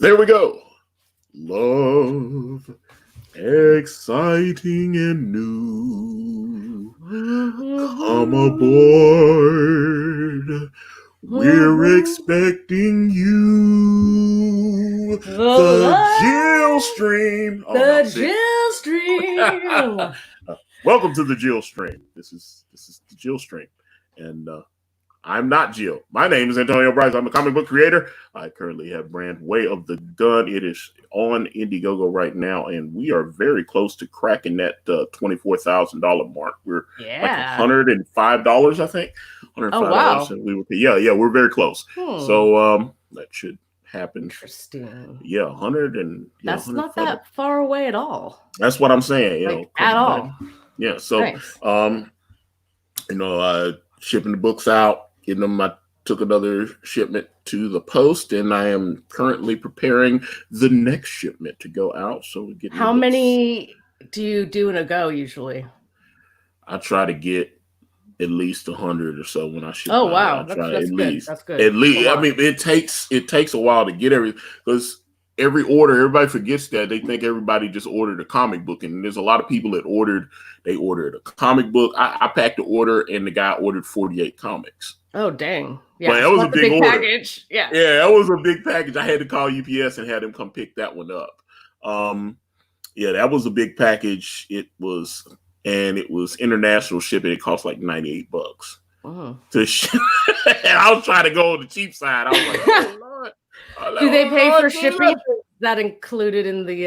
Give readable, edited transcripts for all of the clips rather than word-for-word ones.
There we go. Love, exciting and new. Come aboard. We're expecting you. The JillStream. JillStream. Welcome to the JillStream. This is the JillStream, and I'm not Jill. My name is Antonio Bryce. I'm a comic book creator. I currently have brand Way of the Gun. It is on Indiegogo right now, and we are very close to cracking that $24,000 mark. We're like $105, I think. $105. Oh, wow. And we're very close. So that should happen. Interesting. Yeah, 100 and that's not that far away at all. That's what I'm saying. At all. Yeah. So nice. Shipping the books out, getting them. I took another shipment to the post, and I am currently preparing the next shipment to go out. So we're getting. How many do you do in a go usually? I try to get at least 100 or so when I ship. Oh wow, that's good. That's good. At least, I mean, it takes a while to get everything because every order, everybody forgets that. They think everybody just ordered a comic book, and there's a lot of people that ordered a comic book. I packed the order, and the guy ordered 48 comics. Oh dang! Yeah, but that was a big order. Package. Yeah, that was a big package. I had to call UPS and have them come pick that one up. That was a big package. It was international shipping. It cost like $98 to ship. And I was trying to go on the cheap side. I was like, oh Lord. Do they pay for shipping? That included in the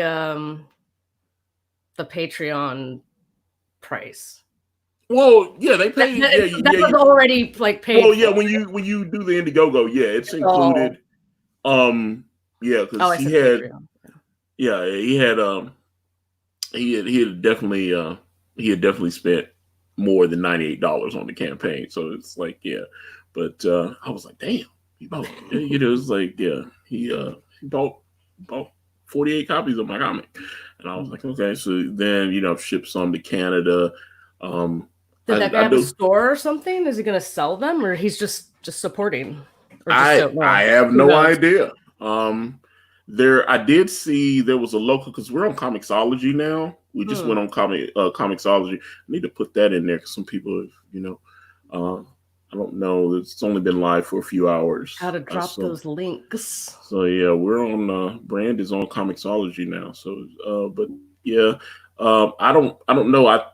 Patreon price? Well, yeah, they pay. That was already like paid. Well, yeah, when you do the Indiegogo, it's included. Because he had definitely spent more than $98 on the campaign. So it's like, but I was like, damn. He bought, it's like, he bought 48 copies of my comic, and I was like, okay. So then, ship some to Canada. Did that guy have a store or something? Is he going to sell them, or he's just supporting? I have no idea. I did see there was a local, because we're on Comixology now. We just went on Comixology. I need to put that in there because some people, I don't know. It's only been live for a few hours. How to drop those links. So we're on. Brand is on Comixology now. So, I don't know. I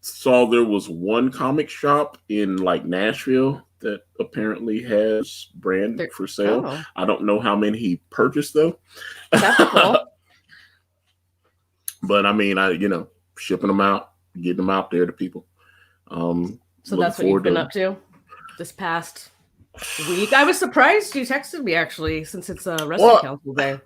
saw there was one comic shop in like Nashville that apparently has Brand for sale. Oh. I don't know how many he purchased though. That's cool. But I mean, shipping them out, getting them out there to people. So that's what you've been up to this past week. I was surprised you texted me actually, since it's a Wrestling Council Day.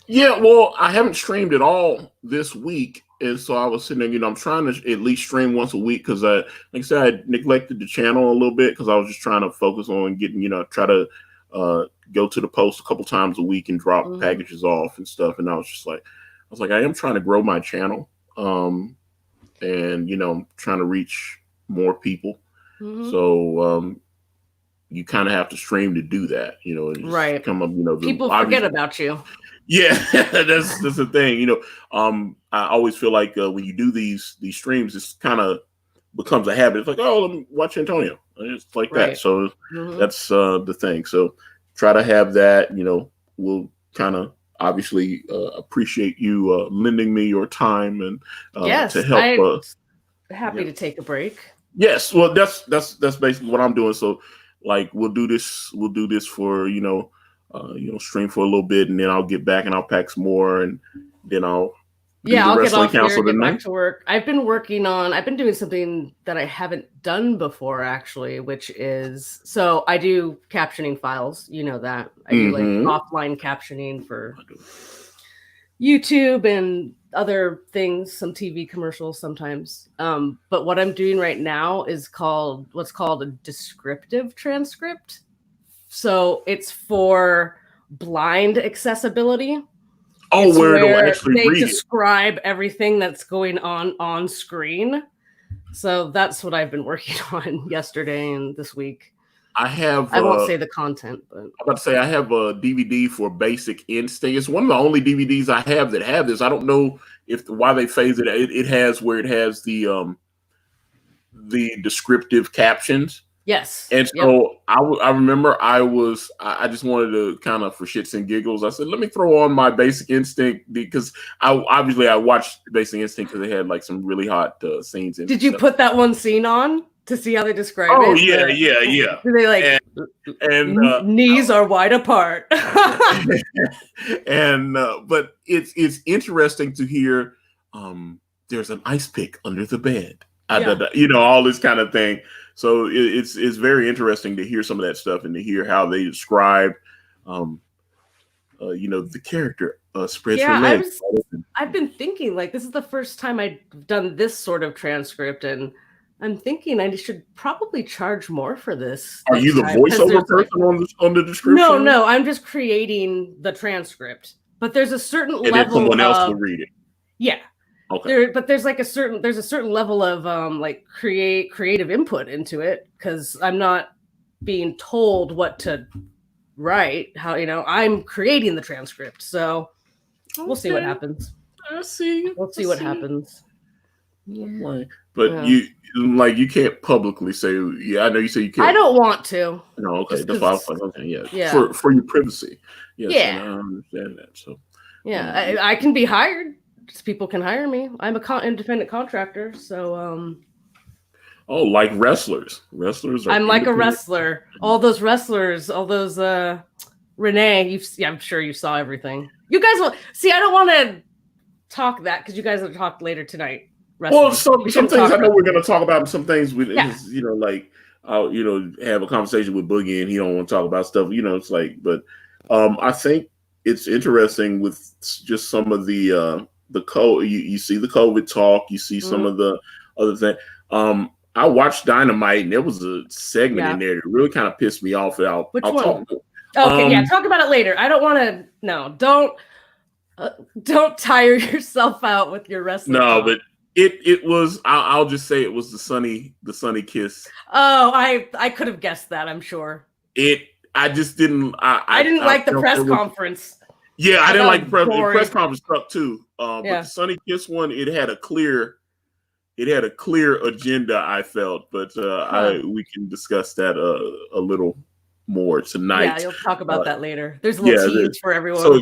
Yeah, well, I haven't streamed at all this week, and so I was sitting there. I'm trying to at least stream once a week because like I said, I neglected the channel a little bit because I was just trying to focus on getting, try to go to the post a couple times a week and drop packages off and stuff. And I was like, I am trying to grow my channel, and trying to reach more people. So you kind of have to stream to do that, right? Come up, people forget about you. Yeah, that's the thing, I always feel like when you do these streams, it's kind of becomes a habit. It's like, oh, let me watch Antonio. It's like that. So that's the thing. So try to have that. We'll kind of obviously appreciate you lending me your time and to help. Happy to take a break. Yes, well, that's basically what I'm doing. So, like, we'll do this for stream for a little bit, and then I'll get back and I'll pack some more, and then I'll get off here and get back to work. I've been doing something that I haven't done before actually, which is I do captioning files. You know that I do like offline captioning for YouTube and other things, some TV commercials sometimes. But what I'm doing right now is what's called a descriptive transcript. So it's for blind accessibility. Oh, where they describe everything that's going on screen. So that's what I've been working on yesterday and this week. I have. I won't say the content, but I'm about to say I have a DVD for Basic Instinct. It's one of the only DVDs I have that have this. I don't know if why they phase it. It has where it has the descriptive captions. yes. And so I remember I just wanted to kind of, for shits and giggles, I said, let me throw on my Basic Instinct, because I watched Basic Instinct because they had like some really hot scenes in it. Did you put that one scene on to see how they describe it? Oh yeah. Do they like and knees are wide apart? and but it's interesting to hear there's an ice pick under the bed. All this kind of thing. So it's very interesting to hear some of that stuff and to hear how they describe, the character spreads her legs. I've been thinking, like, this is the first time I've done this sort of transcript, and I'm thinking I should probably charge more for this. Are you the voiceover person on the description? No, I'm just creating the transcript. But there's a certain level then someone else will read it. Yeah. Okay. There's a certain level of creative input into it, because I'm not being told what to write. I'm creating the transcript, so we'll see what happens. I see. We'll see what happens. But you can't publicly say. Yeah, I know you say you can't. I don't want to. No, okay, that's why I was like, okay, yeah. For your privacy. Yes, yeah, I understand that. So yeah, I can be hired. People can hire me. I'm a independent contractor, so like wrestlers. I'm like a wrestler. All those wrestlers, Renee. I'm sure you saw everything. You guys will see. I don't want to talk that because you guys will talk later tonight. Wrestling. Well, some things I know we're going to talk about, and some things I'll have a conversation with Boogie, and he don't want to talk about stuff. It's like, but I think it's interesting with just some of the COVID. You see the COVID talk. You see some of the other things. I watched Dynamite, and there was a segment in there that really kind of pissed me off. Which one? Okay, talk about it later. I don't want to. No, don't tire yourself out with your wrestling. No, but it was. I'll just say it was the sunny kiss. Oh, I could have guessed that. I'm sure. I just didn't. I didn't like the press conference. Yeah, I didn't like the press conference stuff too. But the sunny kiss one, it had a clear agenda, I felt, but we can discuss that a little more tonight. Yeah, you'll talk about that later. There's a little tease for everyone. So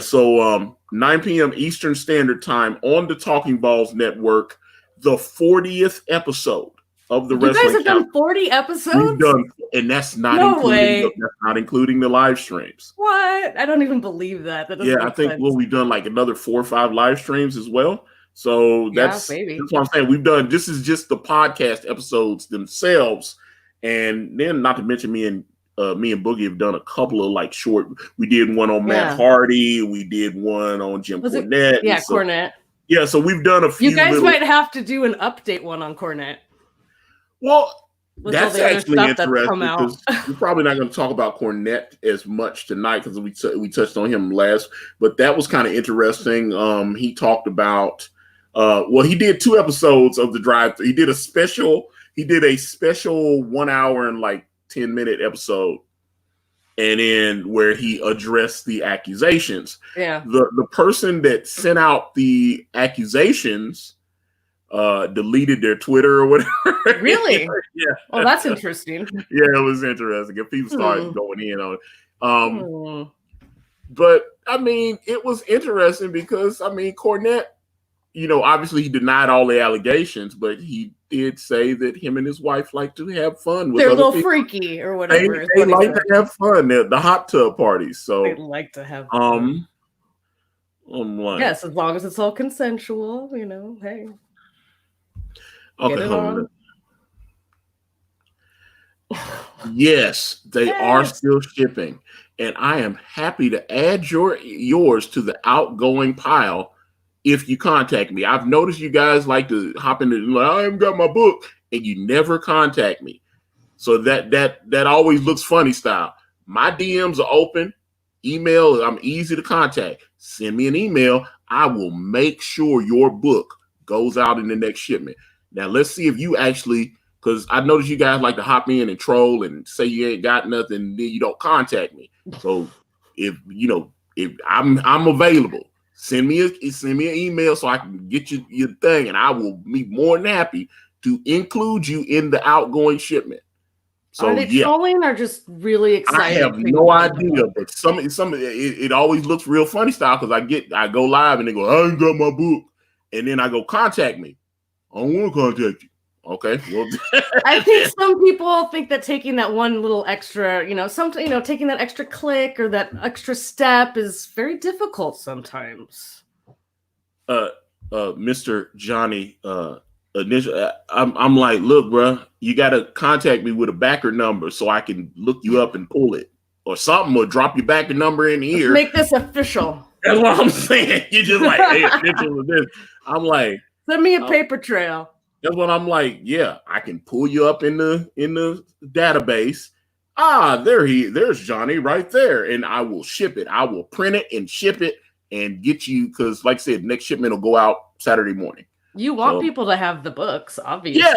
So 9 p.m. Eastern Standard Time on the Talking Balls Network, the 40th episode of the Wrestling. You guys have done 40 episodes? We've done, and that's not including the live streams. What? I don't even believe that. I think we've done like another 4 or 5 live streams as well. So that's what I'm saying. We've done. This is just the podcast episodes themselves, and then not to mention me and Boogie have done a couple of like short. We did one on Matt Hardy. We did one on Jim Cornette. Cornette. Yeah, so we've done a few. You guys might have to do an update one on Cornette. Well, that's actually interesting because we're probably not going to talk about Cornette as much tonight because we touched on him last. But that was kind of interesting. He talked about. He did 2 episodes of the drive. He did a special 1 hour and like 10-minute episode, and then where he addressed the accusations. Yeah. The person that sent out the accusations deleted their Twitter or whatever. Really? Yeah. Oh, that's interesting. Yeah, it was interesting. If people started going in on it. But I mean, it was interesting because Cornette, obviously he denied all the allegations, but he did say that him and his wife like to have fun with They're a little people. Freaky or whatever. They like to have fun. The hot tub parties. So they like to have fun. Yes, as long as it's all consensual, hey. Okay, hold on. Yes, they are still shipping. And I am happy to add yours to the outgoing pile if you contact me. I've noticed you guys like to hop into, I haven't got my book, and you never contact me. So that always looks funny style. My DMs are open. Email, I'm easy to contact. Send me an email. I will make sure your book goes out in the next shipment. Now let's see if you actually because I noticed you guys like to hop in and troll and say you ain't got nothing, then you don't contact me. So if I'm available, send me an email so I can get you your thing, and I will be more than happy to include you in the outgoing shipment. So are they trolling or just really excited? I have no idea, but it always looks real funny style because I go live and they go, I ain't got my book, and then I go contact me. I don't want to contact you. Okay, well, I think some people think that taking that one little extra, taking that extra click or that extra step is very difficult sometimes. Mr. Johnny, I'm like, look, bro, you got to contact me with a backer number so I can look you up and pull it or something, or drop your backer number in here. Let's make this official. That's what I'm saying. You're just like, hey, official with this. I'm like, send me a paper trail. That's what I'm like. Yeah, I can pull you up in the database. There's Johnny right there, and I will ship it. I will print it and ship it and get you, because, like I said, next shipment will go out Saturday morning. You want people to have the books, obviously. Yeah,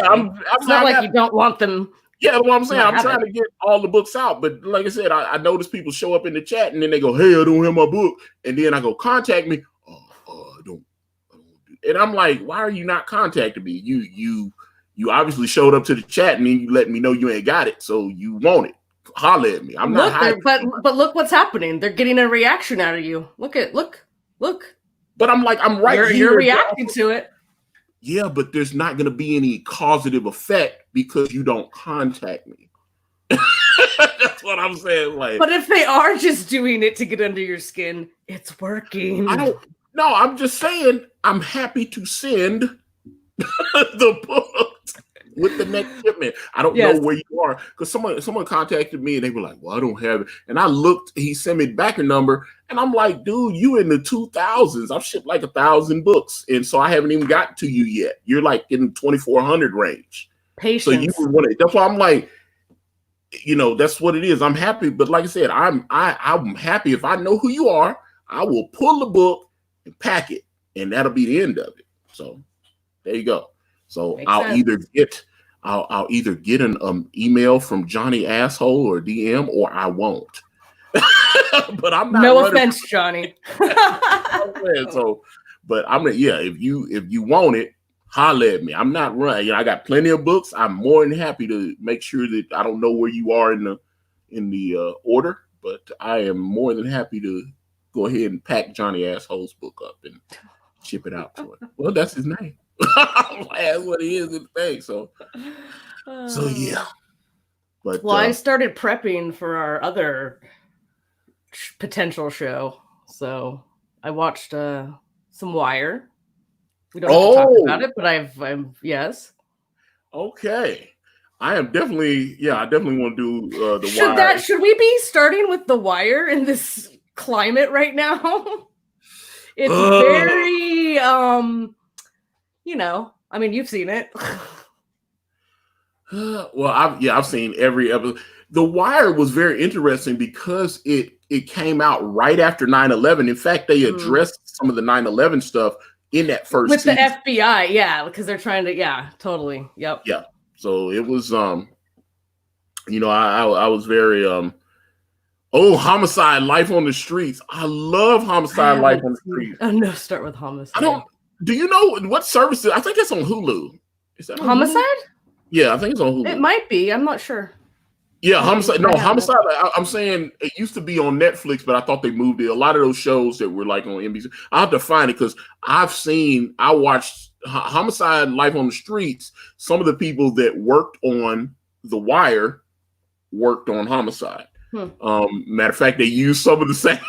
it's not like you don't want them. Yeah, that's what I'm saying. I'm trying to get all the books out, but like I said, I notice people show up in the chat and then they go, "Hey, I don't have my book," and then I go, "Contact me." I don't. And I'm like, "Why are you not contacting me? You obviously showed up to the chat and then you let me know you ain't got it, so you want it. Holler at me. I'm not hiding." But look what's happening. They're getting a reaction out of you. Look. But I'm like, I'm right here. You're reacting to it. Yeah, but there's not going to be any causative effect because you don't contact me. That's what I'm saying. Like, but if they are just doing it to get under your skin, it's working. No, I'm just saying I'm happy to send the book with the next shipment. I don't know where you are, because someone contacted me and they were like, "Well, I don't have it." And I looked, he sent me the backer number, and I'm like, "Dude, you in the 2000s. I've shipped like 1,000 books, and so I haven't even gotten to you yet. You're like in the 2,400 range." Patience. So you want it. That's why I'm like, that's what it is. I'm happy, but like I said, I'm happy if I know who you are. I will pull the book and pack it, and that'll be the end of it. So there you go. So I'll either get an email from Johnny Asshole or DM, or I won't. But I'm not. No offense, Johnny. So, but I'm gonna. Yeah, if you want it, holler at me. I'm not running. I got plenty of books. I'm more than happy to make sure that I don't know where you are in the order, but I am more than happy to go ahead and pack Johnny Asshole's book up and ship it out to him. Well, that's his name. That's what he is in the thing. So yeah. But I started prepping for our other potential show. So I watched some Wire. We don't have to talk about it, but I'm yes. Okay. I definitely want to do the Wire. Should we be starting with the Wire in this climate right now? It's very I mean, you've seen it. Well, I've seen every episode. The Wire was very interesting because it came out right after 9/11. In fact, they addressed some of the 9/11 stuff in that first with season. The FBI, yeah, because they're trying to, totally, yep. Yeah, so it was, I was very, Homicide: Life on the Streets. I love Homicide: Life on the Streets. Oh no, start with Homicide. Do you know what service? I think it's on Hulu. Is that on Homicide? Hulu? Yeah, I think it's on Hulu. It might be. I'm not sure. Yeah, Homicide. No, Homicide. I'm saying it used to be on Netflix, but I thought they moved it. A lot of those shows that were like on NBC. I have to find it because I watched Homicide: Life on the Streets. Some of the people that worked on The Wire worked on Homicide. Matter of fact, they used some of the same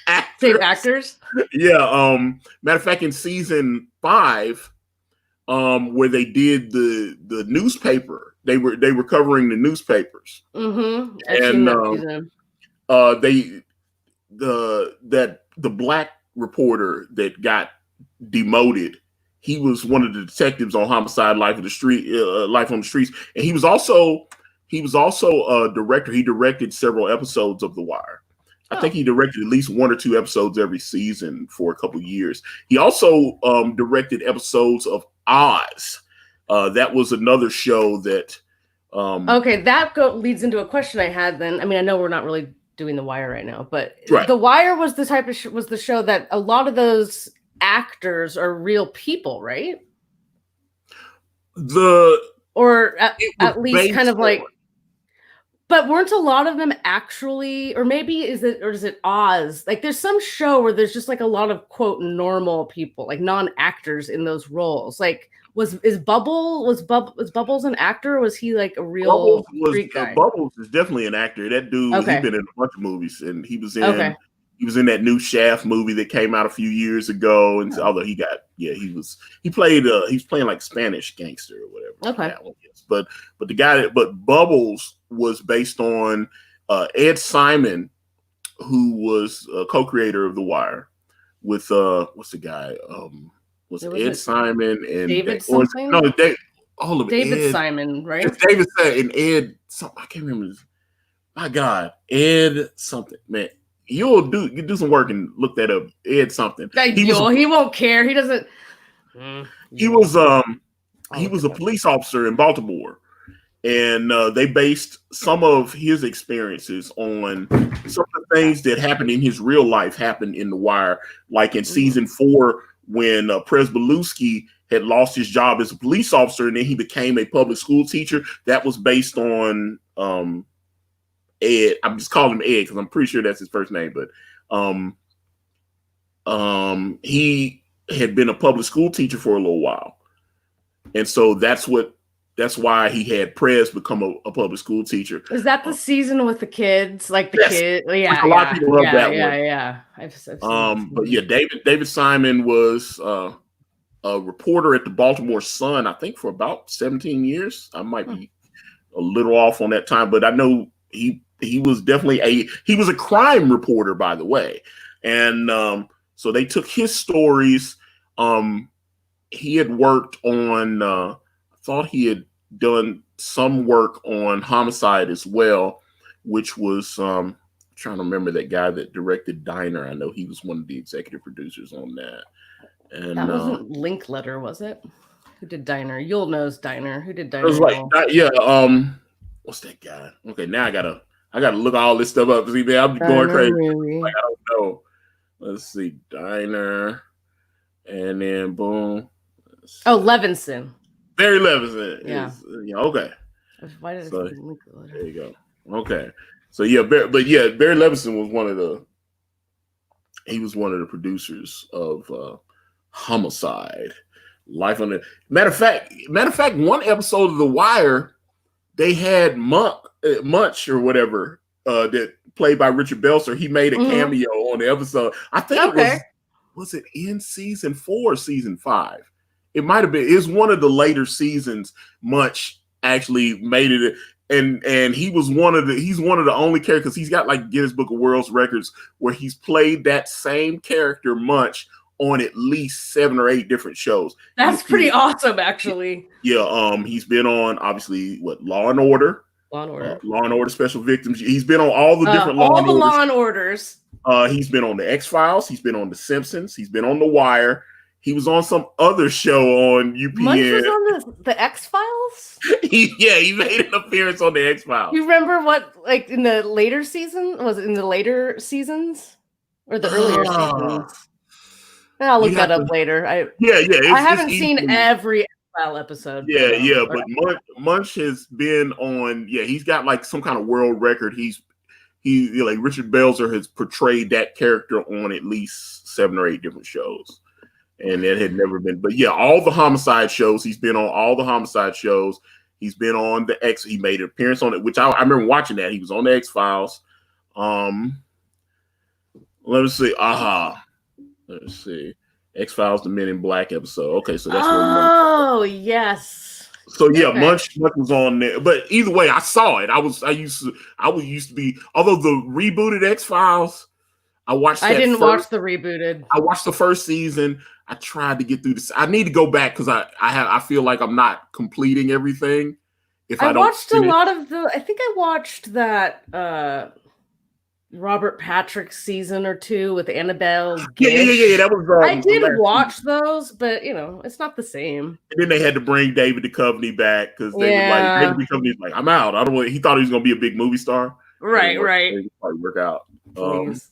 actors. Yeah. Matter of fact, in season 5, where they did the newspaper, they were covering the newspapers. Mm-hmm. And the black reporter that got demoted, he was one of the detectives on Homicide: Life on the Streets, and he was also a director. He directed several episodes of The Wire. I think he directed at least 1 or 2 episodes every season for a couple years. He also directed episodes of Oz. That was another show that. Okay, that leads into a question I had. Then, I mean, I know we're not really doing The Wire right now, but Right. The Wire was the type of was the show that a lot of those actors are real people, right? Or at least kind of like. But weren't a lot of them actually, or maybe is it Oz? Like, there's some show where there's just like a lot of quote normal people, like non-actors in those roles. Like, was Bubbles an actor? Or was he like a real street guy? Bubbles is definitely an actor. That dude, Okay. He's been in a bunch of movies, and he was in that new Shaft movie that came out a few years ago. And although he's playing like Spanish gangster or whatever. Okay. That one is. But Bubbles was based on Ed Simon, who was a co-creator of The Wire with what's the guy? Was Ed Simon and David something? No, David Simon, right? It's David and Ed something. I can't remember. My God, Ed something, man. You do some work and look that up. Ed something. He won't care. He doesn't. He was a police officer in Baltimore, and they based some of his experiences on some of the things that happened in his real life happened in The Wire, like in season 4 when Presbeluski had lost his job as a police officer and then he became a public school teacher. That was based on Ed. I'm just calling him Ed because I'm pretty sure that's his first name, but he had been a public school teacher for a little while. And so that's why he had Prez become a public school teacher. Is that the season with the kids? Like the kids? Yeah. A lot of people love that one. Yeah. I've seen but yeah, David Simon was a reporter at the Baltimore Sun, I think, for about 17 years. I might be a little off on that time, but I know he was definitely he was a crime reporter, by the way. And so they took his stories. He had worked on, I thought he had done some work on Homicide as well, which was, trying to remember that guy that directed Diner. I know he was one of the executive producers on that. And that wasn't Linkletter, was it? Who did Diner? Yule knows Diner. Who did Diner? It was like, what's that guy? Okay, now I gotta look all this stuff up. See, man, I'm going crazy. Like, I don't know. Let's see, Diner, and then boom. Levinson. Barry Levinson. Yeah. Okay. Why did I say Linkletter? There you go. Okay. So Barry Levinson was one of the producers of Homicide. Life on the matter of fact, one episode of The Wire, they had Munch or whatever that played by Richard Belzer. He made a cameo on the episode. I think was it in season 4 or season 5? It might have been. It's one of the later seasons. Munch actually made it, and he's one of the only characters. He's got like Guinness Book of World Records where he's played that same character Munch on at least 7 or 8 different shows. That's pretty awesome, actually. Yeah. He's been on obviously Law and Order. Law and Order Special Victims. He's been on all the different Law and Orders. He's been on the X-Files. He's been on the Simpsons. He's been on The Wire. He was on some other show on UPN. Munch was on the X-Files? He made an appearance on the X-Files. You remember what, like, in the later season? Was it in the later seasons? Or the earlier seasons? I'll look that up later. I haven't seen every X-File episode. But Munch has been on, he's got like some kind of world record. He like Richard Belzer has portrayed that character on at least 7 or 8 different shows. And it had never been, but all the Homicide shows. He's been on all the Homicide shows. He's been on the X. He made an appearance on it, which I remember watching that. He was on the X-Files. Let me see. Let's see. X-Files, the Men in Black episode. Okay, so that's yes. So Munch was on there. But either way, I saw it. I used to be, although the rebooted X-Files, I didn't watch the rebooted. I watched the first season. I tried to get through this. I need to go back because I feel like I'm not completing everything. I watched a lot of the. I think I watched that Robert Patrick season or 2 with Annabelle Yeah. That was. I did the last watch season. those, but it's not the same. And then they had to bring David Duchovny back because they were like, David Duchovny's like, I'm out. I don't want. He thought he was gonna be a big movie star. Right. It didn't quite work out. Please.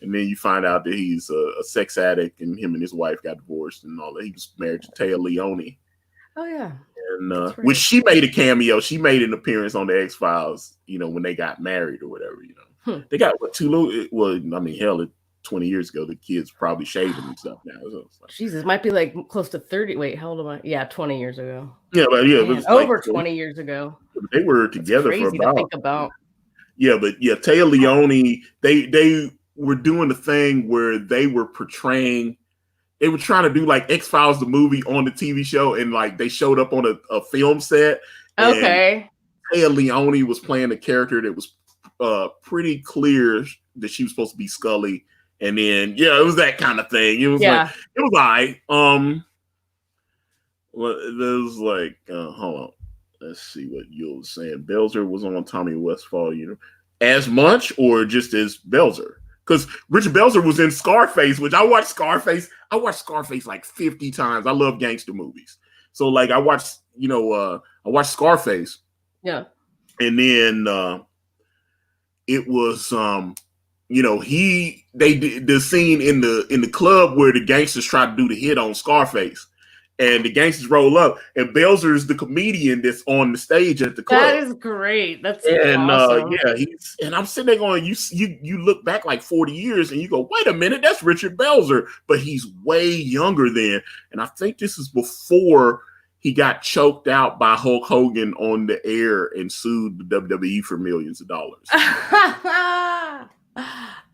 And then you find out that he's a sex addict, and him and his wife got divorced, and all that. He was married to Taya Leone. Oh yeah. And right. which she made a cameo. She made an appearance on the X-Files, when they got married or whatever, They got well, I mean, hell, 20 years ago, the kids probably shaving and stuff now. So it's like, Jesus, might be like close to 30. Wait, how old am I? Yeah, 20 years ago. Yeah, but yeah, Man, over 20 years ago. They were together That's crazy for about. To think about. Yeah, but yeah, Taya Leone, they were doing the thing where they were portraying. They were trying to do like X-Files, the movie, on the TV show, and like they showed up on a film set. Okay. Taya Leone was playing a character that was pretty clear that she was supposed to be Scully, and then it was that kind of thing. It was like it was alright. Well, there was like hold on, let's see what you were saying. Belzer was on Tommy Westphal, as much or just as Belzer. Because Richard Belzer was in Scarface, which I watched Scarface. I watched Scarface like 50 times. I love gangster movies. So like I watched, I watched Scarface. Yeah. And then it was they did the scene in the club where the gangsters try to do the hit on Scarface. And the gangsters roll up, and Belzer's the comedian that's on the stage at the club. That is great. That's awesome. And I'm sitting there going, you look back like 40 years, and you go, wait a minute, that's Richard Belzer, but he's way younger then. And I think this is before he got choked out by Hulk Hogan on the air and sued the WWE for millions of dollars.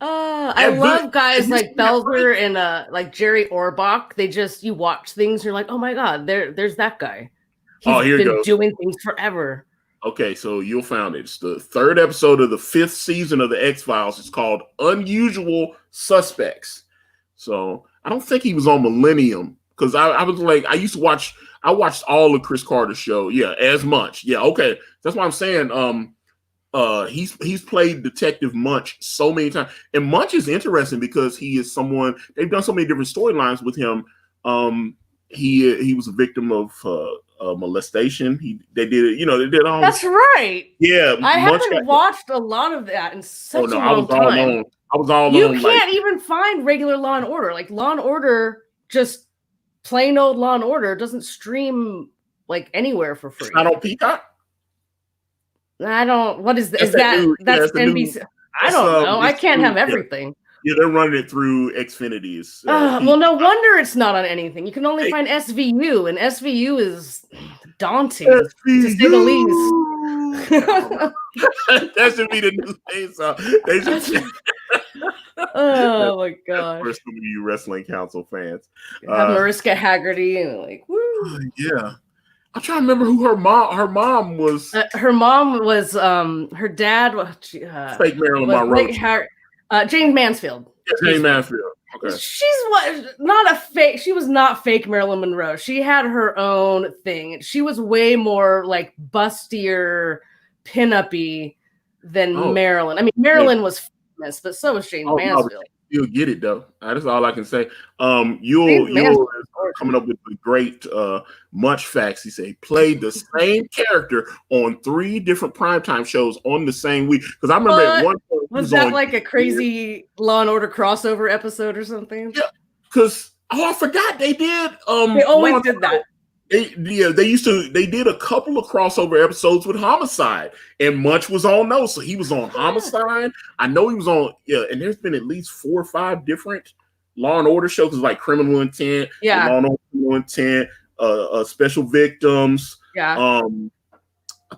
I love guys like Belzer and like Jerry Orbach. You watch things, you're like, oh my god, there's that guy. He's been doing things forever. Okay, so you'll find it. It's the 3rd episode of the 5th season of the X-Files. It's called Unusual Suspects. So I don't think he was on Millennium, because I was like, I watched all of Chris Carter's show. Yeah, as much. Yeah, okay. That's why I'm saying he's played Detective Munch so many times, and Munch is interesting because he is someone they've done so many different storylines with him. He was a victim of molestation. They did it. They did all. That's right. Yeah, I haven't watched a lot of that in such a long time. I was all you on. You can't even find regular Law and Order. Like Law and Order, just plain old Law and Order, doesn't stream like anywhere for free. It's not on Peacock. I don't. What is that? That's NBC. I don't know. I can't have everything. Yeah, they're running it through Xfinity. Well, no wonder it's not on anything. You can only find SVU, and SVU is daunting, to say the least. That should be the new theme song. They should. Oh my god! For some of you wrestling council fans, have Mariska Hargitay and like, woo. Yeah. I'm trying to remember who her mom was. Her mom was her dad was fake Marilyn Monroe. James Mansfield. Yeah, James Mansfield. Okay. She was not fake Marilyn Monroe. She had her own thing. She was way more like bustier, pin-up-y than Marilyn. I mean, Marilyn was famous, but so was James Mansfield. You'll get it though. That's all I can say. You'll coming up with the great Munch facts. He said he played the same character on 3 different primetime shows on the same week. Because I remember at one point was that like a crazy Law and Order crossover episode or something? Yeah, because I forgot they did. They always did that. They did a couple of crossover episodes with Homicide, and Munch was on those. So he was on Homicide. I know he was on, and there's been at least 4 or 5 different Law and Order shows, like Criminal Intent, Law and Order Criminal Intent, Special Victims. Yeah.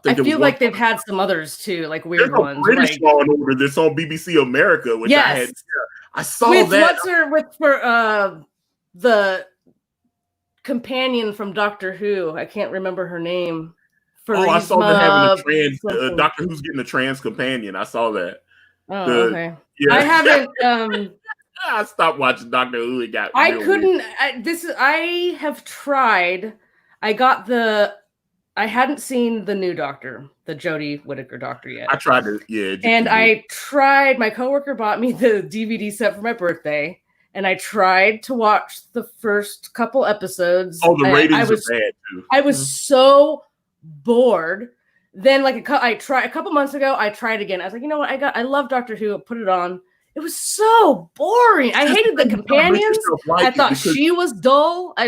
I feel like they've had some others too, like weird ones. British Law and Order that's on BBC America, which I saw that. The companion from Doctor Who. I can't remember her name. I saw them having a trans. Doctor Who's getting a trans companion. I saw that. Okay. Yeah. I haven't. I stopped watching Doctor Who. It got. I couldn't. I have tried. I I hadn't seen the new Doctor, the Jodie Whittaker Doctor yet. I tried to, yeah. And I tried. My coworker bought me the DVD set for my birthday, and I tried to watch the first couple episodes. Oh, the ratings are bad too. I was so bored. Then, like I tried a couple months ago, I tried again. I was like, you know what? I love Doctor Who. I put it on. It was so boring. I hated the companions. I thought she was dull. I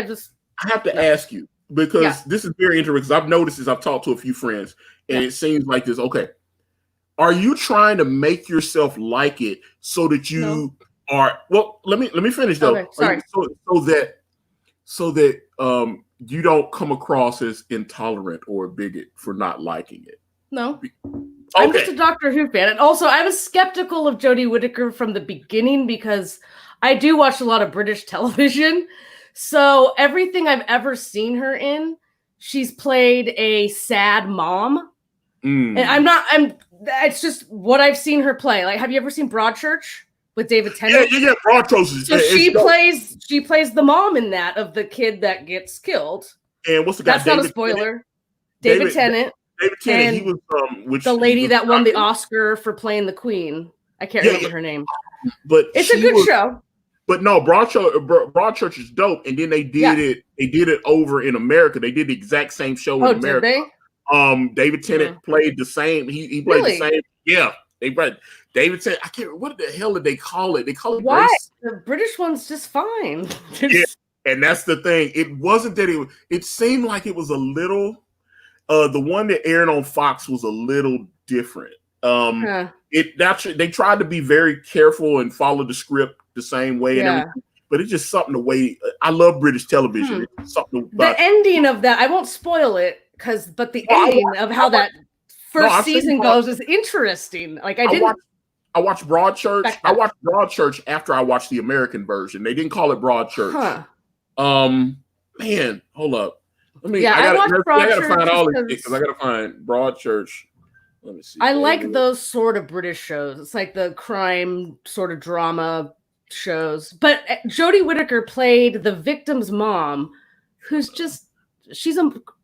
have to ask you, because this is very interesting, because I've noticed this. I've talked to a few friends, and it seems like this. Okay, are you trying to make yourself like it so that you are? Well, let me finish though. Okay, sorry. So that you don't come across as intolerant or a bigot for not liking it. No. I'm just a Doctor Who fan. And also, I was skeptical of Jodie Whittaker from the beginning because I do watch a lot of British television. So everything I've ever seen her in, she's played a sad mom. And it's just what I've seen her play. Like, have you ever seen Broadchurch with David Tennant? Yeah, Broadchurch. So she plays the mom in that, of the kid that gets killed. And what's the guy? That's not a spoiler. David Tennant. David Tennant, he was the lady that won the Oscar for playing the Queen. I can't remember her name. But it's a good show. But no, Broadchurch is dope. And then they did it over in America. They did the exact same show in America. Did they? David Tennant played the same. He played the same. Yeah. They played David Tennant. I can't. What the hell did they call it? They call it why? Grace. The British one's just fine. Yeah. And that's the thing. It wasn't that it seemed like it was a little. The one that aired on Fox was a little different. They tried to be very careful and follow the script the same way and everything, but it's just something the way I love British television. It's something about, the ending of that. I won't spoil it but the ending of how that first season goes is interesting. Like I watched Broadchurch. I watched Broadchurch after I watched the American version. They didn't call it Broadchurch. Man, hold up. I gotta find all of it because I gotta find Broadchurch. Let me see. I like those sort of British shows. It's like the crime sort of drama shows. But Jodie Whittaker played the victim's mom, who's she's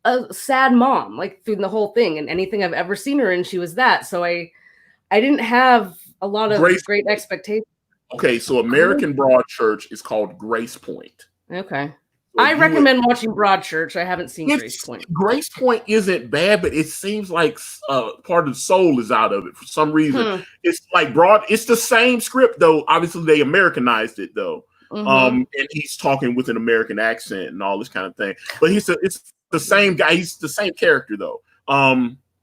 a sad mom, like through the whole thing. And anything I've ever seen her in, she was that. So I didn't have a lot of great expectations. Okay, so American Broadchurch is called Grace Point. Okay. So I recommend watching Broadchurch. I haven't seen Grace Point. Grace Point isn't bad, but it seems like part of the soul is out of it for some reason. It's like it's the same script though. Obviously, they Americanized it though. And he's talking with an American accent and all this kind of thing. But it's the same guy. He's the same character though.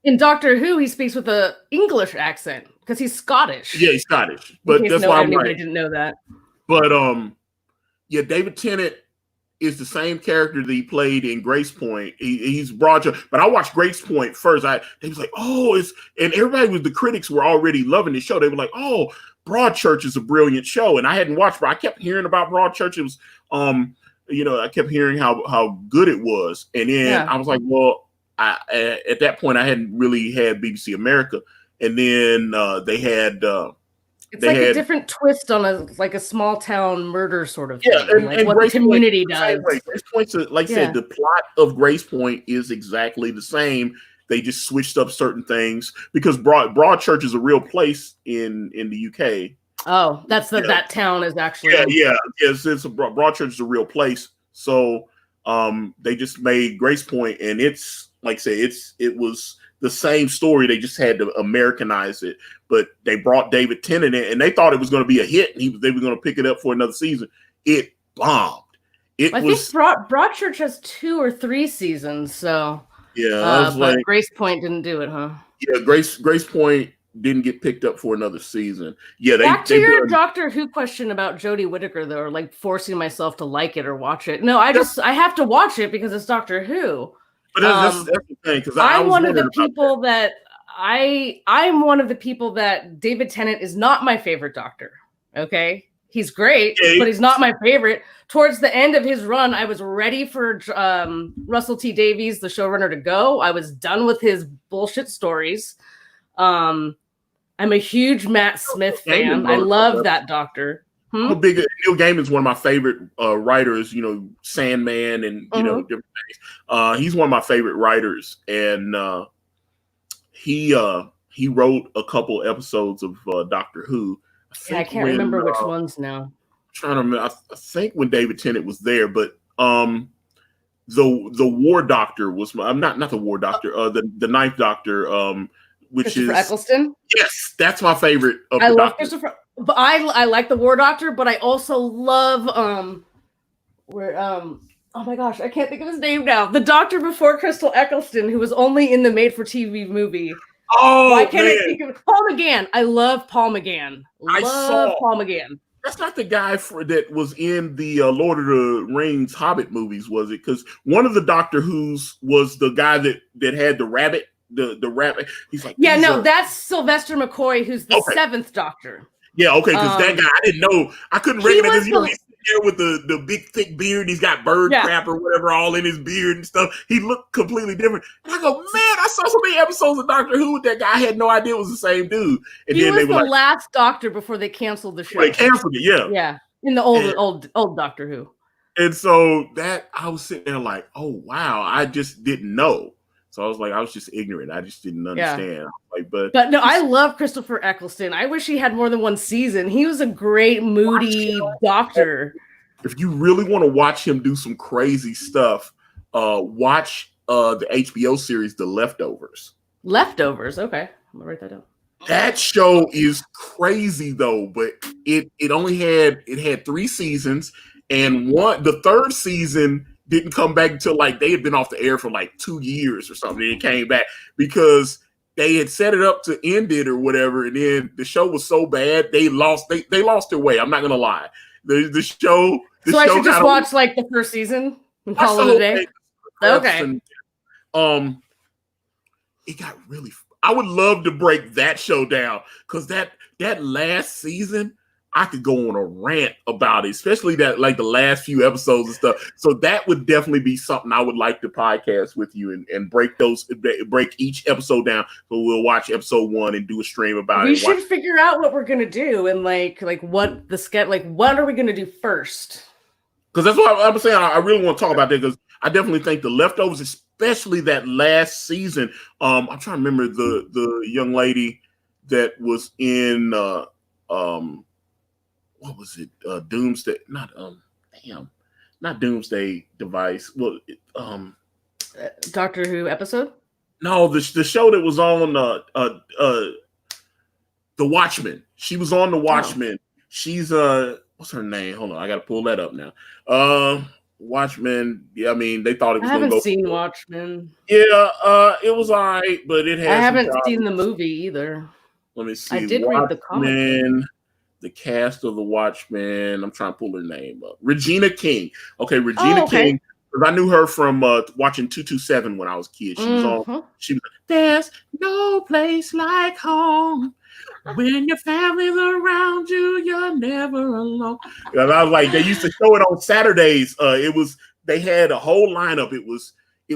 In Doctor Who, he speaks with an English accent because he's Scottish. Yeah, he's Scottish. But that's why anybody didn't know that. But David Tennant is the same character that he played in Grace Point. He's Broadchurch, but I watched Grace Point first. They was like, and everybody the critics were already loving the show. They were like, Broadchurch is a brilliant show, and I hadn't watched, but I kept hearing about Broadchurch. It was, I kept hearing how good it was, and then I was like, well, at that point I hadn't really had BBC America, and then they had. It's like a different twist on a small town murder sort of thing. And what the community does. Grace Point's like I said, the plot of Grace Point is exactly the same. They just switched up certain things because Broadchurch is a real place in the UK. Oh, that's that town is actually. Yes, Broadchurch is a real place. So they just made Grace Point, and it's like I say, it was the same story. They just had to Americanize it, but they brought David Tennant in, and they thought it was going to be a hit. And they were going to pick it up for another season. It bombed. I think Broadchurch has 2 or 3 seasons. So but Grace Point didn't do it, huh? Yeah, Grace Point didn't get picked up for another season. Yeah, back to your Doctor Who question about Jodie Whittaker, though, or like forcing myself to like it or watch it. No, I have to watch it because it's Doctor Who. But that's the thing, because I'm one of the people that I'm one of the people that David Tennant is not my favorite Doctor. Okay, he's great, but he's not my favorite. Towards the end of his run, I was ready for Russell T Davies, the showrunner, to go. I was done with his bullshit stories. I'm a huge Matt Smith fan. I love that Doctor. I'm a big Neil Gaiman's one of my favorite writers. You know, Sandman and you know different things. He's one of my favorite writers, and he wrote a couple episodes of Doctor Who. I can't remember which ones now. I'm trying to remember. I think when David Tennant was there, but the War Doctor was not the War Doctor. The Ninth Doctor. Which Christopher Eccleston. Yes, that's my favorite. I love Christopher, but I like the War Doctor, but I also love oh my gosh, I can't think of his name now. The Doctor before Crystal Eccleston, who was only in the made-for-TV movie. Oh, why can't I think of Paul McGann? I love Paul McGann. Paul McGann. That's not the guy that was in the Lord of the Rings Hobbit movies, was it? Because one of the Doctor Who's was the guy that had the rabbit. The rabbit. He's like, that's Sylvester McCoy, who's the seventh Doctor. Yeah, okay, because that guy, I didn't know. I couldn't recognize him. He's there with the big thick beard. He's got bird crap or whatever all in his beard and stuff. He looked completely different. And I go, man, I saw so many episodes of Doctor Who with that guy. I had no idea it was the same dude. And he then was they were the last Doctor before they canceled the show. They canceled it, yeah. Yeah, in the old Doctor Who. And so that I was sitting there like, oh wow, I just didn't know. So I was like, I was just ignorant. I just didn't understand. Yeah. Like, but no, I love Christopher Eccleston. I wish he had more than one season. He was a great moody Doctor. If you really want to watch him do some crazy stuff, watch the HBO series The Leftovers. Leftovers, okay. I'm gonna write that down. That show is crazy though, but it had 3 seasons, and the third season didn't come back until like they had been off the air for like 2 years or something. And it came back because they had set it up to end it or whatever, and then the show was so bad they lost their way. I'm not gonna lie. The show. So I should just watch like the first season and call it a day. Okay. And, it got really. I would love to break that show down because that last season, I could go on a rant about it, especially that like the last few episodes and stuff. So that would definitely be something I would like to podcast with you and break each episode down. So we'll watch episode 1 and do a stream about it. We should figure out what we're gonna do and like what the sketch, like what are we gonna do first? Because that's what I'm saying. I really want to talk about that because I definitely think The Leftovers, especially that last season. I'm trying to remember the young lady that was in what was it? Doomsday? Not Doomsday Device. Well, Doctor Who episode? No, the show that was on The Watchmen. She was on The Watchmen. She's what's her name? Hold on, I gotta pull that up now. Watchmen. Yeah, I mean they thought it was. I haven't seen Watchmen. Yeah, it was alright, but it has. I haven't seen the movie either. Let me see. I did read the comic. The cast of The Watchmen. I'm trying to pull her name up. Regina King. Okay, Regina King. Because I knew her from watching 227 when I was a kid. She was on. She was. There's no place like home. When your family's around you, you're never alone. And I was like, they used to show it on Saturdays. They had a whole lineup. It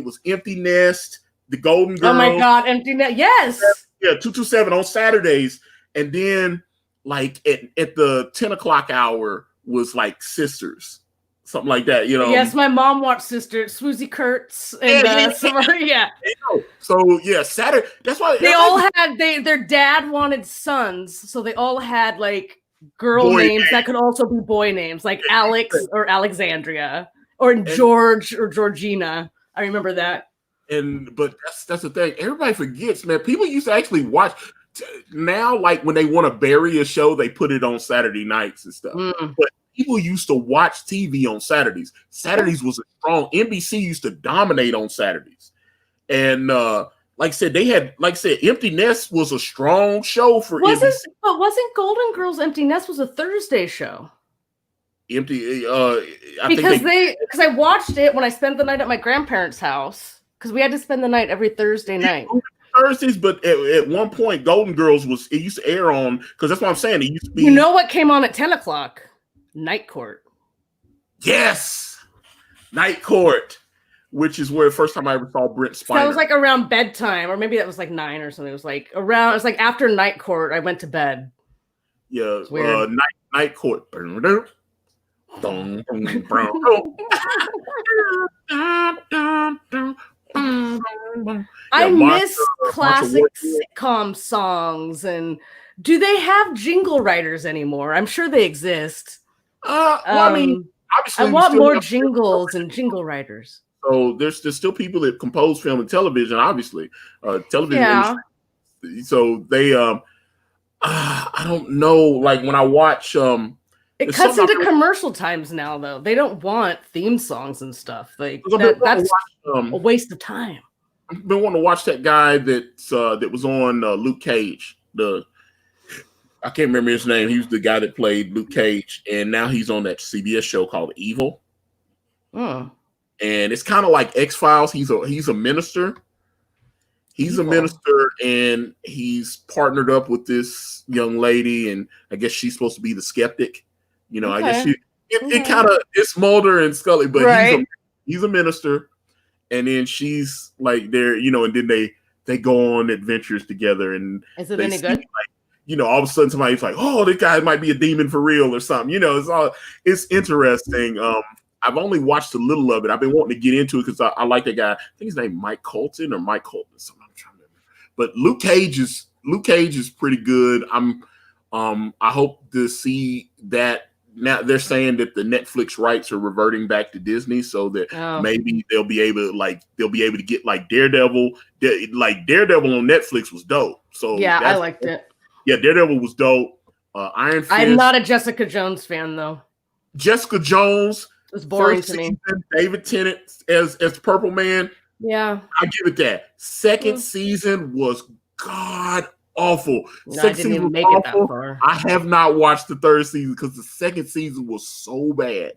was Empty Nest, The Golden Girls. Oh my God, Empty Nest. Yes. Yeah, 227 on Saturdays. And then like at the 10 o'clock hour was like Sisters. Something like that, you know. Yes, my mom watched Sisters, Swoosie Kurtz, and yeah. So yeah, Saturday. That's why they all had their dad wanted sons, so they all had like girl names that could also be boy names, like Alex or Alexandria or George or Georgina. I remember that. But that's the thing. Everybody forgets, man. People used to actually watch. Now, like when they want to bury a show, they put it on Saturday nights and stuff. But people used to watch TV on Saturdays. Saturdays was a strong. NBC used to dominate on Saturdays, and like I said, Empty Nest was a strong show for NBC. But wasn't Golden Girls Empty Nest was a Thursday show? Because I watched it when I spent the night at my grandparents' house because we had to spend the night every Thursday night. Thursdays, but at one point, Golden Girls it used to air on because that's what I'm saying. It used to be. You know what came on at 10 o'clock? Night Court. Yes, Night Court, which is where the first time I ever saw Brent Spiner. That was like around bedtime, or maybe that was like 9 or something. It was like after Night Court, I went to bed. Yeah, Night Court. I Marsha, miss classic sitcom songs. And do they have jingle writers anymore? I'm sure they exist. Well, I mean, obviously, I want more jingles and jingle writers. So there's still people that compose film and television, obviously, television industry. So they, I don't know. Like when I watch, it cuts into commercial times now, though. They don't want theme songs and stuff. Like that's a waste of time. I've been wanting to watch that guy that was on Luke Cage. I can't remember his name. He was the guy that played Luke Cage, and now he's on that CBS show called Evil. Oh. And it's kind of like X-Files. He's a minister. He's a minister, and he's partnered up with this young lady, and I guess she's supposed to be the skeptic. You know, I guess it kind of it's Mulder and Scully, but he's a minister, and then she's like there, you know, and then they go on adventures together. And is it any good? Like, you know, all of a sudden somebody's like, "Oh, this guy might be a demon for real" or something. You know, it's interesting. I've only watched a little of it. I've been wanting to get into it because I like that guy. I think his name Mike Colton or Mike Colton. Something I'm trying to remember. But Luke Cage is pretty good. I hope to see that. Now they're saying that the Netflix rights are reverting back to Disney, so that maybe they'll be able to get like Daredevil. Like Daredevil on Netflix was dope. So yeah, I liked it. Yeah, Daredevil was dope. Iron Fist. I'm not a Jessica Jones fan though. Jessica Jones. It was boring to me. David Tennant as Purple Man. Yeah. I give it that. Second season was god awful. No, I didn't even make it that far. I have not watched the third season because the second season was so bad.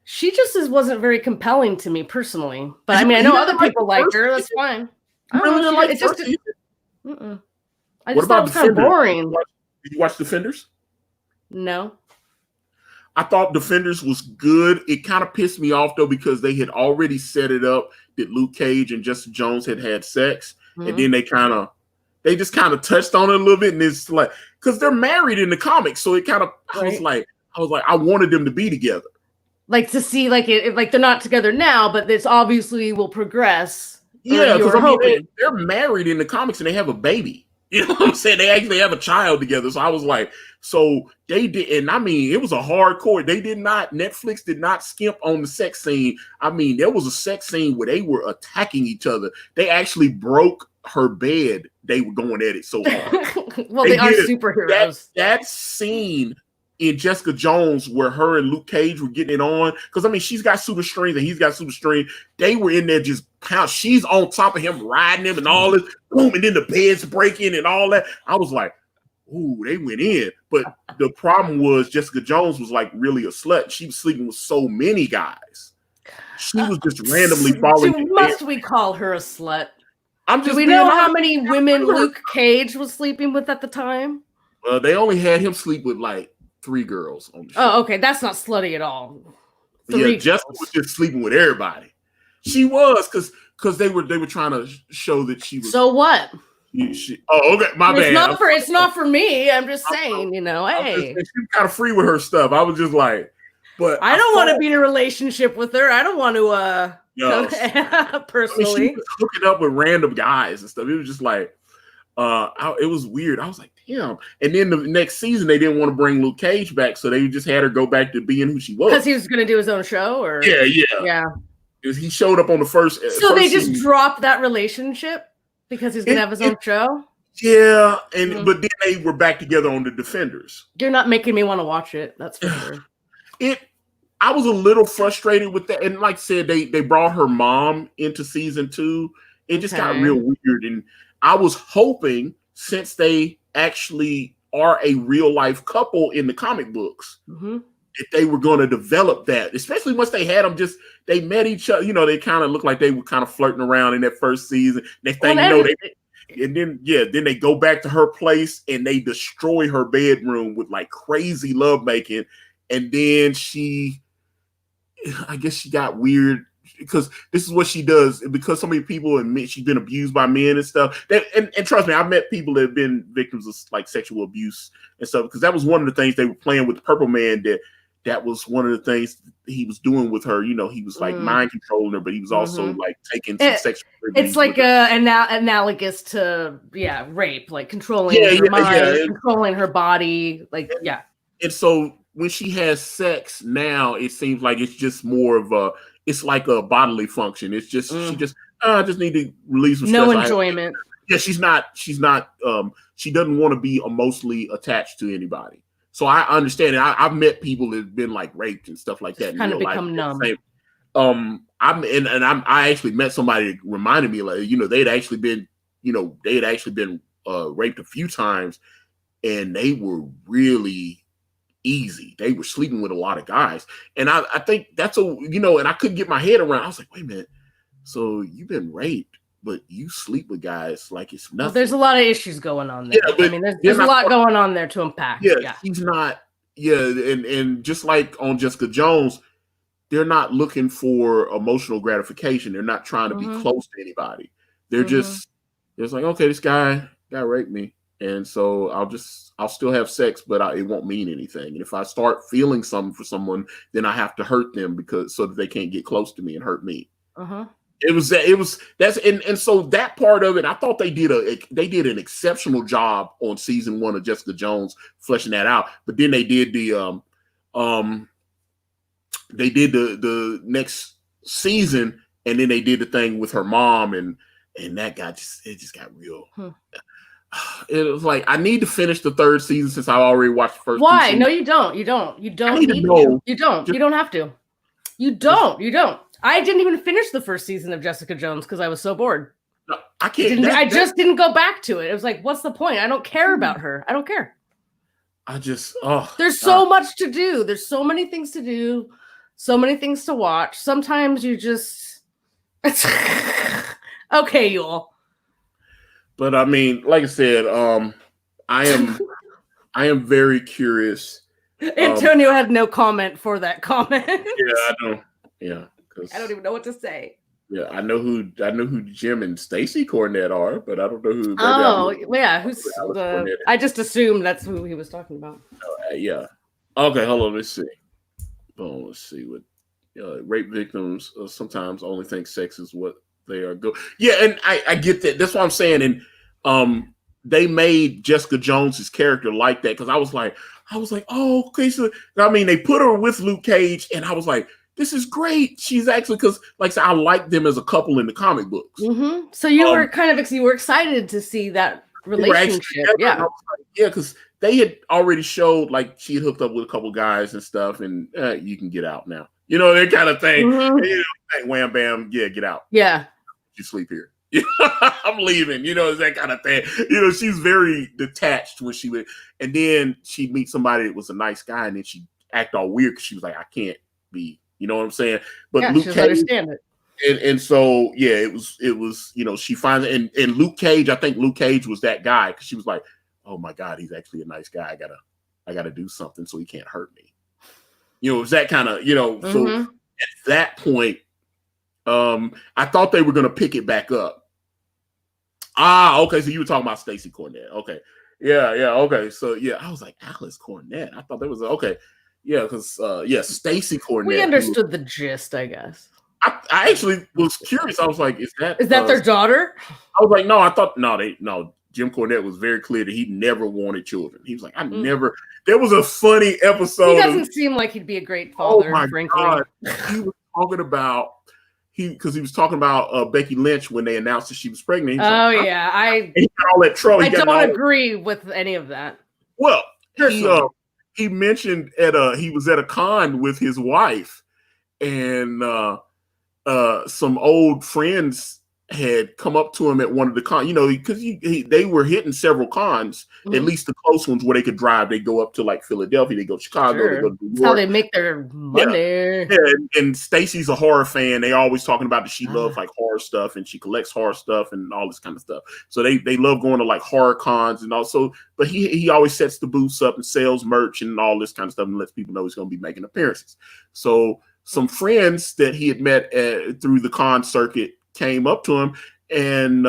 She just wasn't very compelling to me personally. But I mean, I know other people liked her. That's fine. I don't know. It just I just thought it was kind of boring. Did you watch Defenders? No. I thought Defenders was good. It kind of pissed me off though because they had already set it up that Luke Cage and Jessica Jones had sex, and then they just kind of touched on it a little bit, and it's like because they're married in the comics, so it kind of I was like I wanted them to be together, like to see like it like they're not together now, but this obviously will progress. Yeah, because they're married in the comics and they have a baby. You know what I'm saying? They actually have a child together. So I was like, so they did, and I mean, it was a hardcore. Netflix did not skimp on the sex scene. I mean, there was a sex scene where they were attacking each other. They actually broke her bed. They were going at it so hard. Well, they are superheroes. That scene in Jessica Jones where her and Luke Cage were getting it on, because I mean, she's got super strength and he's got super strength. They were in there just pound. She's on top of him, riding him and all this, boom, and then the bed's breaking and all that. I was like, ooh, they went in. But the problem was Jessica Jones was like really a slut. She was sleeping with so many guys. She was just randomly falling. Must we call her a slut? Do we know how many women Luke Cage was sleeping with at the time? They only had him sleep with like 3 girls on the show. Oh, okay. That's not slutty at all. Jessica was just sleeping with everybody. She was because they were trying to show that she was. So what? Okay, my bad. It's not for me. I'm just saying, you know, hey. She was kind of free with her stuff. I was just like, but I don't want to be in a relationship with her. I don't want to personally. I mean, she was hooking up with random guys and stuff. It was just like it was weird. I was like, damn. And then the next season they didn't want to bring Luke Cage back, so they just had her go back to being who she was. Because he was going to do his own show, or yeah. He showed up on the first. So they just dropped that relationship because he's going to have his own show. Yeah, and but then they were back together on the Defenders. You're not making me want to watch it. That's for sure. I was a little frustrated with that, and like I said, they brought her mom into season 2. It just got real weird, and I was hoping since they actually are a real life couple in the comic books, that they were going to develop that, especially once they had them they met each other. You know, they kind of looked like they were kind of flirting around in that first season. Next thing you know, then they go back to her place and they destroy her bedroom with like crazy lovemaking. And then I guess she got weird. because this is what she does. Because so many people admit she's been abused by men and stuff. And trust me, I've met people that have been victims of like sexual abuse and stuff. Because that was one of the things they were playing with the Purple Man. That was one of the things he was doing with her. You know, he was like mind controlling her, but he was also like taking some sexual. It's like analogous to rape, like controlling her mind, controlling her body, like And so when she has sex now, it seems like it's just more of it's like a bodily function. It's just she just I just need to release some stress. No enjoyment. She's not she doesn't want to be emotionally attached to anybody. So I understand it. I've met people that have been like raped and stuff like that. Kind of become numb. I actually met somebody that reminded me, like, you know, they had actually been raped a few times, and they were really easy. They were sleeping with a lot of guys, and I think that's and I couldn't get my head around. I was like, wait a minute, so you've been raped, but you sleep with guys like it's nothing. Well, there's a lot of issues going on there. I mean, there's a lot going on there to unpack. He's not. And just like on Jessica Jones, they're not looking for emotional gratification. They're not trying to be close to anybody. They're just like, okay, this guy raped me, and so I'll still have sex, but it won't mean anything. And if I start feeling something for someone, then I have to hurt them so that they can't get close to me and hurt me. So that part of it, I thought they did an exceptional job on season 1 of Jessica Jones, fleshing that out. But then they did the next season, and then they did the thing with her mom, and that just got real. It was like, I need to finish the 3rd season since I already watched the first. Why? No, you don't. You don't need to. You don't. You don't have to. You don't. I didn't even finish the 1st season of Jessica Jones because I was so bored. No, I can't. I just didn't go back to it. It was like, what's the point? I don't care about her. I don't care. There's so much to do. There's so many things to do. So many things to watch. Sometimes you just okay, you all. But I mean, like I said, I am very curious. Antonio had no comment for that comment. I don't. Yeah, I don't even know what to say. Yeah, I know who Jim and Stacy Cornett are, but I don't know who. Who's I just assumed that's who he was talking about. Yeah. Okay, hold on. Let's see. Let's see what rape victims sometimes only think sex is what they are good. Yeah, and I get that. That's what I'm saying. And they made Jessica Jones's character like that because I was like, oh, okay. So I mean, they put her with Luke Cage, and I was like, this is great. She's actually, because like I said, I like them as a couple in the comic books. So you were you were excited to see that relationship. Yeah, because they had already showed like she had hooked up with a couple guys and stuff, and you can get out now. You know, that kind of thing. And, wham, bam, get out. Yeah. You sleep here. I'm leaving. You know, it's that kind of thing. You know, she's very detached when she would, and then she'd meet somebody that was a nice guy, and then she'd act all weird because she was like, I can't be. You know what I'm saying? But Luke Cage, understand it. And so it was she finds it, and Luke Cage. I think Luke Cage was that guy because she was like, oh my God, he's actually a nice guy. I gotta do something so he can't hurt me. You know, it was that kind of So at that point, I thought they were gonna pick it back up. Okay. So you were talking about Stacy Cornett. Okay. Yeah. Okay. So I was like, Alice Cornett. I thought that was okay. Yeah, because Stacy Cornett. We understood the gist, I guess. I actually was curious. I was like, is that their daughter? I was like, no, I thought no. Jim Cornette was very clear that he never wanted children. He was like, I never. There was a funny episode. He doesn't seem like he'd be a great father. Oh my God. He was talking about because he was talking about Becky Lynch when they announced that she was pregnant. He got all that trouble. I don't agree with any of that. Well, he mentioned he was at a con with his wife, and some old friends had come up to him at one of the cons, because they were hitting several cons, at least the close ones where they could drive. They go up to like Philadelphia, they go to Chicago, they go to New York. That's how they make their money. Yeah. And Stacy's a horror fan. They always talking about that she loves like horror stuff, and she collects horror stuff and all this kind of stuff. So they love going to like horror cons, and also, but he always sets the booths up and sells merch and all this kind of stuff and lets people know he's going to be making appearances. So some friends that he had met through the con circuit came up to him and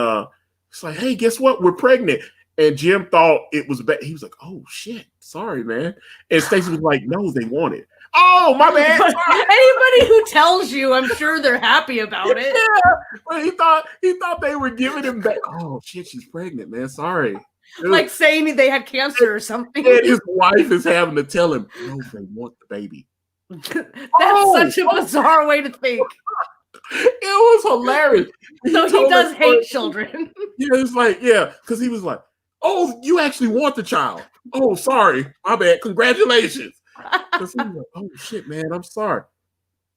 it's like, hey, guess what? We're pregnant. And Jim thought it was bad. He was like, oh shit, sorry, man. And Stacy was like, no, they want it. Oh, my bad. Anybody who tells you, I'm sure they're happy about it. Yeah, but he thought they were giving him back. Oh shit, she's pregnant, man. Sorry. Like saying they had cancer or something. And his wife is having to tell him, no, they want the baby. That's such a bizarre way to think. It was hilarious. So he does hate children. Yeah, it's like, yeah, because he was like, oh, you actually want the child. Oh, sorry. My bad. Congratulations. Because he was like, oh shit, man, I'm sorry.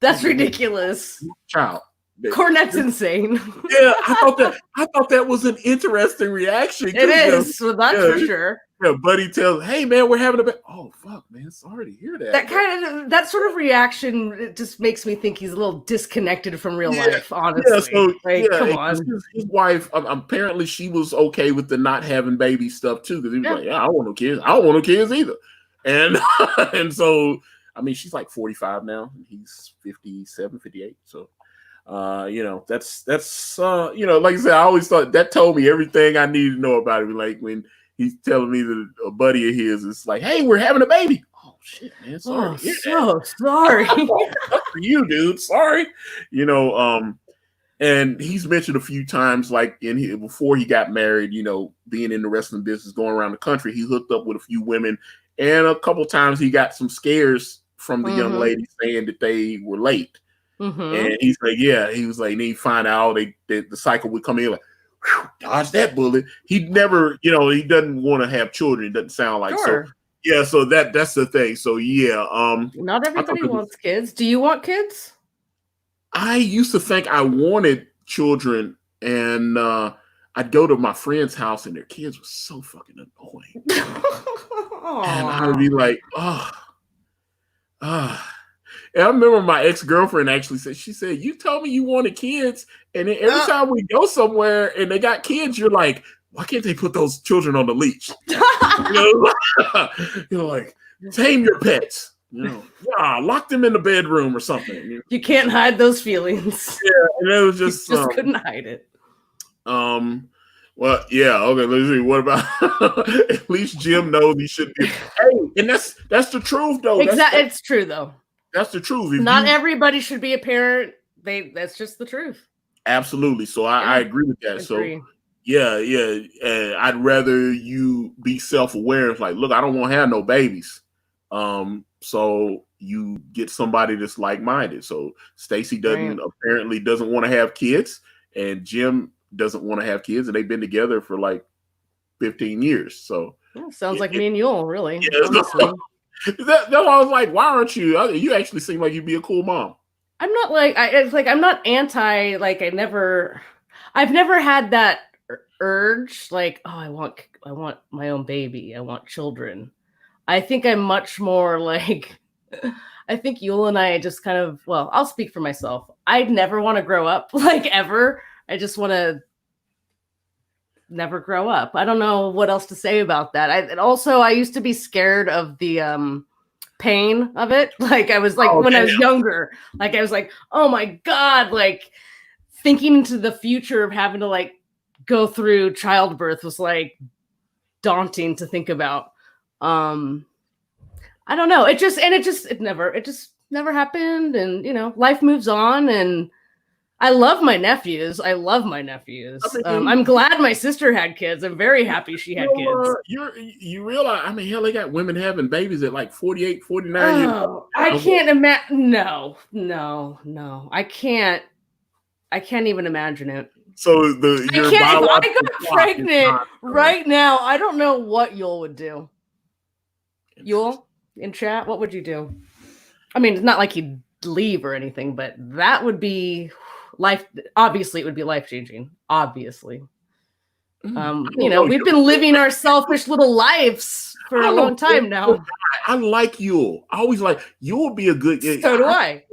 That's ridiculous. Child. Cornette's insane. Yeah, I thought that was an interesting reaction. It is, so that's for sure. Yeah, Buddy tells, hey man, we're having a baby. Oh fuck, man, sorry to hear that. That sort of reaction, it just makes me think he's a little disconnected from real life, honestly. Yeah, so come on. His wife, apparently she was okay with the not having baby stuff too, because he was like, yeah, I don't want no kids. I don't want no kids either. And and so I mean she's like 45 now, and he's 57, 58. So that's like I said, I always thought that told me everything I needed to know about him. Like when he's telling me that a buddy of his is like, hey, we're having a baby. Oh shit, man. Sorry. So sorry. That's for you, dude. Sorry. And he's mentioned a few times, like before he got married, being in the wrestling business, going around the country, he hooked up with a few women, and a couple times he got some scares from the young lady saying that they were late. And he's like, yeah, he was like, and he find out the cycle would come in like, whew, dodge that bullet. He never, he doesn't want to have children. It doesn't sound like so. Yeah, so that's the thing. So yeah, not everybody wants kids. Do you want kids? I used to think I wanted children, and I'd go to my friend's house, and their kids were so fucking annoying. And I would be like, And I remember my ex-girlfriend actually said, you told me you wanted kids, and then every time we go somewhere and they got kids, you're like, why can't they put those children on the leash? Like, tame your pets. Lock them in the bedroom or something. You can't hide those feelings. Yeah, and it was just couldn't hide it. Well, yeah, okay, let's see. What about at least Jim knows he should be. Hey, and that's the truth though. Exactly, it's true though. That's the truth. Not everybody should be a parent. That's just the truth. Absolutely. So I agree with that. So yeah. And I'd rather you be self-aware. It's like, look, I don't want to have no babies. So you get somebody that's like-minded. So Stacy apparently doesn't want to have kids, and Jim doesn't want to have kids, and they've been together for like 15 years. So sounds like me and Yule, really. Yeah, that's why I was like, why aren't you? You actually seem like you'd be a cool mom. I'm not I'm not anti, like I've never had that urge, like, oh, I want my own baby. I want children. I think I'm much more like, I think Yule and I just kind of, well, I'll speak for myself. I'd never want to grow up, like ever. I just want to never grow up. I don't know what else to say about that. I used to be scared of the pain of it. Like I was like, when I was younger, like I was like, oh my God, like thinking into the future of having to like go through childbirth was like daunting to think about. I don't know. It just never happened. And life moves on, and I love my nephews. I'm glad my sister had kids. I'm very happy she had kids. You realize, I mean, hell, they got women having babies at like 48, 49 years old. I can't imagine. No. I can't even imagine it. So if I got pregnant right now, I don't know what Yule would do. Yule, in chat, what would you do? I mean, it's not like he'd leave or anything, but that would be life. Obviously, it would be life-changing. Obviously. We've been living our selfish little lives for a long time now. I like Yule. I always like Yule. Be a good. So do I.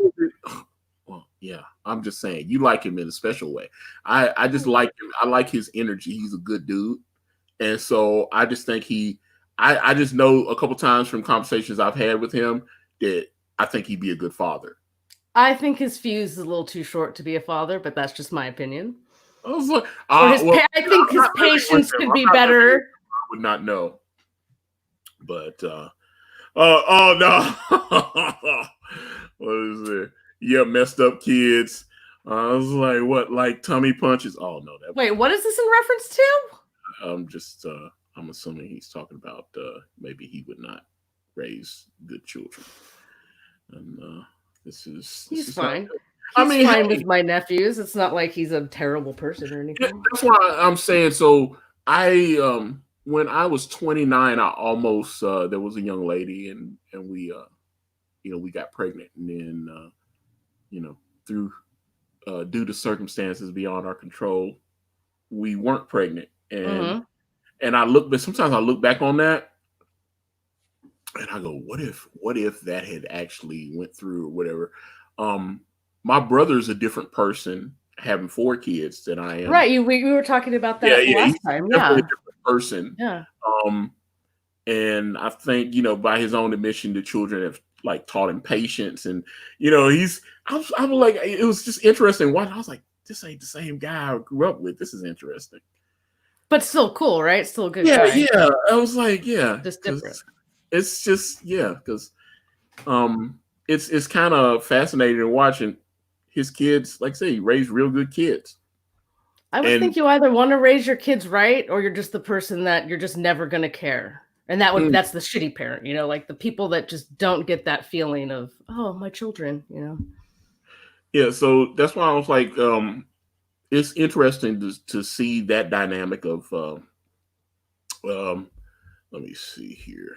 Well, yeah. I'm just saying, you like him in a special way. I just like him. I like his energy. He's a good dude, and so I just think I just know a couple times from conversations I've had with him that I think he'd be a good father. I think his fuse is a little too short to be a father, but that's just my opinion. I was like, I think his patience could be better. I would not know. But oh no. What is it? Yeah, messed up kids. I was like, what, like tummy punches? Oh no, that. Wait, what is this in reference to? I'm assuming he's talking about maybe he would not raise good children, and he's fine. I mean, fine with my nephews. It's not like he's a terrible person or anything. That's why I'm saying. So when I was 29, I almost there was a young lady, and we we got pregnant, and then through due to circumstances beyond our control, we weren't pregnant, and I sometimes I look back on that, and I go, what if that had actually went through or whatever. My brother's a different person having 4 kids than I am. Right. We were talking about that last time. Yeah. A different person. Yeah. And I think, by his own admission, the children have like taught him patience, and I was like, it was just interesting. Why? I was like, this ain't the same guy I grew up with. This is interesting. But still cool, right? Still a good guy. Yeah. I was like, just different. It's just because it's kind of fascinating watching his kids. Like I say, he raised real good kids. I would think you either want to raise your kids right, or you're just the person that you're just never going to care. And that's the shitty parent, like the people that just don't get that feeling of, oh, my children, Yeah. So that's why I was like, it's interesting to see that dynamic of, let me see here.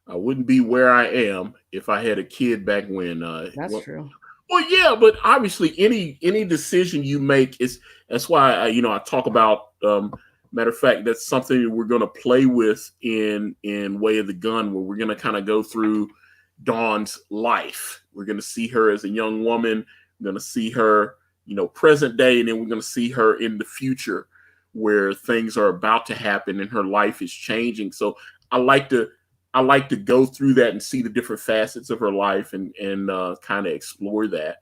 I wouldn't be where I am if I had a kid back when. That's true. Well, yeah, but obviously any decision you make that's why I talk about. Matter of fact, that's something we're going to play with in Way of the Gun, where we're going to kind of go through Dawn's life. We're going to see her as a young woman. We're going to see her, present day, and then we're going to see her in the future, where things are about to happen and her life is changing. So I like to go through that and see the different facets of her life and kind of explore that.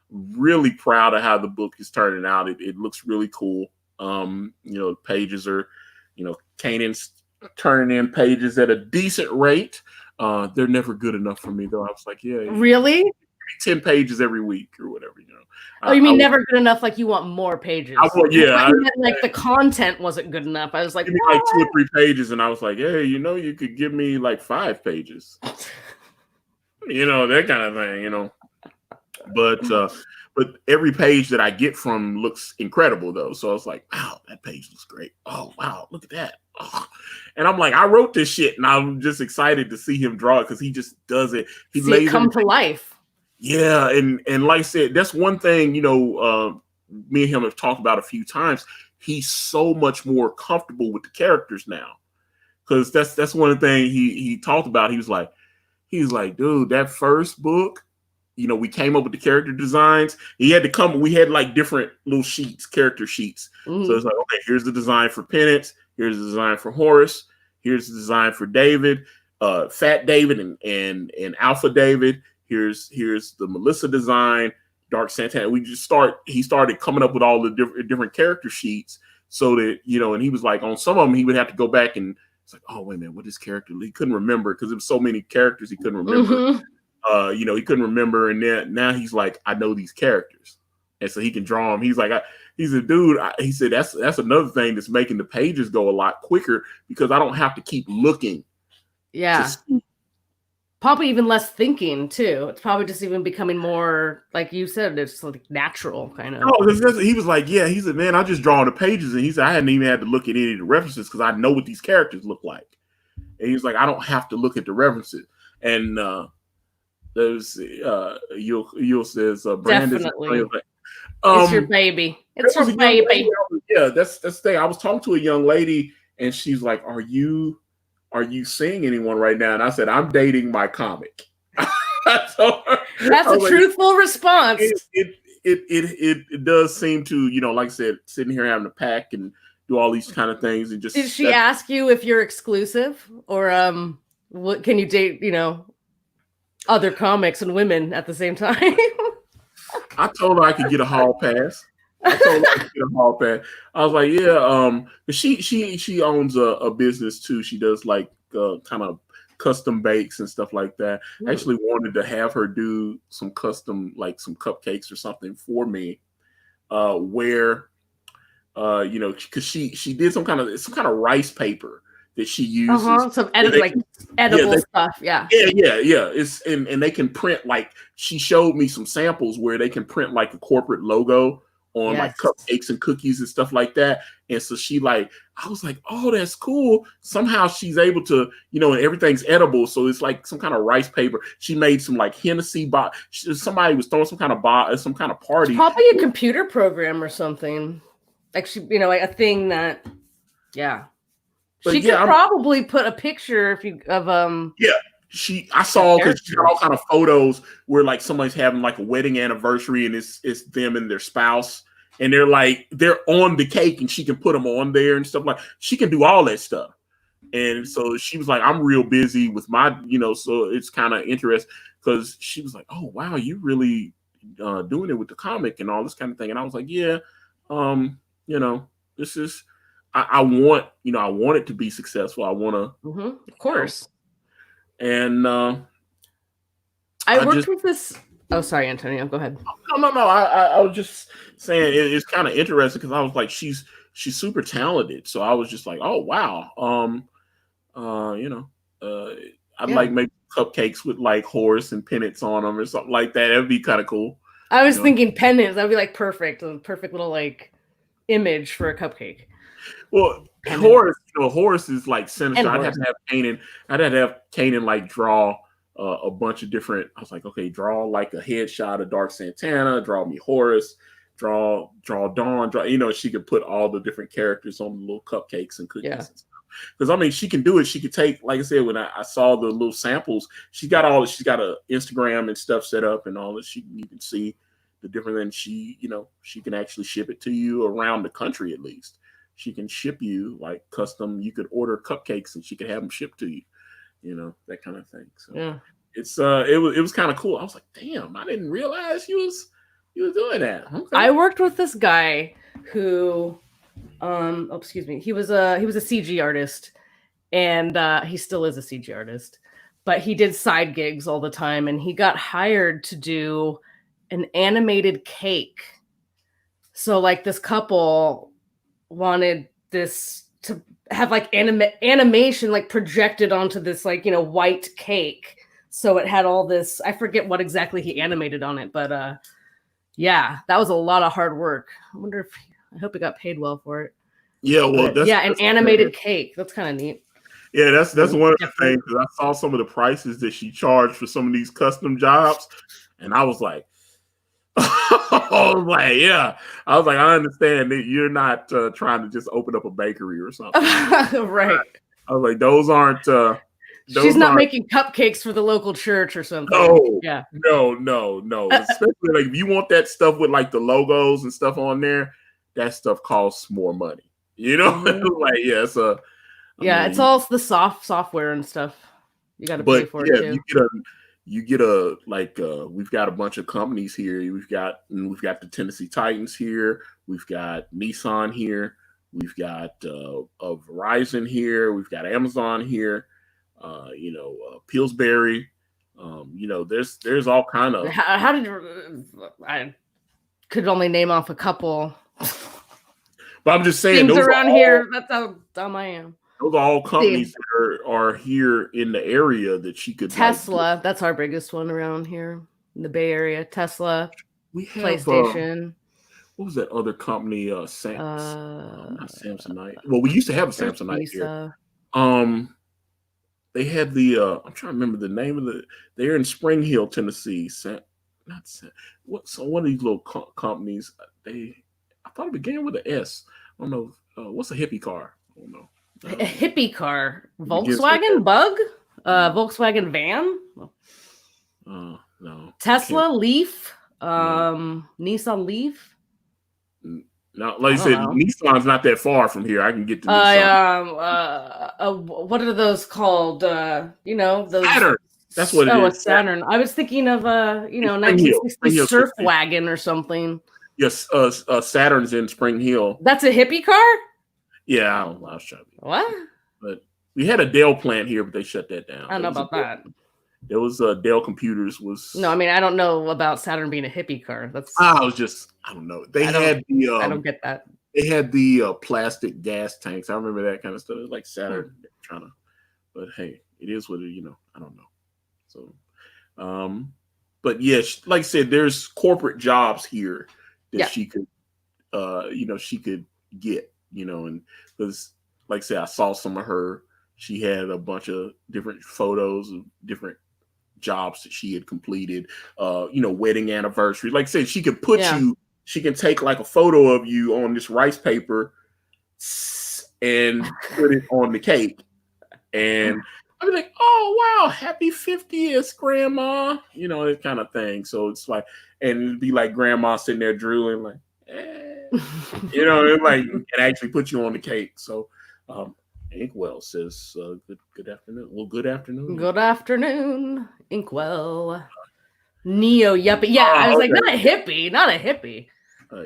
Really proud of how the book is turning out. It looks really cool. Pages are, Kanan's turning in pages at a decent rate. They're never good enough for me, though. I was like, really? 10 pages every week or whatever, Oh, you mean never good enough? Like you want more pages? Like the content wasn't good enough. I was like, give me like 2 or 3 pages, and I was like, hey, you could give me like 5 pages, that kind of thing, But every page that I get from looks incredible, though. So I was like, wow, that page looks great. Oh, wow, look at that. Oh. And I'm like, I wrote this shit, and I'm just excited to see him draw it because he just does it. He lays it come to life. Yeah, and like I said, that's one thing, me and him have talked about a few times. He's so much more comfortable with the characters now. Because that's one thing he talked about. He was like, dude, that first book, we came up with the character designs. We had like different little sheets, character sheets. So it's like, okay, here's the design for Penance, here's the design for Horace, here's the design for David, Fat David and Alpha David. Here's the Melissa design, Dark Santana. He started coming up with all the different character sheets so that, and he was like, on some of them, he would have to go back and it's like, oh, wait a minute, what is character? He couldn't remember because there was so many characters he couldn't remember. He couldn't remember. And then now he's like, I know these characters. And so he can draw them. He's like, he's a dude. He said, that's another thing that's making the pages go a lot quicker because I don't have to keep looking. Yeah. Probably even less thinking too. It's probably just even becoming more, like you said, it's like natural kind of. Oh, he was like, yeah. He said, man, I just draw the pages, and he said I hadn't even had to look at any of the references because I know what these characters look like. And he's like, I don't have to look at the references. And there's Yul says, Brandon, definitely, it's your baby. It's your baby. Yeah, that's the thing. I was talking to a young lady, and she's like, Are you seeing anyone right now? And I said, I'm dating my comic. That's a truthful response. It does seem to, like I said, sitting here having to pack and do all these kind of things and just. Did she ask you if you're exclusive or what can you date? other comics and women at the same time. I told her I could get a hall pass. I told her I could get a hall pass. I was like, yeah, but she owns a business too. She does like kind of custom bakes and stuff like that. I actually wanted to have her do some custom, like some cupcakes or something for me, where you know, because she did some kind of rice paper that she uses. Some edible stuff. Yeah. It's and they can print, like, she showed me some samples where they can print like a corporate logo on like cupcakes and cookies and stuff like that. And so I was like, oh, that's cool. Somehow she's able to, you know, and everything's edible. So it's like some kind of rice paper. She made some like Hennessy somebody was throwing some kind of party. It's probably a computer program or something. Actually, you know, like a thing that, yeah. But she could probably put a picture of I saw, because she got all kind of photos where like somebody's having like a wedding anniversary and it's them and their spouse, and they're on the cake and she can put them on there and stuff. Like, she can do all that stuff. And so she was like, I'm real busy with my, you know, so it's kind of interesting, because she was like, oh wow, you really doing it with the comic and all this kind of thing. And I was like, yeah, you know, this is, I want it to be successful. I want to, of course. And I worked with this. Oh, sorry, Antonio. Go ahead. No. I was just saying it's kind of interesting, because I was like, she's super talented. So I was just like, oh wow. You know, I'd like make cupcakes with like horse and pennants on them or something like that. That'd be kind of cool. I was thinking pennants. That'd be like perfect. A perfect little like image for a cupcake. Well, Horace is like sinister. I'd have to have Kanan like draw a bunch of different. I was like, okay, draw like a headshot of Dark Santana, draw me Horace, draw Dawn, you know, she could put all the different characters on the little cupcakes and cookies and stuff. Because I mean, she can do it. She could take, like I said, when I saw the little samples, she's got a Instagram and stuff set up and all that. You can see the different, and she can actually ship it to you around the country. At least she can ship you like custom. You could order cupcakes and she could have them shipped to you, you know, that kind of thing. So it was kind of cool. I was like, damn, I didn't realize you was doing that. Okay. I worked with this guy who, he was a CG artist, and he still is a CG artist, but he did side gigs all the time, and he got hired to do an animated cake. So like this couple wanted this to have like animation like projected onto this like, you know, white cake. So it had all this, I forget what exactly he animated on it, but yeah, that was a lot of hard work. I hope he got paid well for it. Yeah, well, an animated cake. That's kind of neat. Yeah, that's one of the things, because I saw some of the prices that she charged for some of these custom jobs, and I was like, I was like, I understand that you're not trying to just open up a bakery or something. Right. I was like, those aren't. She's not making cupcakes for the local church or something. No. Especially like if you want that stuff with like the logos and stuff on there, that stuff costs more money. You know, like it's all the software and stuff. You got to pay for it too. You get we've got a bunch of companies here. We've got the Tennessee Titans here. We've got Nissan here. We've got Verizon here. We've got Amazon here. Pillsbury. There's all kind of. How did I could only name off a couple. But I'm just saying, things around here. That's how dumb I am. Those are all companies that are here in the area that she could. Tesla, that's our biggest one around here in the Bay Area. Tesla, we have PlayStation. What was that other company? Not Samsonite. Well, we used to have a Samsonite here. They had the. I'm trying to remember the name of they're in Spring Hill, Tennessee. One of these little companies. I thought it began with an S. I don't know. What's a hippie car? I don't know. A hippie car, Volkswagen Bug, Volkswagen van. No. Tesla Leaf, Nissan Leaf. No, like I said, Nissan's not that far from here. I can get to Nissan. What are those called? Those That's what it Oh, a is. Saturn. I was thinking of Spring Hill. 1960s Spring Hill surf 60. wagon or something. Yes, Saturn's in Spring Hill. That's a hippie car? Yeah, I was trying to. What? But we had a Dell plant here, but they shut that down. I don't know about that. It was Dell Computers was. No, I mean I don't know about Saturn being a hippie car. That's. I don't know. They had the. I don't get that. They had the plastic gas tanks. I remember that kind of stuff. It was like Saturn trying to. But hey, it is what it. I don't know. So, but yeah, like I said, there's corporate jobs here that she could, she could get, and because, like I said, I saw some of her. She had a bunch of different photos of different jobs that she had completed, wedding anniversary. Like I said, she could put you. She can take like a photo of you on this rice paper and put it on the cake, and I'd be like, "Oh wow, happy 50th, Grandma!" That kind of thing. So it's like, and it'd be like Grandma sitting there drooling, like, it actually put you on the cake. So, Inkwell says, "Good afternoon." Well, good afternoon. Good afternoon, Inkwell. Neo yuppie. Yeah, I was like, not a hippie.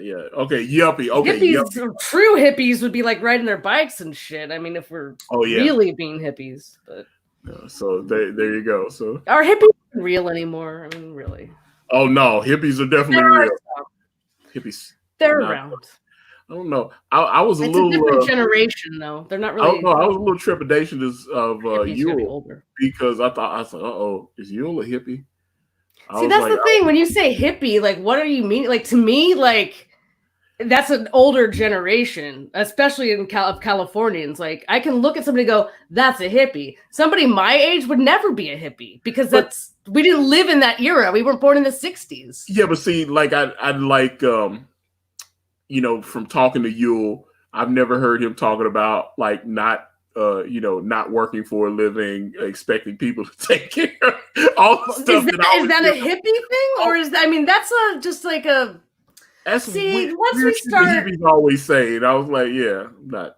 Yeah. Okay. Yuppie. Okay. Hippies, true hippies would be like riding their bikes and shit. I mean, if we're really being hippies, but so there you go. So are hippies real anymore? I mean, really? Oh no, hippies are definitely real. Hippies, they're around. I don't know. I was it's a different generation, though. They're not really. I was a little trepidatious of Yule because I was like, "Uh-oh, is Yule a hippie?" See, that's the thing. When you say hippie, like, what do you mean? Like, to me, like, that's an older generation, especially in Californians. Like, I can look at somebody and go, that's a hippie. Somebody my age would never be a hippie because we didn't live in that era. We weren't born in the 60s. Yeah, but see, like, I'd like, from talking to Yule, I've never heard him talking about, like, not working for a living, expecting people to take care of all the stuff. Is that a hippie thing, or is that? I mean, that's just like a. Once we start, hippies always say it. I was like, yeah, I'm not,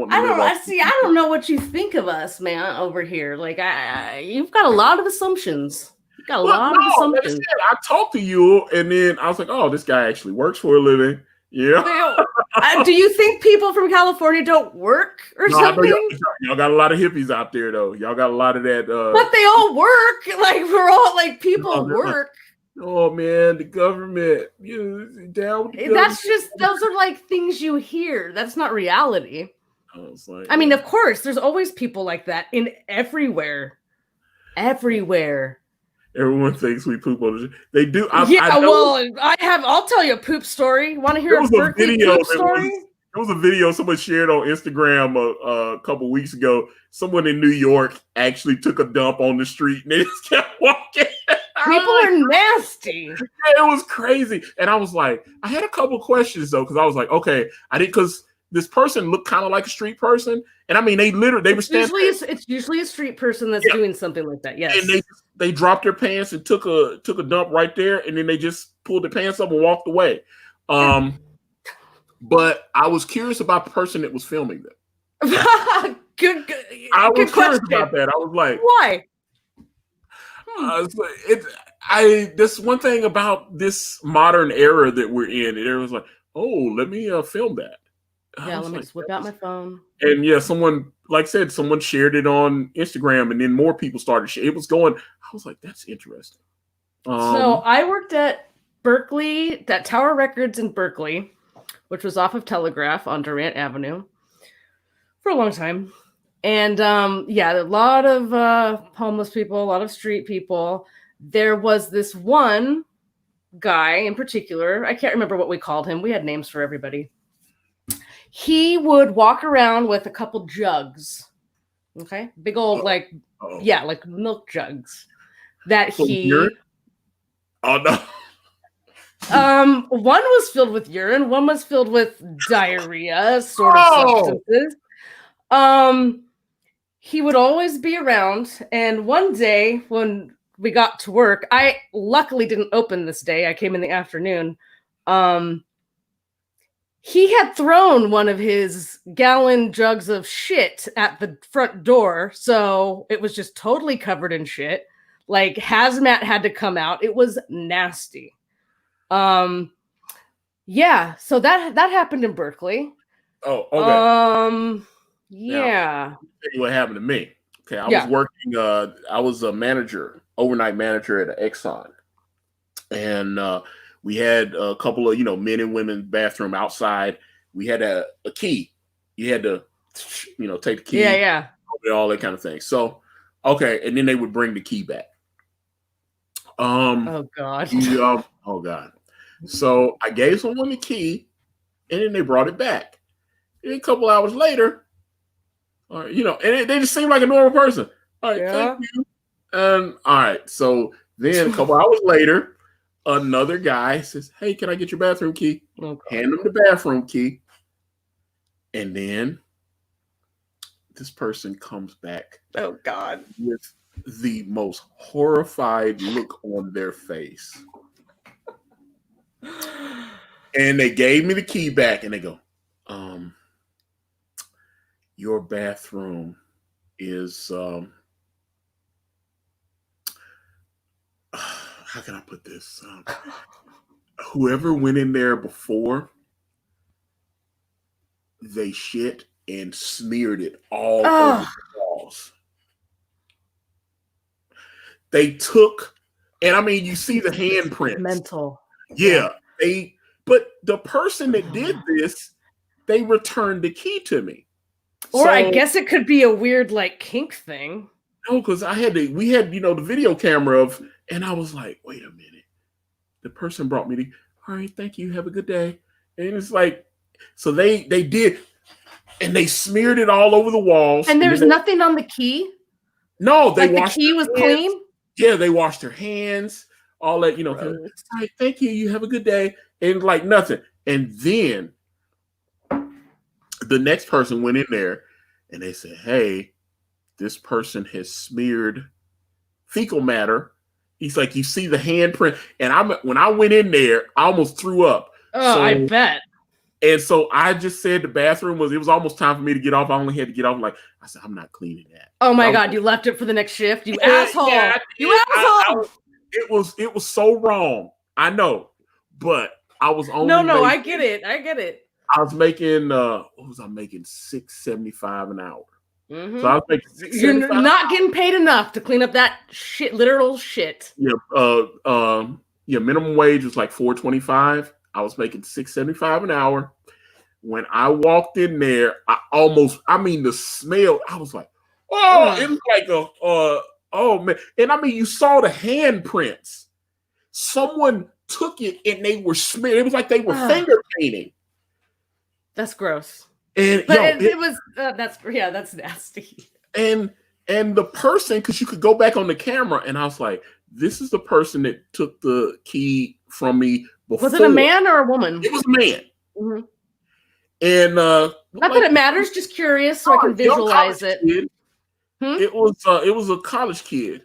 I don't know what you think of us, man, over here. Like, you've got a lot of assumptions. You've got a lot of assumptions. I talked to you, and then I was like, oh, this guy actually works for a living. Yeah. Do you think people from California don't work or something? Y'all got a lot of hippies out there, though. Y'all got a lot of that. But they all work. Like, we're all like, people work. Oh man, the government. Down. Those are like things you hear. That's not reality. I mean, of course, there's always people like that in everywhere. Everyone thinks we poop on the. They do. I'll tell you a poop story. Want to hear a Berkeley poop story? There was a video someone shared on Instagram a couple weeks ago. Someone in New York actually took a dump on the street and they just kept walking. People are nasty. Yeah, it was crazy. And I was like, I had a couple questions though, because I was like, okay, because this person looked kind of like a street person. And I mean, they were standing. It's usually a street person that's doing something like that. Yes. And they dropped their pants and took a dump right there, and then they just pulled their pants up and walked away. But I was curious about the person that was filming them. I was curious about that. I was like, why? This one thing about this modern era that we're in, and it was like, oh, let me film that. Yeah, let me just whip out my phone. And yeah, someone, like I said, someone shared it on Instagram, and then more people started sharing. It was going. I was like, that's interesting. So I worked at Berkeley, at Tower Records in Berkeley, which was off of Telegraph on Durant Avenue, for a long time. And a lot of homeless people, a lot of street people. There was this one guy in particular. I can't remember what we called him. We had names for everybody. He would walk around with a couple jugs. Okay. Big old, like milk jugs that he. Urine? Oh, no. One was filled with urine. One was filled with diarrhea, sort of substances. He would always be around. And one day when we got to work, I luckily didn't open this day. I came in the afternoon. he had thrown one of his gallon jugs of shit at the front door, so it was just totally covered in shit. Like hazmat had to come out. It was nasty. Yeah, so that happened in Berkeley. Oh, okay. Yeah. Now, tell you what happened to me. Okay, I was working. I was a manager, overnight manager at an Exxon, and we had a couple of men and women bathroom outside. We had a key. You had to take the key. Yeah. All that kind of thing. So okay, and then they would bring the key back. Oh God. Oh God. So I gave someone the key, and then they brought it back. And a couple hours later, and they just seemed like a normal person. All right, thank you. All right. So then a couple hours later, another guy says, "Hey, can I get your bathroom key?" Hand him the bathroom key. And then this person comes back. Oh God. With the most horrified look on their face. And they gave me the key back and they go, your bathroom is how can I put this? Whoever went in there before, they shit and smeared it all over the walls. They took, and I mean, you see the handprints. Mental. Yeah. But the person that did this, they returned the key to me. Or so, I guess it could be a weird like kink thing. No, because we had the video camera of, and I was like, wait a minute. The person brought me all right, thank you, have a good day. And it's like, so they did, and they smeared it all over the walls. And there's nothing on the key? No, they washed the key was clean? Yeah, they washed their hands, all that, all right, thank you, you have a good day. And like nothing. And then the next person went in there and they said, hey, this person has smeared fecal matter. He's like, you see the handprint. And when I went in there, I almost threw up. Oh, I bet. And so I just said the bathroom it was almost time for me to get off. I only had to get off. I said, I'm not cleaning that. Oh my God, you left it for the next shift? You asshole. Yeah, you asshole. It was so wrong. I know. But I was only I get it. I was making what was I making? $6.75 an hour. Mm-hmm. So I was making You're not getting paid enough to clean up that shit, literal shit. Yeah, minimum wage was like $4.25. I was making $6.75 an hour. When I walked in there, the smell, I was like, it was like oh man. And I mean, you saw the handprints. Someone took it and they were smeared. It was like they were finger painting. That's gross. And but it was that's nasty. And the person, because you could go back on the camera, and I was like, this is the person that took the key from me before. Was it a man or a woman? It was a man. Mm-hmm. And not that it matters, just curious so I can visualize it. It was a college kid.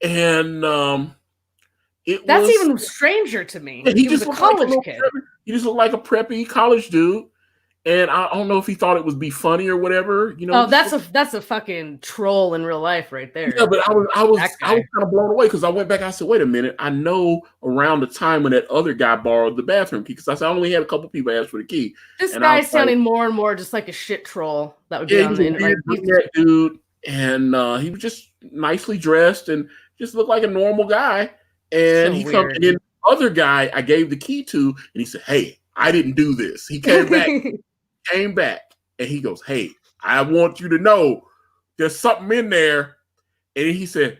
And that's even stranger to me. Yeah, he was a college kid. He just looked like a preppy college dude. And I don't know if he thought it would be funny or whatever, Oh, that's a fucking troll in real life right there. Yeah, but I was kind of blown away because I went back. I said, wait a minute. I know around the time when that other guy borrowed the bathroom key, because I said I only had a couple people ask for the key. This guy's sounding more and more just like a shit troll that would be on the internet. That dude, and he was just nicely dressed and just looked like a normal guy. And he comes, and then the other guy I gave the key to, and he said, hey, I didn't do this. He came back, and he goes, hey, I want you to know there's something in there. And he said,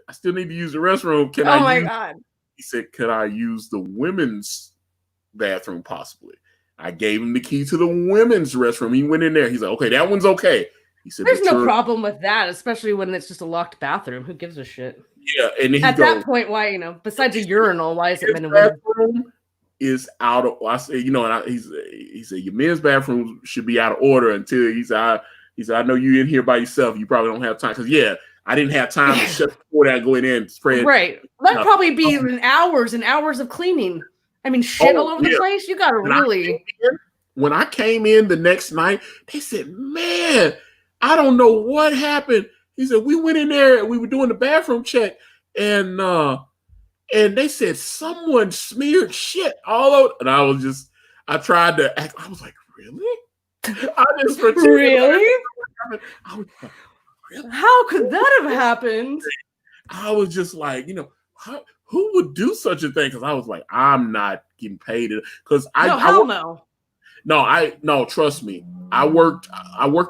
I still need to use the restroom. Oh my God. He said, could I use the women's bathroom possibly? I gave him the key to the women's restroom. He went in there. He's like, okay, that one's okay. He said, there's no problem with that, especially when it's just a locked bathroom. Who gives a shit? Yeah. And then at that point, why, besides a urinal, why is it men and women? Is out of, I say, he said your men's bathroom should be out of order until he said, I know you're in here by yourself. You probably don't have time. Because I didn't have time to shut the door down, go in there and spread. Right. That'd probably be hours and hours of cleaning. I mean, shit all over the place. You gotta really. when I came in the next night, they said, man, I don't know what happened. He said, we went in there and we were doing the bathroom check, and they said someone smeared shit all over. And I tried to act. I was like, really? I just pretended. Really? I was like, really? How could that have happened? I was just like, who would do such a thing? Because I was like, I'm not getting paid. Because No, trust me. I worked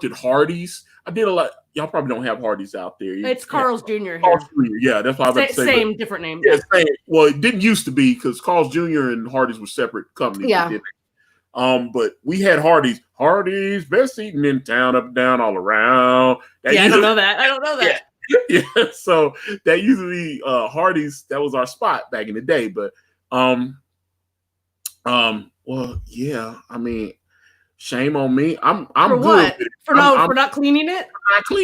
at Hardee's. I did a lot. Y'all probably don't have Hardee's out there. It's Carl's Jr. here. Carl's Jr. Yeah, that's what I was about to say. Same, different name. Yeah, same. Well, it didn't used to be because Carl's Jr. and Hardee's were separate companies. Yeah. But we had Hardee's. Hardee's, best eating in town, up and down, all around. I don't know that. Yeah. So that used to be Hardee's. That was our spot back in the day. But well, yeah. I mean, shame on me. I'm for good. What? For not cleaning it?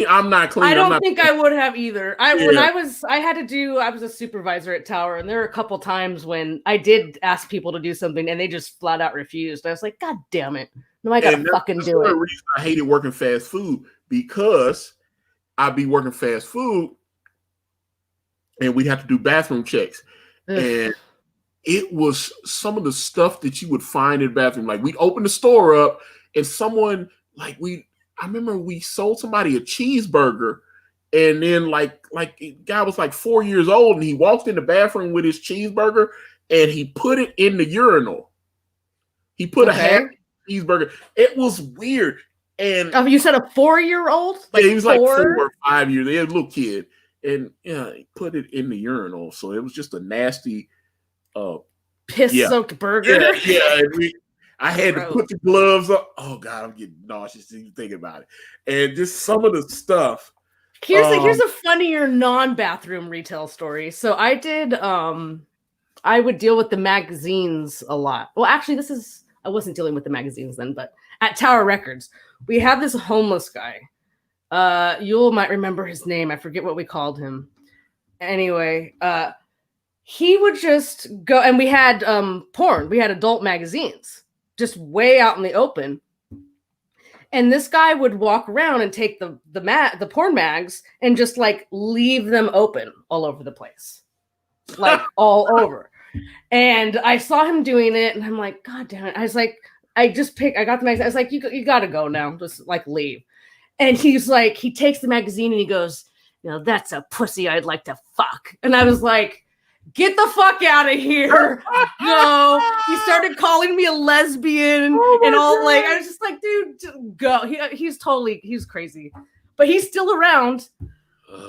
I'm not clean. I don't think I would have either. When I was a supervisor at Tower, and there were a couple times when I did ask people to do something and they just flat out refused. I was like, God damn it. No, I gotta fucking do it. The reason I hated working fast food, because I'd be working fast food and we'd have to do bathroom checks. Ugh. And it was some of the stuff that you would find in the bathroom. Like, we'd open the store up and someone, I remember we sold somebody a cheeseburger, and then like the guy was like 4 years old, and he walked in the bathroom with his cheeseburger and he put it in the urinal. He put a half cheeseburger. It was weird. And you said a 4-year-old? Yeah, he was like 4 or 5 years. He was a little kid, and he put it in the urinal. So it was just a nasty piss-soaked burger. Yeah. And I had to put the gloves up. Oh God, I'm getting nauseous even thinking about it. And just some of the stuff. Here's a funnier non-bathroom retail story. So I did. I would deal with the magazines a lot. Well, actually, I wasn't dealing with the magazines then, but at Tower Records, we had this homeless guy. You might remember his name. I forget what we called him. Anyway, he would just go, and we had porn. We had adult magazines just way out in the open. And this guy would walk around and take the porn mags and just like leave them open all over the place. Like all over. And I saw him doing it and I'm like, God damn it. I was like, I got the magazine. I was like, you gotta go now. Just like leave. And he's like, he takes the magazine and he goes, that's a pussy I'd like to fuck. And I was like, get the fuck out of here. No. He started calling me a lesbian and all God. I was just like, dude, go. He's crazy. But he's still around.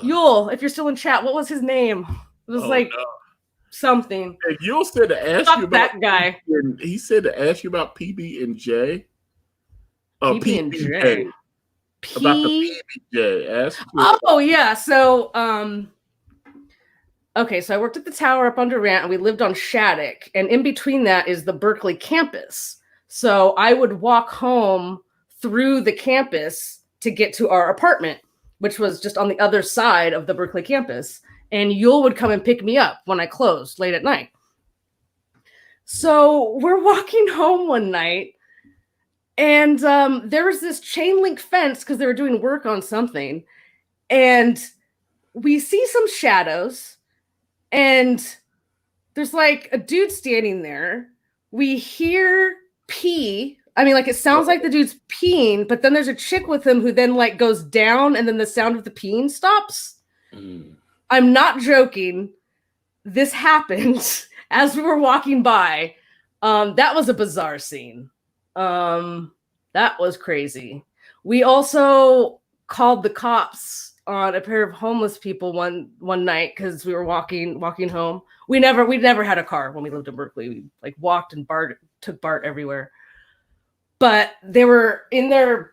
Yule, if you're still in chat, what was his name? It was something. And Yule said to ask you about that guy. He said to ask you about PB and J. PB and J. About the PB&J. Oh yeah. So okay, so I worked at the Tower up on Durant, and we lived on Shattuck, and in between that is the Berkeley campus. So I would walk home through the campus to get to our apartment, which was just on the other side of the Berkeley campus. And Yule would come and pick me up when I closed late at night. So we're walking home one night, and there was this chain link fence because they were doing work on something. And we see some shadows. And there's like a dude standing there. We hear pee. I mean, it sounds like the dude's peeing, but then there's a chick with him who then goes down, and then the sound of the peeing stops. I'm not joking. This happened as we were walking by. That was a bizarre scene. That was crazy. We also called the cops on a pair of homeless people one night because we were walking home. We never had a car when we lived in Berkeley. We walked and took BART everywhere. But they were in their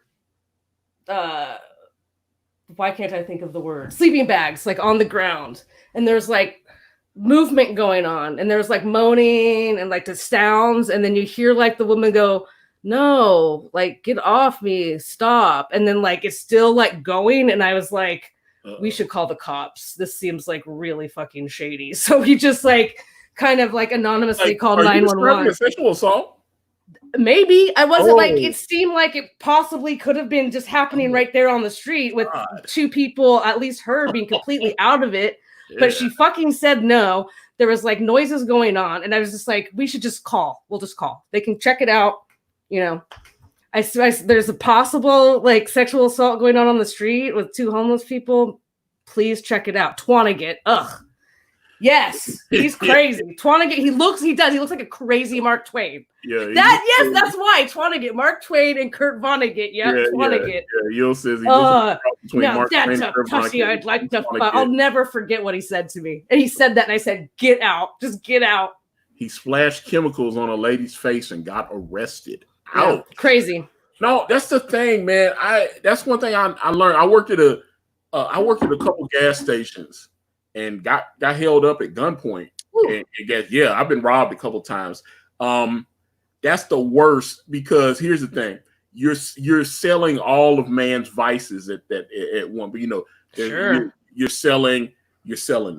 why can't I think of the word? Sleeping bags, on the ground. And there's movement going on, and there's moaning and the sounds, and then you hear the woman go, no, get off me, stop. And then it's still going. And I was like, we should call the cops. This seems really fucking shady. So we just kind of anonymously called 911. Sexual assault? Maybe I wasn't like, it seemed like it possibly could have been just happening right there on the street with two people, at least her being completely out of it. But she fucking said no. There was like noises going on, and I was just like, we should just call. We'll just call. They can check it out. You know, there's a possible like sexual assault going on the street with two homeless people. Please check it out. Twaniget. Ugh. Yes, he's crazy. Twaniget. He looks like a crazy Mark Twain. Yeah. That's why Twaniget. Mark Twain and Kurt Vonnegut. Yeah, Twaniget. Yeah, Yul says he now that's a pussy I'd like to fuck. I'll never forget what he said to me. And he said that, and I said, "Get out, just get out." He splashed chemicals on a lady's face and got arrested. Out. Yeah, crazy. No, that's the thing, man. That's one thing I learned. I worked at a couple gas stations and got held up at gunpoint. And I've been robbed a couple times. That's the worst, because here's the thing: you're selling all of man's vices at one. But you're selling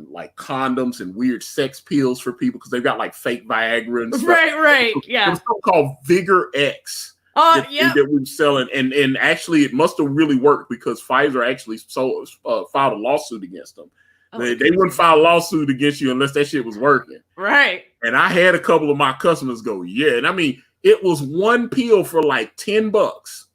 like condoms and weird sex pills for people because they've got like fake Viagra and stuff. Right. Yeah. There's something called Vigor X. That we were selling, and actually it must have really worked because Pfizer actually filed a lawsuit against them. They wouldn't file a lawsuit against you unless that shit was working. Right. And I had a couple of my customers go, yeah. And I mean, it was one pill for like $10.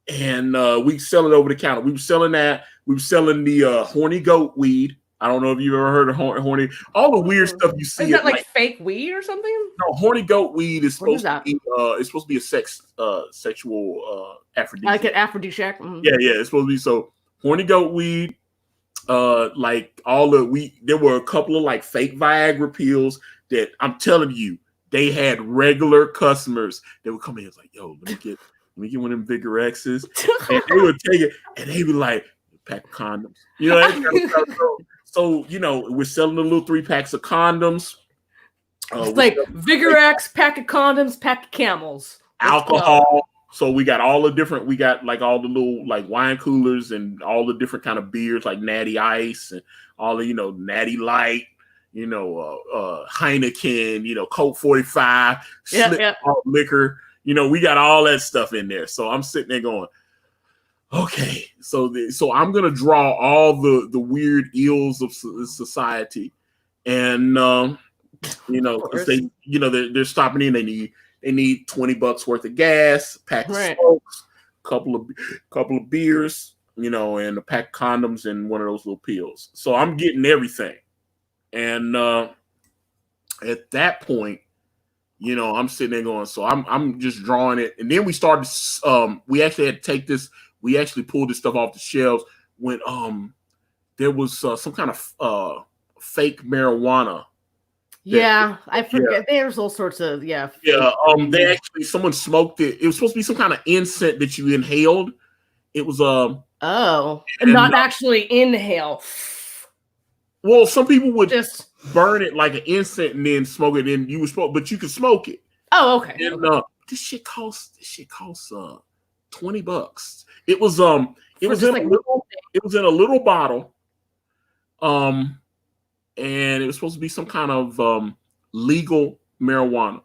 And we sell it over the counter. We were selling that. We were selling the horny goat weed. I don't know if you've ever heard of horny. All the weird stuff you see. Is that like fake weed or something? No, horny goat weed is supposed to be. It's supposed to be a sexual aphrodisiac. Like an aphrodisiac. Mm-hmm. Yeah. It's supposed to be so horny goat weed. Like all the weed. There were a couple of like fake Viagra pills that I'm telling you, they had regular customers that would come in. It's like, yo, let me get one of them Vigor X's, and they would take it, and they would like pack of condoms. You know, that kind of stuff. So, we're selling the little 3-packs of condoms. It's like Vigor X, pack of condoms, pack of Camels. Alcohol. So we got all the different, we got like all the little like wine coolers and all the different kind of beers like Natty Ice and all the, Natty Light, Heineken, Coke 45, liquor. We got all that stuff in there. So I'm sitting there going, okay, so I'm gonna draw all the weird ills of society, and because they're stopping in. They need $20 worth of gas, pack of smokes, couple of beers, and a pack of condoms and one of those little pills. So I'm getting everything, and at that point, I'm sitting there going, so I'm just drawing it, and then we started. We actually had to take this. We actually pulled this stuff off the shelves when there was some kind of fake marijuana. I forget. There's all sorts of they actually, someone smoked it. It was supposed to be some kind of incense that you inhaled. It was and not actually inhale. Well, some people would just burn it like an incense and then smoke it. And but you could smoke it. Oh, okay. And this shit costs $20. It was in a little bottle, and it was supposed to be some kind of legal marijuana,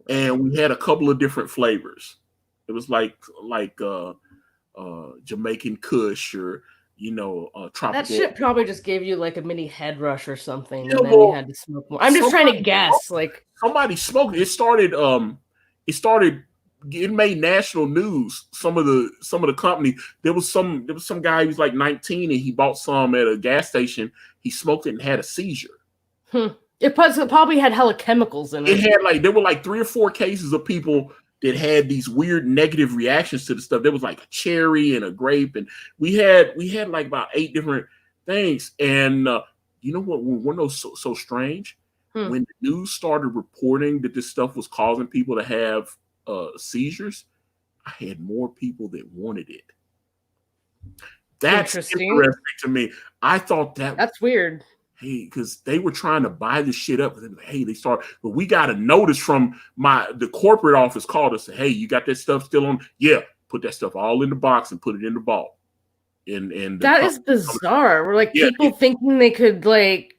and we had a couple of different flavors. It was like Jamaican Kush or tropical. That shit probably just gave you like a mini head rush or something, and then you had to smoke more. I'm just trying to guess. Like somebody smoked it. It made national news. Some of the company. There was some guy who was like 19 and he bought some at a gas station. He smoked it and had a seizure. It probably had hella chemicals in it. It had there were like 3 or 4 cases of people that had these weird negative reactions to the stuff. There was like a cherry and a grape, and we had like about 8 different things. And you know what? One of those so strange when the news started reporting that this stuff was causing people to have seizures, I had more people that wanted it. That's interesting to me. I thought that's weird. Hey, because they were trying to buy this shit up. Hey, but we got a notice from the corporate office called us. Hey, you got that stuff still on? Yeah, put that stuff all in the box and put it in the vault. And that is bizarre. We're like people thinking they could like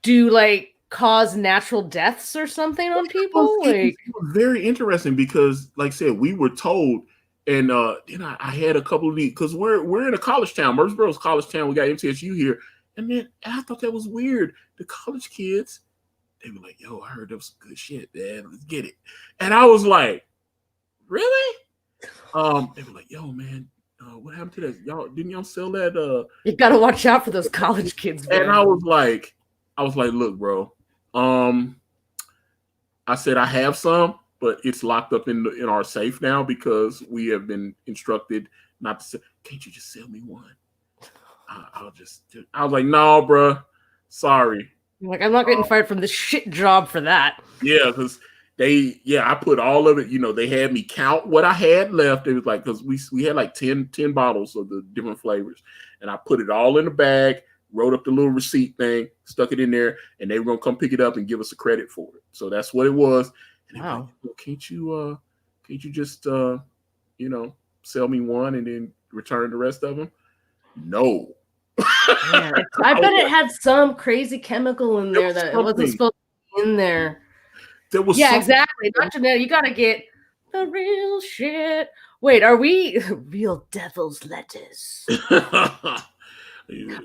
do like cause natural deaths or something on people? It was very interesting because, like I said, we were told, and then I had a couple of these because we're in a college town. Murfreesboro's a college town. We got MTSU here, and then I thought that was weird. The college kids, they were like, "Yo, I heard that was good shit, man. Let's get it." And I was like, "Really?" They were like, "Yo, man, what happened to that? Didn't y'all sell that?" You gotta watch out for those college kids, man. And I was like, "Look, bro. I said I have some, but it's locked up in our safe now because we have been instructed not to sell. Can't you just sell me one?" I was like, "No, bro. Sorry." Like, I'm not getting fired from this shit job for that. Yeah, because I put all of it, they had me count what I had left. It was like, because we had like 10 bottles of the different flavors. And I put it all in a bag, wrote up the little receipt thing, stuck it in there, and they were going to come pick it up and give us a credit for it. So that's what it was. And wow. Like, well, can't you just, sell me one and then return the rest of them? No. Man, I bet it had some crazy chemical in there that it wasn't supposed to be in there. There was exactly. Not genetic. You gotta get the real shit. Wait, are we real devil's lettuce?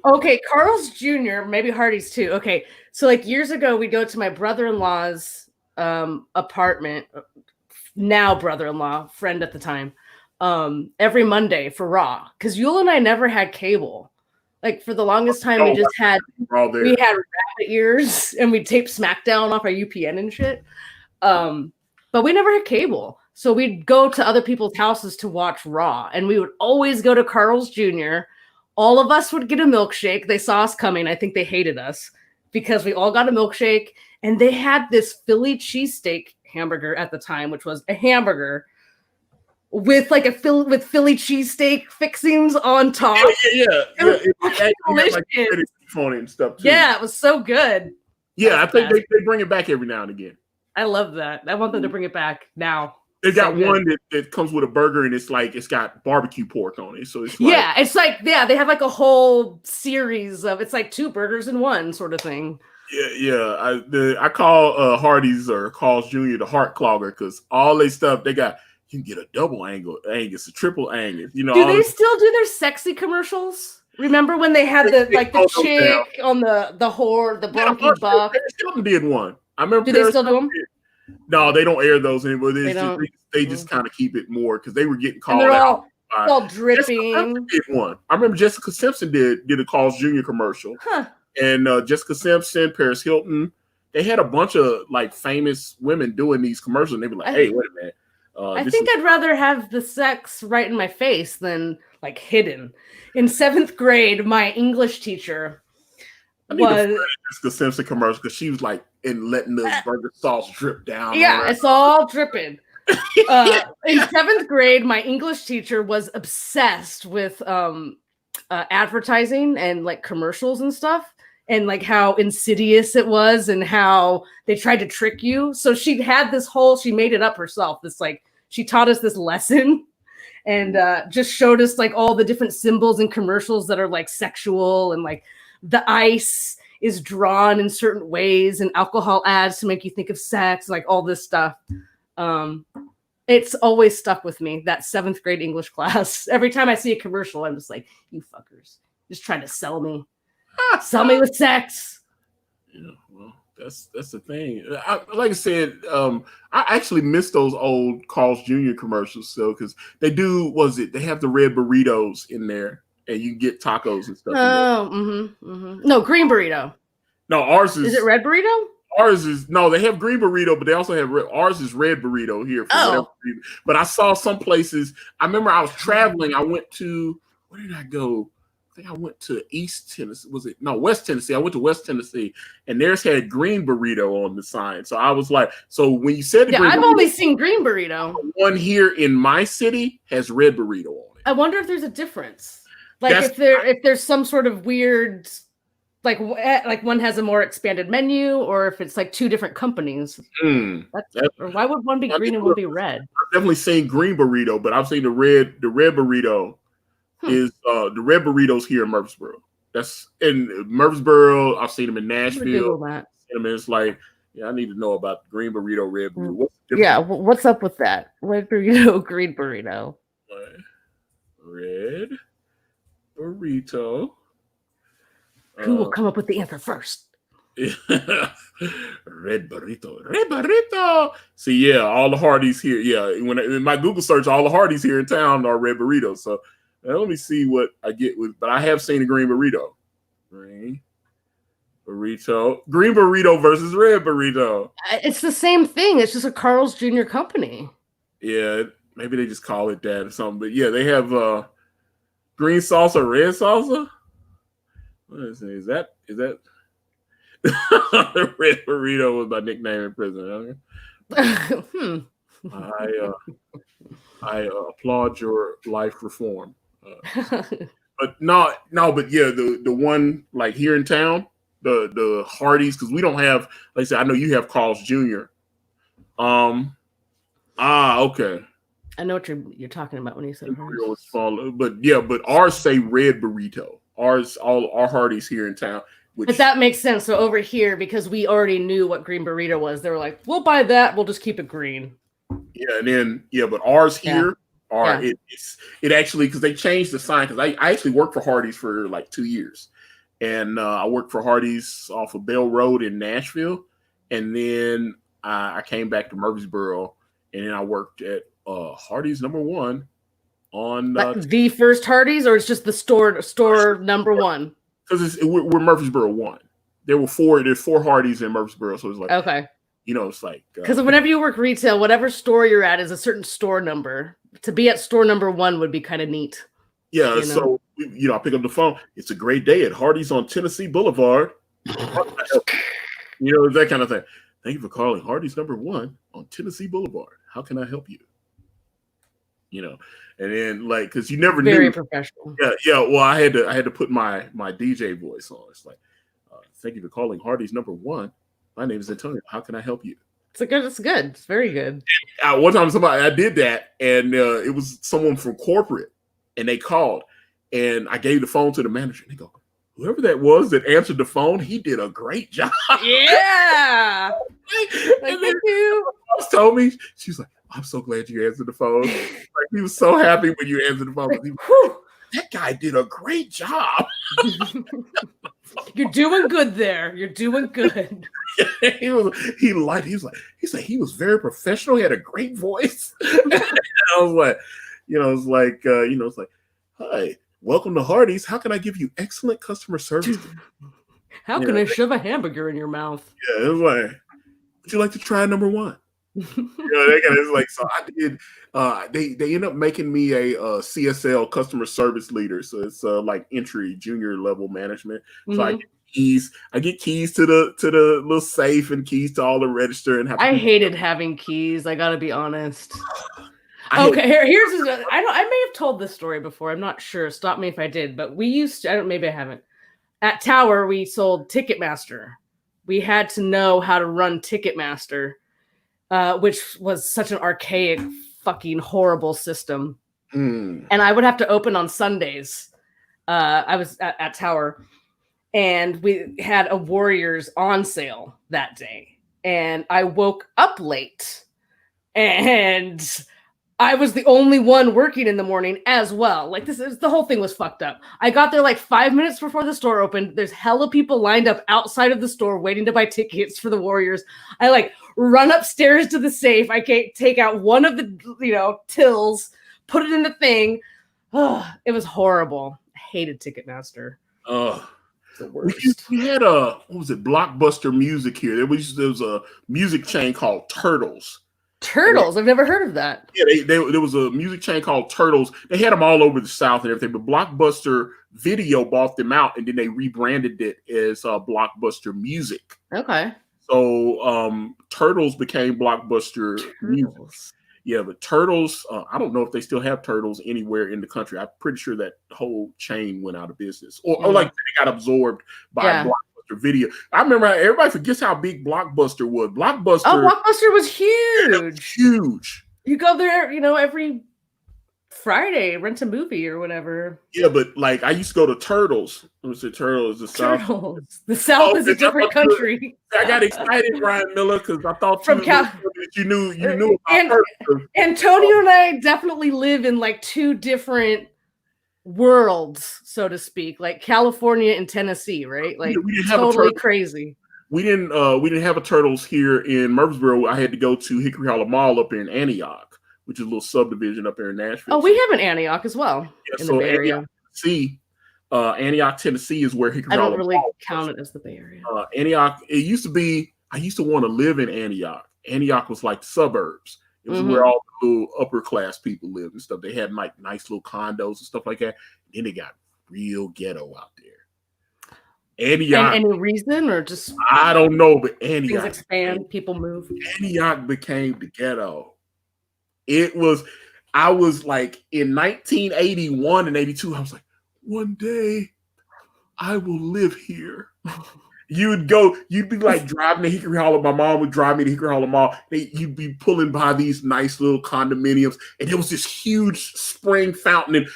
Okay, Carl's Jr., maybe Hardy's too. Okay, so like years ago, we'd go to my brother-in-law's apartment, now brother-in-law, friend at the time, every Monday for Raw, because Yule and I never had cable. Like for the longest time, we had rabbit ears and we'd tape SmackDown off our UPN and shit. But we never had cable. So we'd go to other people's houses to watch Raw, and we would always go to Carl's Jr. All of us would get a milkshake. They saw us coming. I think they hated us because we all got a milkshake, and they had this Philly cheesesteak hamburger at the time, which was a hamburger with like with Philly cheesesteak fixings on top. It and stuff too. Yeah, it was so good. Yeah, I think they bring it back every now and again. I love that. I want them to bring it back now. They got one that comes with a burger, and it's got barbecue pork on it. So it's like, they have like a whole series of, it's like 2 burgers in one sort of thing. Yeah. I call Hardee's or Carl's Jr. the heart clogger because all they stuff they got. You can get a double Angus, a triple Angus. Do they still do their sexy commercials? Remember when they had the chick on the whore, the Bronky Buck? Paris Hilton did one. I remember. Do they still do them? No, they don't air those anymore. They just kind of keep it more because they were getting called out. All dripping. Did one. I remember Jessica Simpson did a Carl's Jr. commercial. Huh. And Jessica Simpson, Paris Hilton, they had a bunch of like famous women doing these commercials. And they were like, "Hey, wait a minute." I think I'd rather have the sex right in my face than like hidden. In 7th grade, my English teacher was the Simpson commercial because she was like letting the burger sauce drip down. Yeah, it's all dripping. In 7th grade, my English teacher was obsessed with advertising and like commercials and stuff, and like how insidious it was and how they tried to trick you. So she had she made it up herself. She taught us this lesson and just showed us like all the different symbols and commercials that are like sexual, and like the ice is drawn in certain ways and alcohol ads to make you think of sex, like all this stuff. It's always stuck with me, that 7th grade English class. Every time I see a commercial, I'm just like, you fuckers, just trying to sell me. Sell me with sex. Yeah, well, that's the thing. Like I said, I actually miss those old Carl's Jr. commercials, so because they have the red burritos in there, and you get tacos and stuff. No, green burrito. No, ours is. Is it red burrito? Ours is they have green burrito, but they also have ours is red burrito here. But I saw some places. I remember I was traveling. I went to, where did I go? I think I went to East Tennessee. West Tennessee. I went to West Tennessee, and theirs had green burrito on the sign. So I was like, so when you said I've only seen green burrito. One here in my city has red burrito on it. I wonder if there's a difference. Like if there's some sort of weird, like one has a more expanded menu, or if it's like 2 different companies. Or why would one be green and one be red? I've definitely seen green burrito, but I've seen the red burrito is the red burritos here in Murfreesboro. That's in Murfreesboro. I've seen them in Nashville. cinnamon. It's like, yeah, I need to know about green burrito, red burrito. What's the difference? Yeah, what's up with that? Red burrito, green burrito. Red burrito. Who will come up with the answer first? Red burrito. See, yeah, all the Hardee's here. Yeah, when in my Google search, all the Hardee's here in town are red burritos. So let me see what I get with. But I have seen a green burrito. Green burrito versus red burrito. It's the same thing. It's just a Carl's Jr. company. Yeah, maybe they just call it that or something. But yeah, they have green salsa, red salsa. What is it? Is that red burrito was my nickname in prison? I applaud your life reform. But but yeah, the one like here in town, the Hardee's, because we don't have, like I said, I know you have Carl's Jr. Okay. I know what you're talking about when you said Hardee's. But ours say red burrito. All our Hardee's here in town. But that makes sense. So over here, because we already knew what green burrito was, they were like, "We'll buy that. We'll just keep it green." Yeah, and then but ours here are it actually, because they changed the sign. Because I actually worked for Hardee's for like 2 years, and I worked for Hardee's off of Bell Road in Nashville, and then I came back to Murfreesboro, and then I worked at Hardee's #1 on the first Hardee's, or it's just the store #1. Because we're Murfreesboro 1. There's 4 Hardee's in Murfreesboro, so it's like okay. It's like because whenever you work retail, whatever store you're at is a certain store number. To be at store #1 would be kind of neat. Yeah, so I pick up the phone. It's a great day at Hardee's on Tennessee Boulevard. That kind of thing. Thank you for calling Hardee's #1 on Tennessee Boulevard. How can I help you? And then because you never knew. Very professional. Yeah. Well, I had to put my DJ voice on. It's like, thank you for calling Hardee's #1. My name is Antonio. How can I help you? It's good. It's very good. One time I did that, and it was someone from corporate, and they called, and I gave the phone to the manager, and they go, whoever that was that answered the phone, he did a great job. Yeah. And then the boss told me, she was like, I'm so glad you answered the phone. Like, he was so happy when you answered the phone. That guy did a great job. You're doing good there. You're doing good. He was very professional. He had a great voice. And I was like, it's like, hi, welcome to Hardee's. How can I give you excellent customer service? How can I shove a hamburger in your mouth? Yeah, it was like, would you like to try #1? It's like, so I did. They end up making me a CSL customer service leader. So it's like entry junior level management. So I get keys. I get keys to the little safe and keys to all the register. And I hated having keys. I gotta be honest. Here's I may have told this story before. I'm not sure. Stop me if I did. But we used to. Maybe I haven't. At Tower, we sold Ticketmaster. We had to know how to run Ticketmaster. Which was such an archaic, fucking horrible system. And I would have to open on Sundays. I was at Tower, and we had a Warriors on sale that day. And I woke up late, and I was the only one working in the morning as well. Like the whole thing was fucked up. I got there like 5 minutes before the store opened. There's hella people lined up outside of the store waiting to buy tickets for the Warriors. I run upstairs to the safe. I can't take out one of the tills, put it in the thing. It was horrible. I hated Ticketmaster. The worst. We had Blockbuster Music here. There was a music chain called Turtles. Turtles? I've never heard of that. Yeah, there was a music chain called Turtles. They had them all over the South and everything, but Blockbuster Video bought them out, and then they rebranded it as Blockbuster Music. Okay. So Turtles became Blockbuster Music. Yeah, but Turtles, I don't know if they still have Turtles anywhere in the country. I'm pretty sure that whole chain went out of business. Or like they got absorbed by Blockbuster Video. I remember everybody forgets how big Blockbuster was. Blockbuster was huge. Huge. You go there, every Friday, rent a movie or whatever. Yeah, but like I used to go to Turtles. I would say Turtles, the South. Turtles. The South is a different country. I got excited, Ryan Miller, because I thought From you knew about and Turtles. Antonio and I definitely live in like two different worlds, so to speak, like California and Tennessee, right? Like we didn't have totally crazy. We didn't have a Turtles here in Murfreesboro. I had to go to Hickory Hollow Mall up here in Antioch, which is a little subdivision up here in Nashville. Oh, we have an Antioch as well in the Bay Area. Antioch, Tennessee is where Hickory I Hollow don't really Mall count it as the Bay Area. Antioch, it used to be, I used to want to live in Antioch. Antioch was like the suburbs. It was where all the little upper class people lived and stuff. They had like nice little condos and stuff like that. And then they got real ghetto out there. Antioch. And any reason or just I don't know, but Antioch. Things expand, people move. Antioch became the ghetto. I was like in 1981 and 82, I was like, one day I will live here. You'd be like driving to Hickory Hollow. My mom would drive me to Hickory Hollow Mall. You'd be pulling by these nice little condominiums, and there was this huge spring fountain, and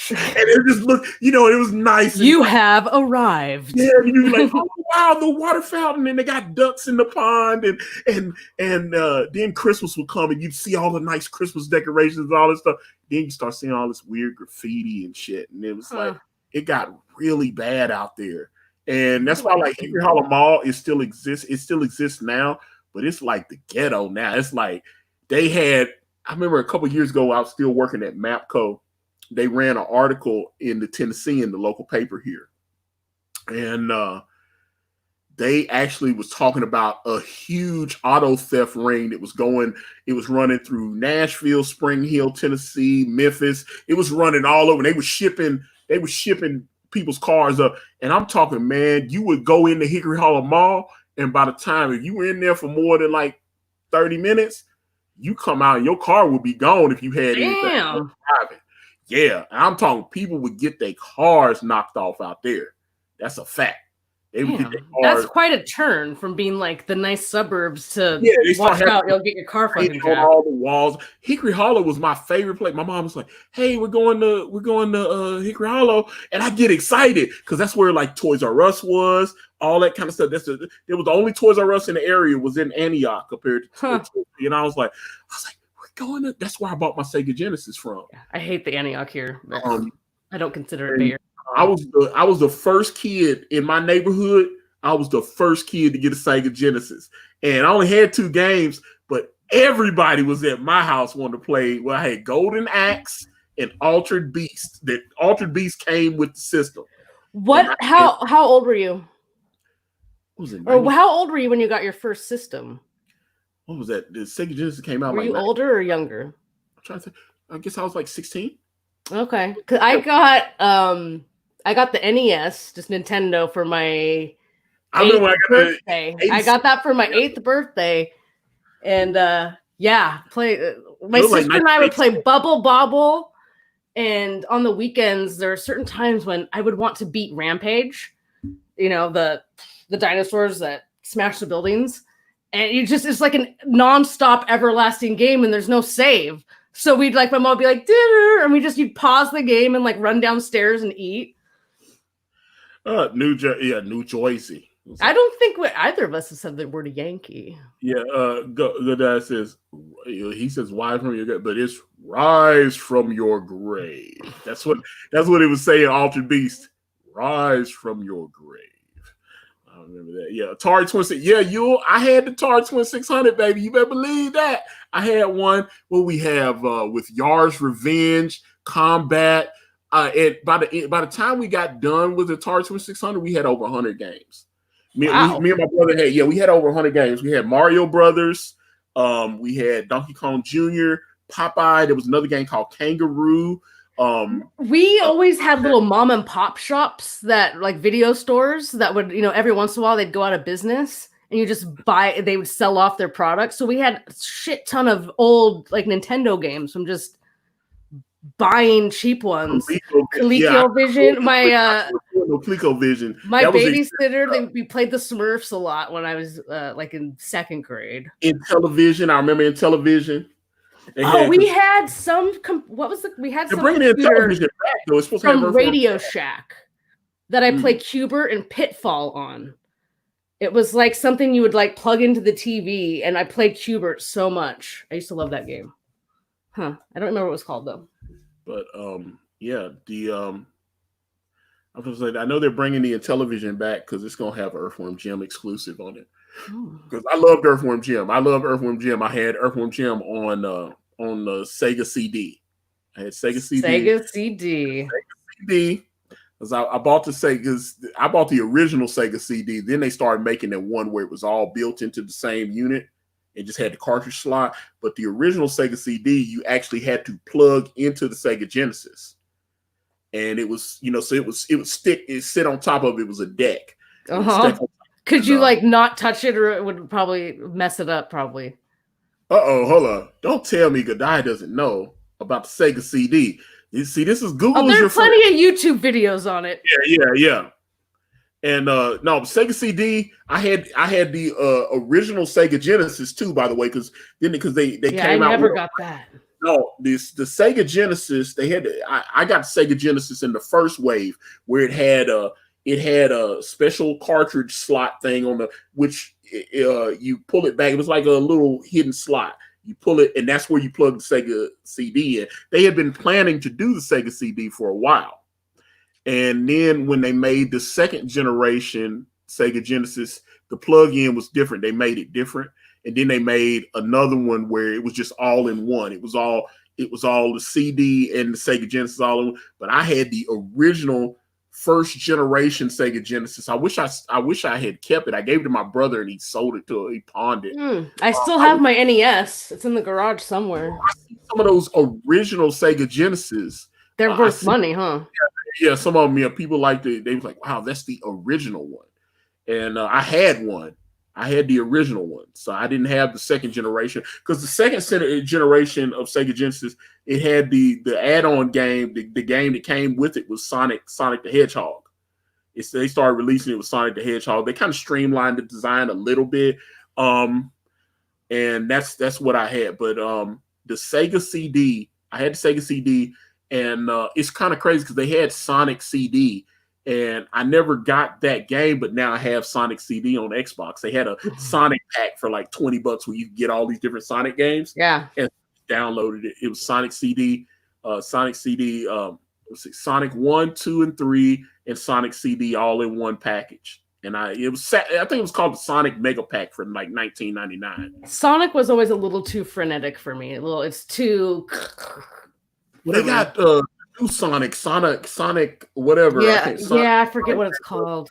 it just looked, it was nice. You have arrived. Yeah, you'd be like, oh wow, the water fountain, and they got ducks in the pond, and then Christmas would come, and you'd see all the nice Christmas decorations and all this stuff. Then you start seeing all this weird graffiti and shit, and it was like it got really bad out there. And that's why like Hickory Hollow Mall still exists. It still exists now, but it's like the ghetto now. It's like I remember a couple of years ago, I was still working at MAPCO. They ran an article in the Tennessean, the local paper here. And they actually was talking about a huge auto theft ring that was running through Nashville, Spring Hill, Tennessee, Memphis. It was running all over. They were shipping people's cars up. And I'm talking, man, you would go into Hickory Hollow Mall, and by the time, if you were in there for more than like 30 minutes, you come out and your car would be gone if you had anything. Yeah, I'm talking people would get their cars knocked off out there. That's a fact. They would get their cars. That's quite a turn from being like the nice suburbs to watch out, you'll get your car fucking on all the walls. Hickory Hollow was my favorite place. My mom was like, "Hey, we're going to Hickory Hollow," and I get excited because that's where like Toys R Us was, all that kind of stuff. It was the only Toys R Us in the area was in Antioch compared to, and I was like, that's where I bought my Sega Genesis from. Yeah, I hate the Antioch here. I don't consider it bigger. I was the first kid in my neighborhood. I was the first kid to get a Sega Genesis, and I only had 2 games, but everybody was at my house wanting to play. Well, I had Golden Axe and Altered Beast. That Altered Beast came with the system. How old were you? What was it? Or how old were you when you got your first system? What was that? The Sega Genesis came out. Were you older or younger? I'm trying to think. I guess I was like 16. Okay, because I got the NES, just Nintendo, for my 8th birthday. I got that for my 8th birthday, and my sister and I would play Bubble Bobble, and on the weekends there are certain times when I would want to beat Rampage, the dinosaurs that smash the buildings, and it's like a non-stop everlasting game, and there's no save. So my mom would be like, dinner, and you'd pause the game and like run downstairs and eat. New Jersey. I don't think either of us has said the word Yankee. Yeah, the dad says, he says, "Rise from your grave," but it's "rise from your grave." That's what it was saying. Altered Beast, rise from your grave. I remember that. Yeah, Atari 26. Yeah, I had the Atari 2600, baby. You better believe that. I had one. What we have with Yar's Revenge, Combat. And by the time we got done with the Atari 2600, we had over 100 games. Me and my brother we had over 100 games. We had Mario Brothers. We had Donkey Kong Jr., Popeye. There was another game called Kangaroo. We always had little mom and pop shops that like video stores that would, every once in a while they'd go out of business and you just they would sell off their products. So we had a shit ton of old like Nintendo games from just buying cheap ones. ColecoVision. ColecoVision. My babysitter, we played the Smurfs a lot when I was like in 2nd grade. In television, I remember in television. We had some. What was the? We had some bringing in television back, though. It's supposed to have from Radio Shack that I played Cuber and Pitfall on. It was like something you would like plug into the TV, and I played Cubert so much. I used to love that game. I don't remember what it was called though. But yeah, I was like, I know they're bringing the Intellivision back because it's gonna have Earthworm Jim exclusive on it. Because I loved Earthworm Jim. I had Earthworm Jim on the Sega CD. I had Sega CD. Sega CD. Because I bought I bought the original Sega CD. Then they started making that one where it was all built into the same unit. It just had the cartridge slot. But the original Sega CD, you actually had to plug into the Sega Genesis. And it was, so it would sit on top of it. Was a deck. Could you like not touch it, or it would probably mess it up? Probably. Hold on! Don't tell me Godai doesn't know about the Sega CD. You see, this is Google. There are plenty of YouTube videos on it. Yeah. And no, Sega CD. I had the original Sega Genesis too, by the way, because they came out. I never got that. No, the Sega Genesis. They had. I got the Sega Genesis in the first wave where it had a special cartridge slot thing on which you pull it back. It was like a little hidden slot. You pull it, and that's where you plug the Sega CD in. They had been planning to do the Sega CD for a while. And then when they made the second generation Sega Genesis, the plug-in was different. They made it different. And then they made another one where it was just all in one. It was all the CD and the Sega Genesis all in one. But I had the original first generation Sega Genesis. I wish I had kept it. I gave it to my brother and he sold it to. He pawned it. I still have my NES. It's in the garage somewhere. I see some of those original Sega Genesis. They're worth money, huh? Yeah, some of them. People they was like, wow, that's the original one. And I had one. I had the original one, so I didn't have the second generation, because the second generation of Sega Genesis, it had the add-on game. The game that came with it was Sonic the Hedgehog. They started releasing it with Sonic the Hedgehog. They kind of streamlined the design a little bit, and that's what I had. But the Sega CD, I had the Sega CD, and it's kind of crazy because they had Sonic CD. And I never got that game, but now I have Sonic CD on Xbox. They had a Sonic pack for like $20 where you get all these different Sonic games. Yeah. And downloaded it. It was Sonic CD, Sonic 1, 2, and 3, and Sonic CD all in one package. And I think it was called the Sonic Mega Pack for like $19.99. Sonic was always a little too frenetic for me. It's too. Well, they got new Sonic, whatever. I forget what it's called.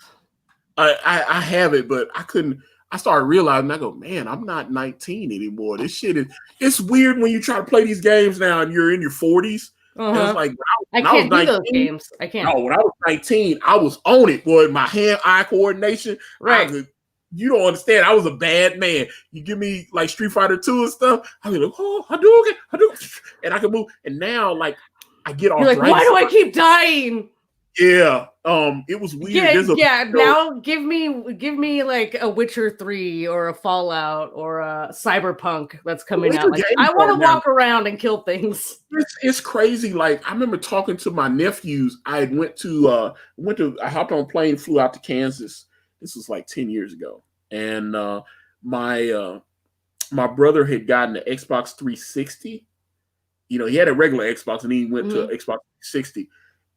I have it, but I couldn't. I started realizing, I go, man, I'm not 19 anymore. This shit it's weird when you try to play these games now and you're in your 40s. It's like, I can't do those games. I can't. No, when I was 19, I was on it, boy. My hand-eye coordination. Right. You don't understand. I was a bad man. You give me like Street Fighter 2 and stuff, I'll be like, oh, I do, and I can move. And now, like, I get off. You're like, why do I keep dying? Yeah, it was weird. Now give me like a Witcher 3 or a Fallout or a Cyberpunk that's coming out. Like, I want to walk around and kill things. It's crazy. Like, I remember talking to my nephews. I hopped on a plane, flew out to Kansas. This was like 10 years ago, and my brother had gotten an Xbox 360. He had a regular Xbox, and he went to Xbox 360.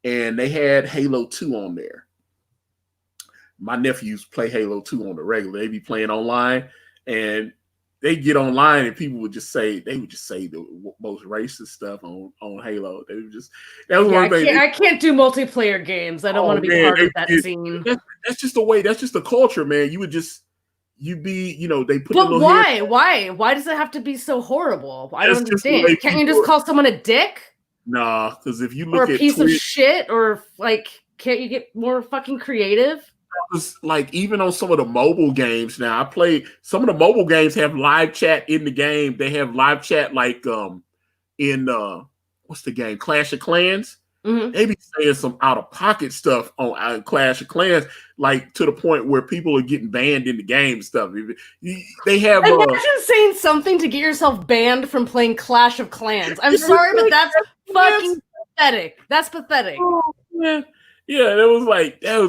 And they had Halo 2 on there. My nephews play Halo 2 on the regular. They be playing online, and they get online, and people would just say the most racist stuff on Halo. They would that was one thing. I can't do multiplayer games. I don't want to be part of that scene. That's just the way. That's just the culture, man. They put. But why? Why does it have to be so horrible? I don't understand. Can't you just call someone a dick? Nah, because if you look at a piece of shit, or like, can't you get more fucking creative? Like, even on some of the mobile games now, I play some of the mobile games have live chat in the game. They have live chat like in what's the game? Clash of Clans. they be saying some out of pocket stuff on Clash of Clans, like to the point where people are getting banned in the game and stuff. They have imagine saying something to get yourself banned from playing Clash of Clans. I'm sorry, but that's fucking pathetic. That's pathetic. Oh, man. Yeah, that was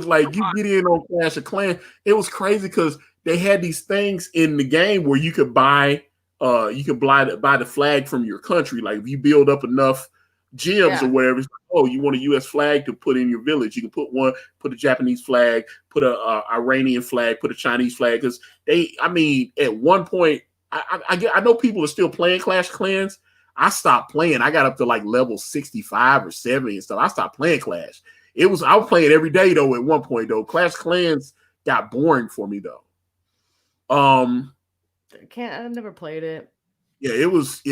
like you get in on Clash of Clans. It was crazy because they had these things in the game where you could buy the flag from your country. Like if you build up enough gems or whatever, it's like, oh, you want a U.S. flag to put in your village? You can put a Japanese flag, put a Iranian flag, put a Chinese flag. Because at one point, I know people are still playing Clash of Clans. I stopped playing. I got up to like level 65 or 70 and stuff. I stopped playing Clash. I was playing every day though. At one point though, Clash of Clans got boring for me though. I've never played it. It was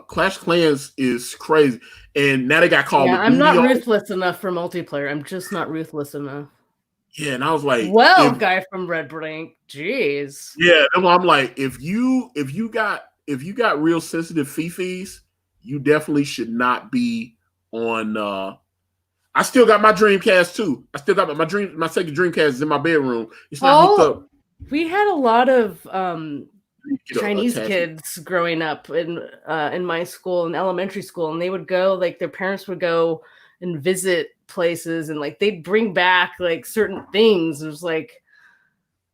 Clash of Clans is crazy. And now they got Call of Duty. I'm not ruthless enough for multiplayer. I'm just not ruthless enough. Yeah, and I was like, guy from Red Brink, jeez. Yeah, I'm like, if you got real sensitive fifis, you definitely should not be on I still got my Dreamcast too. I still got my Sega Dreamcast is in my bedroom. It's not hooked up. We had a lot of Chinese kids growing up in my school, in elementary school, and they would go, like their parents would go and visit places, and like they'd bring back like certain things. It was like,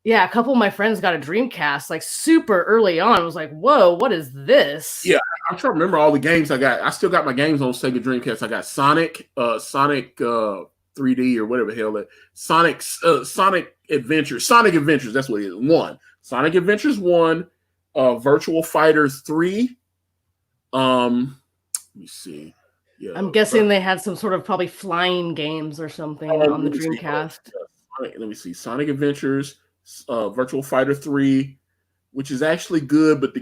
a couple of my friends got a Dreamcast like super early on. I was like, whoa, what is this? Yeah, I'm trying to remember all the games I got. I still got my games on Sega Dreamcast. I got Sonic 3D or whatever the hell that Sonic Adventures. Sonic Adventures, that's what it is. 1. Sonic Adventures 1, Virtual Fighters 3. Let me see. Yeah, I'm guessing they had some sort of probably flying games or something on the Dreamcast. Let me see. Sonic Adventures, Virtual Fighter 3, which is actually good, but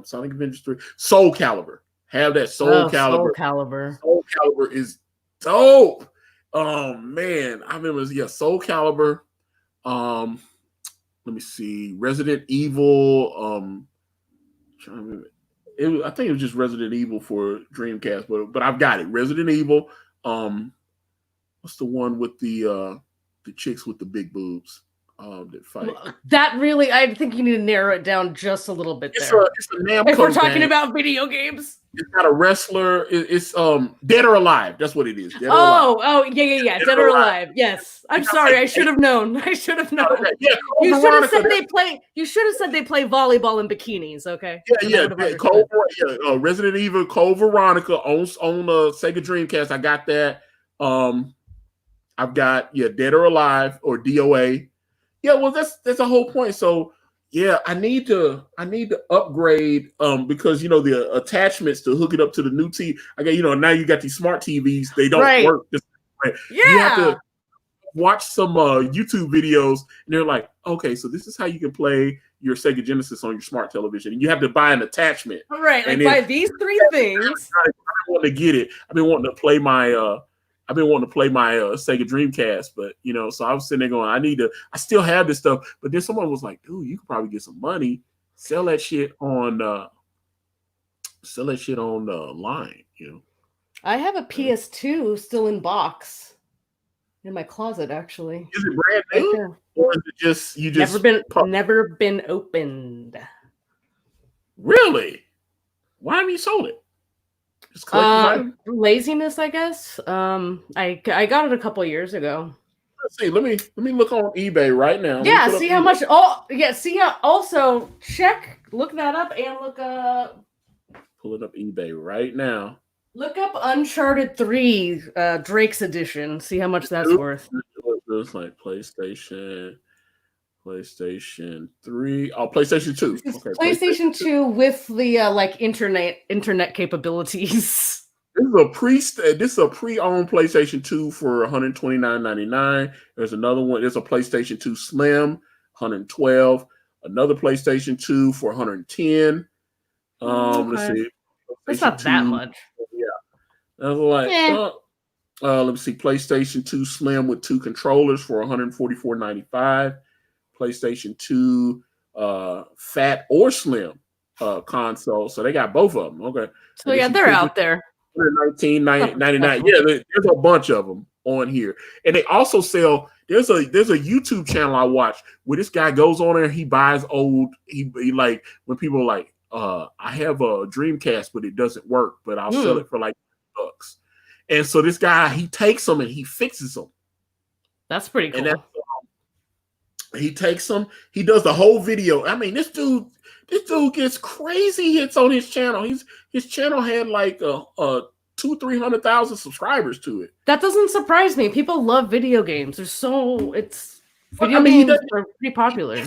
Sonic Adventures 3, Soul Calibur. Have that Soul Calibur. Soul Calibur is dope. Oh man, I remember. Soul Calibur. Let me see. Resident Evil. Trying to remember. I think it was just Resident Evil for Dreamcast, but I've got it. Resident Evil. What's the one with the chicks with the big boobs that fight? That really, I think you need to narrow it down just a little bit. It's a Namco if we're talking about video games. It's got a wrestler. It's Dead or Alive. That's what it is. Yeah. Dead or Alive. Yes. I'm sorry. I should have known. Okay. Yeah, you should have said they play. You should have said they play volleyball in bikinis. Okay. Resident Evil Code Veronica on Sega Dreamcast. I got that. I've got Dead or Alive or DOA. Yeah, well that's the whole point. So yeah, I need to upgrade because the attachments to hook it up to the new TV. I got now you got these smart TVs, they don't work. You have to watch some YouTube videos and they're like, okay, so this is how you can play your Sega Genesis on your smart television. And you have to buy an attachment. Right, like buy these 3 things. I want to get it. I've been wanting to play my Sega Dreamcast, but so I was sitting there going, I still have this stuff. But then someone was like, dude, you could probably get some money, sell that shit on line, I have a PS2 still in box in my closet, actually. Is it brand new? Right, or is it just never been opened? Really? Why have you sold it? Laziness, I guess. I got it a couple years ago. Let's see. Let me look on eBay right now. Yeah, see how much. See how. Also, look that up, and look up. Pulling up eBay right now. Look up Uncharted 3 Drake's Edition. See how much that's worth. It's like PlayStation 3. Oh, PlayStation 2. Okay, PlayStation 2 with the internet capabilities. This is a pre-owned PlayStation 2 for $129.99. There's another one. There's a PlayStation 2 Slim, $112. Another PlayStation 2 for $110. Let's see. That's not that much. Yeah. I was like, let me see. PlayStation 2 Slim with 2 controllers for $144.95. PlayStation 2 Fat or Slim console. So they got both of them. Okay. So they're out there. $119.99. Yeah, there's a bunch of them on here, and they also sell. There's a YouTube channel I watch where this guy goes on there. He buys old. He like when people are like, I have a Dreamcast, but it doesn't work, but I'll sell it for like $bucks. And so this guy, he takes them and he fixes them. That's pretty cool. And he takes them. He does the whole video. I mean, this dude gets crazy hits on his channel. His channel had like 200,000-300,000 subscribers to it. That doesn't surprise me. People love video games. Video games are pretty popular.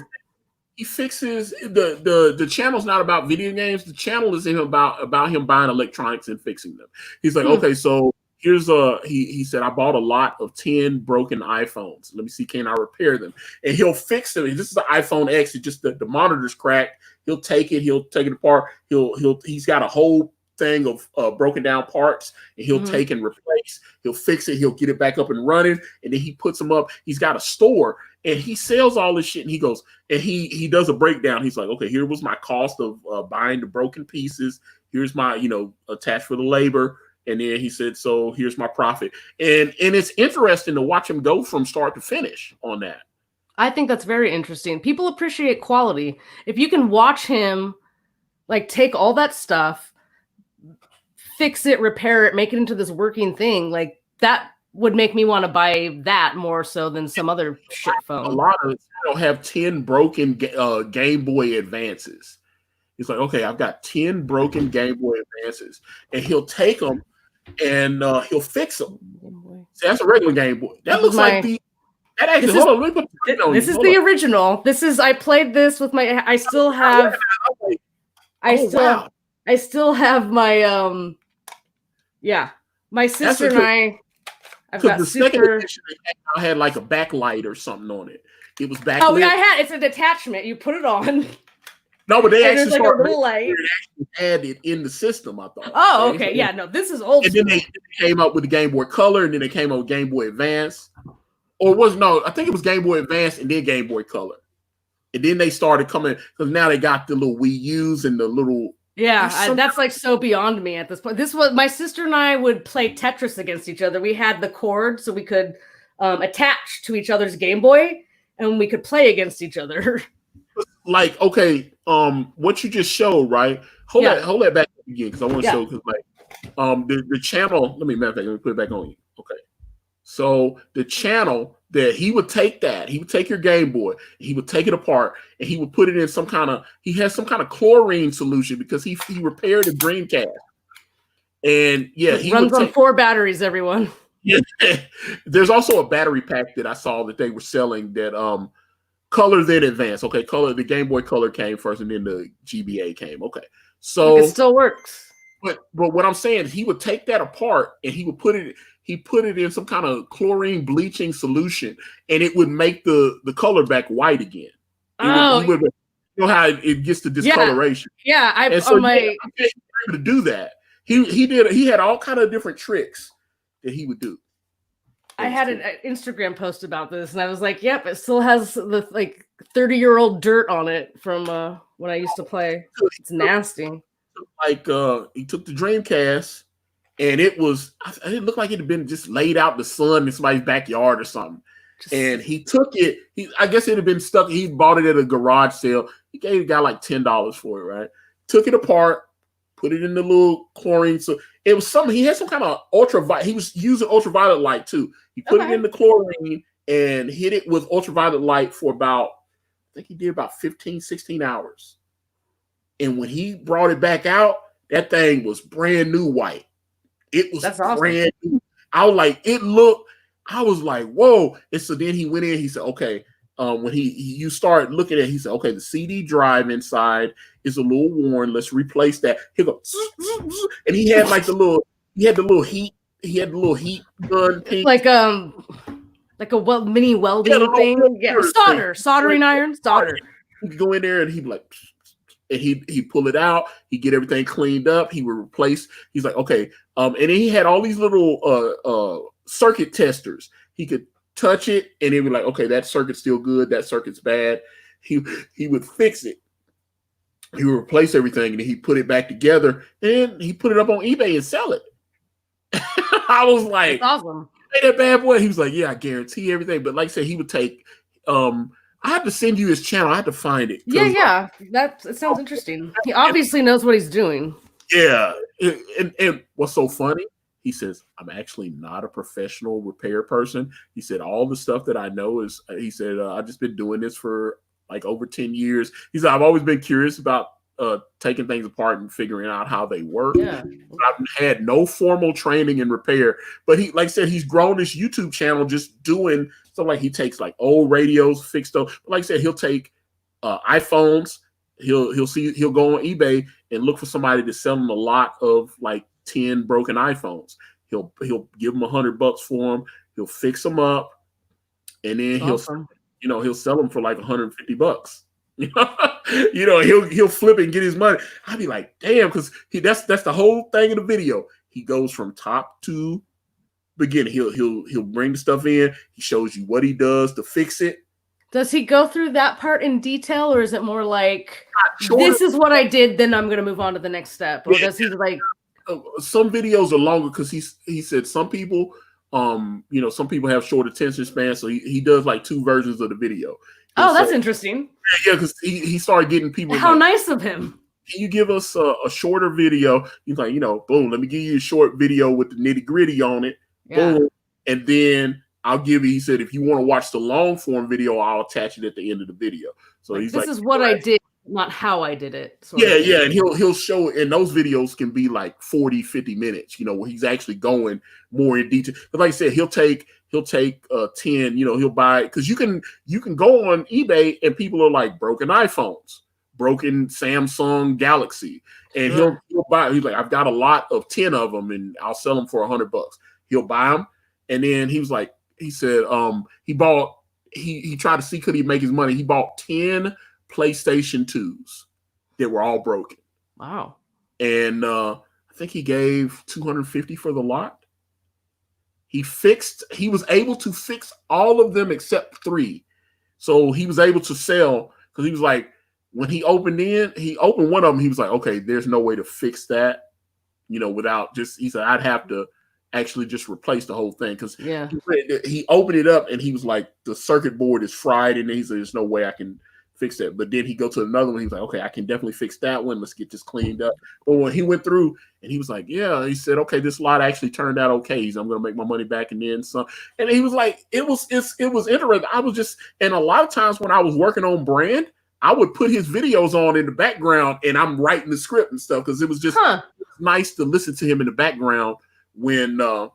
He fixes the channel's not about video games. The channel is about him buying electronics and fixing them. He's like, okay, so here's he said, I bought a lot of 10 broken iPhones. Let me see, can I repair them? And he'll fix them. And this is the iPhone X. It's just the monitor's cracked. He'll take it apart. He's got a whole thing of broken down parts, and he'll take and replace. He'll fix it. He'll get it back up and running, and then he puts them up. He's got a store, and he sells all this shit. And he goes and he does a breakdown. He's like, okay, here was my cost of buying the broken pieces. Here's my attached for the labor. And then he said, so here's my profit. And it's interesting to watch him go from start to finish on that. I think that's very interesting. People appreciate quality. If you can watch him like take all that stuff, fix it, repair it, make it into this working thing, like that would make me want to buy that more so than some other shit phone. A lot of people have 10 broken Game Boy Advances. He's like, okay, I've got 10 broken Game Boy Advances. And he'll take them and he'll fix them. See, that's a regular Game Boy. That looks like the... That actually, this is the original. I played this with my... I still have... I still have my... yeah. My sister and I've got the second edition had like a backlight or something on it. It was backlit. Oh, yeah, it's an attachment. You put it on. No, but they actually had it in the system, I thought. Oh, okay. Yeah, no, this is old. And then they came up with the Game Boy Color, and then they came up with Game Boy Advance. I think it was Game Boy Advance and then Game Boy Color. And then they started coming, because now they got the little Wii U's and the little... Yeah, that's like so beyond me at this point. This was my sister and I would play Tetris against each other. We had the cord so we could attach to each other's Game Boy, and we could play against each other. Like, okay, what you just showed, right? Hold that back again, because I want to show, because like the channel. Let me put it back on you. Okay, so the channel that he would take your Game Boy, he would take it apart, and he would put it in he has some kind of chlorine solution, because he repaired a Dreamcast. And yeah, he runs on 4 batteries, everyone. Yeah, there's also a battery pack that I saw that they were selling that Color then Advance. Okay, the Game Boy Color came first, and then the GBA came. Okay, so it still works. But what I'm saying is, he would take that apart and he would put it in some kind of chlorine bleaching solution, and it would make the color back white again. You know how it gets the discoloration. Yeah, I'm able to do that. He had all kind of different tricks that he would do. I had an Instagram post about this, and I was like, "Yep, it still has the like 30-year-old dirt on it from when I used to play. It's nasty." Like he took the Dreamcast, and it looked like it had been just laid out in the sun in somebody's backyard or something. And he took it. I guess it had been stuck. He bought it at a garage sale. He gave the guy like $10 for it, right? Took it apart, put it in the little chlorine. So it was something. He had some kind of ultraviolet. He was using ultraviolet light too. He put it in the chlorine and hit it with ultraviolet light for about, I think he did about 15, 16 hours. And when he brought it back out, that thing was brand new white. It was brand new. I was like, whoa. And so then he went in, he said, okay, when you start looking at it, he said, okay, the CD drive inside is a little worn. Let's replace that. He goes, and he had like the little heat gun thing. Like a mini welding thing. Yeah, soldering iron. He could go in there and he'd be like, and he'd pull it out, he'd get everything cleaned up, he would replace. He's like, okay. And then he had all these little circuit testers. He could touch it and he'd be like, okay, that circuit's still good, that circuit's bad. He would fix it. He would replace everything, and then he'd put it back together, and he put it up on eBay and sell it. I was like, that's awesome. hey, that bad boy. He was like, yeah, I guarantee everything. But like I said, he would take. I have to send you his channel. I have to find it. Yeah. It sounds interesting. He obviously knows what he's doing. Yeah, and what's so funny? He says, I'm actually not a professional repair person. He said, all the stuff that I know is, he said, I've just been doing this for like over 10 years. He said, I've always been curious about taking things apart and figuring out how they work. Yeah. I've had no formal training in repair, but he, like I said, he's grown this YouTube channel just doing stuff. Like he takes like old radios, fixed those. But like I said, he'll take iPhones. He'll go on eBay and look for somebody to sell him a lot of like 10 broken iPhones. He'll give them $100 for them. He'll fix them up, and then he'll sell them for like $150. He'll flip it and get his money. I'd be like, damn, because that's the whole thing in the video. He goes from top to beginning. He'll bring the stuff in. He shows you what he does to fix it. Does he go through that part in detail, or is it more like, this is what I did, then I'm going to move on to the next step? Or does he like... Some videos are longer because he said some people, some people have short attention spans, so he does like 2 versions of the video. That's interesting. Yeah, because he started getting people. How nice of him. Can you give us a shorter video? He's like, boom, let me give you a short video with the nitty gritty on it. Yeah. Boom. And then I'll give you, he said, if you want to watch the long form video, I'll attach it at the end of the video. So like, he's this is what I did, not how I did it. Yeah. And he'll show it. And those videos can be like 40, 50 minutes, where he's actually going more in detail. But like I said, he'll take 10, he'll buy, because you can go on eBay and people are like broken iPhones, broken Samsung Galaxy. And he'll buy, he's like, I've got a lot of 10 of them and I'll sell them for $100. He'll buy them. And then he was like, he said, he tried to see, could he make his money? He bought 10 PlayStation 2s that were all broken. Wow. And I think he gave $250 for the lot. He was able to fix all of them except 3. So he was able to sell, because he was like, when he opened one of them, he was like, okay, there's no way to fix that, without just, he said, I'd have to actually just replace the whole thing, because he opened it up and he was like, the circuit board is fried, and he said, there's no way I can fix that. But then he go to another one, he was like, okay, I can definitely fix that one, let's get this cleaned up. But when he went through and he was like, yeah, he said, okay, this lot actually turned out okay, so I'm gonna make my money back and then some. And he was like, it was interesting. I was just, and a lot of times when I was working on brand, I would put his videos on in the background and I'm writing the script and stuff, because it was just nice to listen to him in the background when it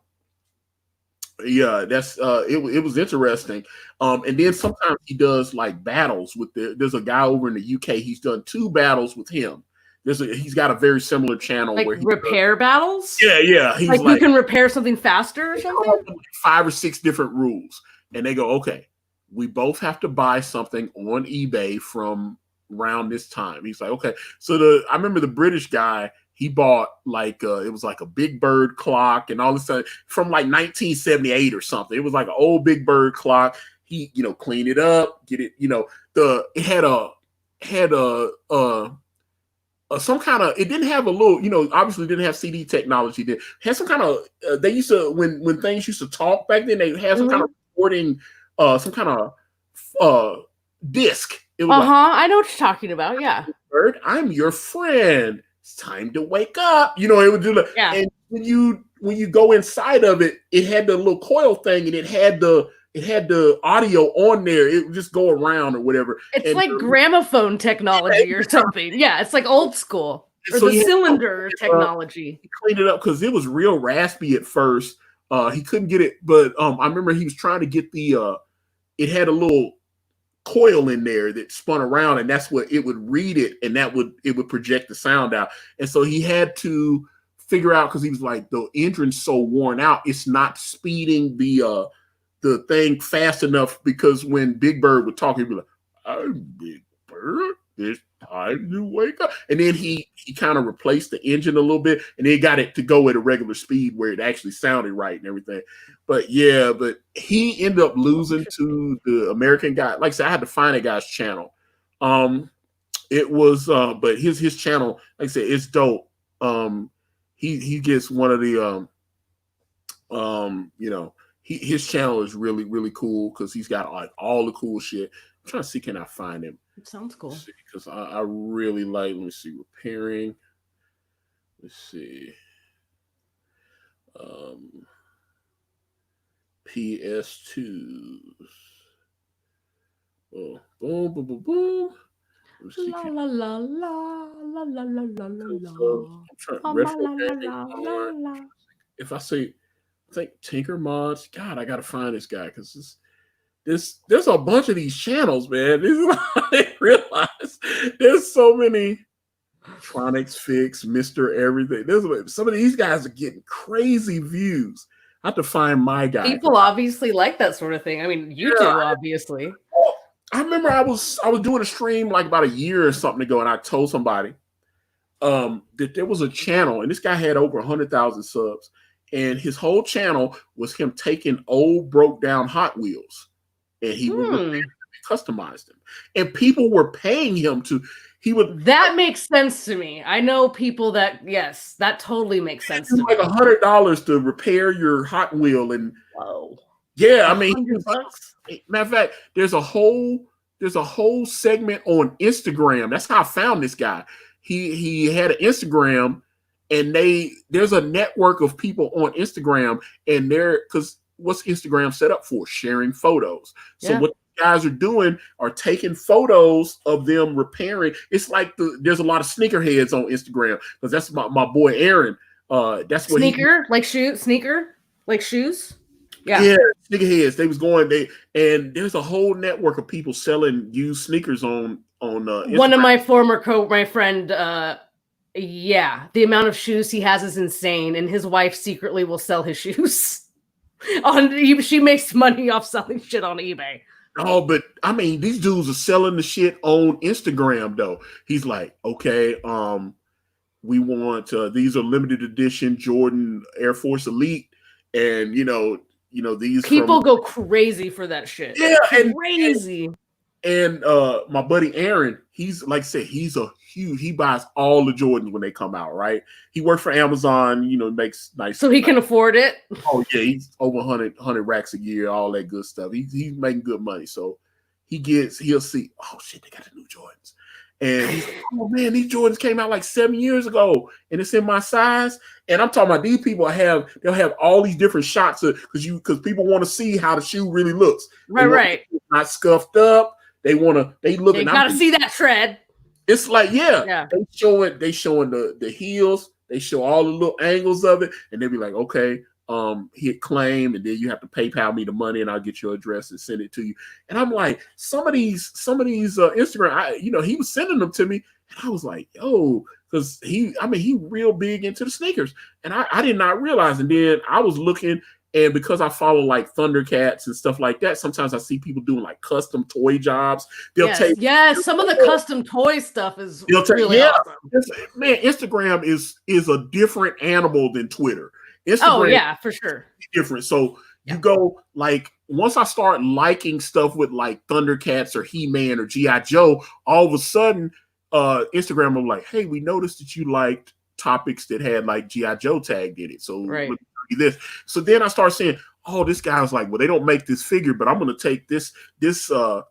was interesting. And then sometimes he does like battles with there's a guy over in the UK, he's done 2 battles with him. He's got a very similar channel, like, where he repair battles. Yeah. He's like you can repair something faster or something. 5 or 6 different rules, and they go, okay, we both have to buy something on eBay from around this time. He's like, okay. So I remember the British guy, he bought like it was like a Big Bird clock and all this stuff from like 1978 or something. It was like an old Big Bird clock. He, cleaned it up, get it, it had some kind of, it didn't have a little, obviously didn't have CD technology. It had some kind of, they used to, when things used to talk back then, they had some kind of recording, some kind of disc. It was I know what you're talking about. Yeah. Bird, I'm your friend. It's time to wake up. It would do that. Yeah. And when you go inside of it, it had the little coil thing, and it had the audio on there. It would just go around or whatever. It's like gramophone technology or something. Yeah, it's like old school. Or so the cylinder technology. He cleaned it up because it was real raspy at first. He couldn't get it, but I remember he was trying to get it had a little coil in there that spun around, and that's what it would read it, and it would project the sound out. And so he had to figure out, because he was like, the engine's so worn out, it's not speeding the thing fast enough, because when Big Bird would talk, he'd be like, I'm Big Bird, it's time to wake up. And then he kind of replaced the engine a little bit, and then got it to go at a regular speed where it actually sounded right and everything. But he ended up losing to the American guy. Like I said, I had to find that guy's channel. It was but his channel, like I said, it's dope. He gets one of the You know, his channel is really, really cool because he's got like all the cool shit. I'm trying to see, can I find him? It sounds cool. Because I really like, let me see, repairing. Let's see. PS2s. Oh, boom, boom, boom, boom. La la la la la la la la la. I'm trying retro gaming. If I say, I think Tinker Mods. God, I gotta find this guy because there's a bunch of these channels, man. I didn't realize there's so many. Tronics Fix, Mr. Everything. Some of these guys are getting crazy views. I have to find my guy. People obviously like that sort of thing. I mean, you do, obviously. I remember I was doing a stream like about a year or something ago, and I told somebody that there was a channel, and this guy had over 100,000 subs, and his whole channel was him taking old broke down Hot Wheels, and he would customize them, and people were paying him to. That makes sense to me. I know people that, yes, that totally makes sense to me. Like $100 to repair your Hot Wheel, and yeah, I mean, matter of fact, there's a whole segment on Instagram. That's how I found this guy. He had an Instagram, and there's a network of people on Instagram, and because what's Instagram set up for? Sharing photos. So what guys are doing are taking photos of them repairing. It's like there's a lot of sneakerheads on Instagram because that's my boy Aaron. That's what sneaker like shoes. Yeah, sneakerheads. They was going and there's a whole network of people selling used sneakers on Instagram. One of my former my friend. The amount of shoes he has is insane, and his wife secretly will sell his shoes. She makes money off selling shit on eBay. Oh, but I mean, these dudes are selling the shit on Instagram though. He's like, okay, we want these are limited edition Jordan Air Force Elite, and you know these people go crazy for that shit. Yeah, crazy. And my buddy Aaron, he's like I said, he buys all the Jordans when they come out, right? He works for Amazon, makes nice. So he can afford it. Oh yeah, he's over 100 racks a year, all that good stuff. He's making good money. So he'll see, oh shit, they got the new Jordans. And he's like, oh man, these Jordans came out like 7 years ago, and it's in my size. And I'm talking about these people they'll have all these different shots because people want to see how the shoe really looks. Right. Not scuffed up. They look. You gotta see that tread. It's like they showing the heels. They show all the little angles of it, and they be like, okay, hit claim, and then you have to PayPal me the money, and I'll get your address and send it to you. And I'm like, some of these Instagram, he was sending them to me, and I was like, yo, because he real big into the sneakers, and I did not realize. And then I was looking. And because I follow like Thundercats and stuff like that, sometimes I see people doing like custom toy jobs. They'll take some of the custom toy stuff is really awesome. Man, Instagram is a different animal than Twitter. Instagram for sure. Different. So you go like once I start liking stuff with like Thundercats or He-Man or G.I. Joe, all of a sudden Instagram will like, hey, we noticed that you liked topics that had like G.I. Joe tagged in it. So this. So then I start saying, oh, this guy's like, well, they don't make this figure, but I'm going to take this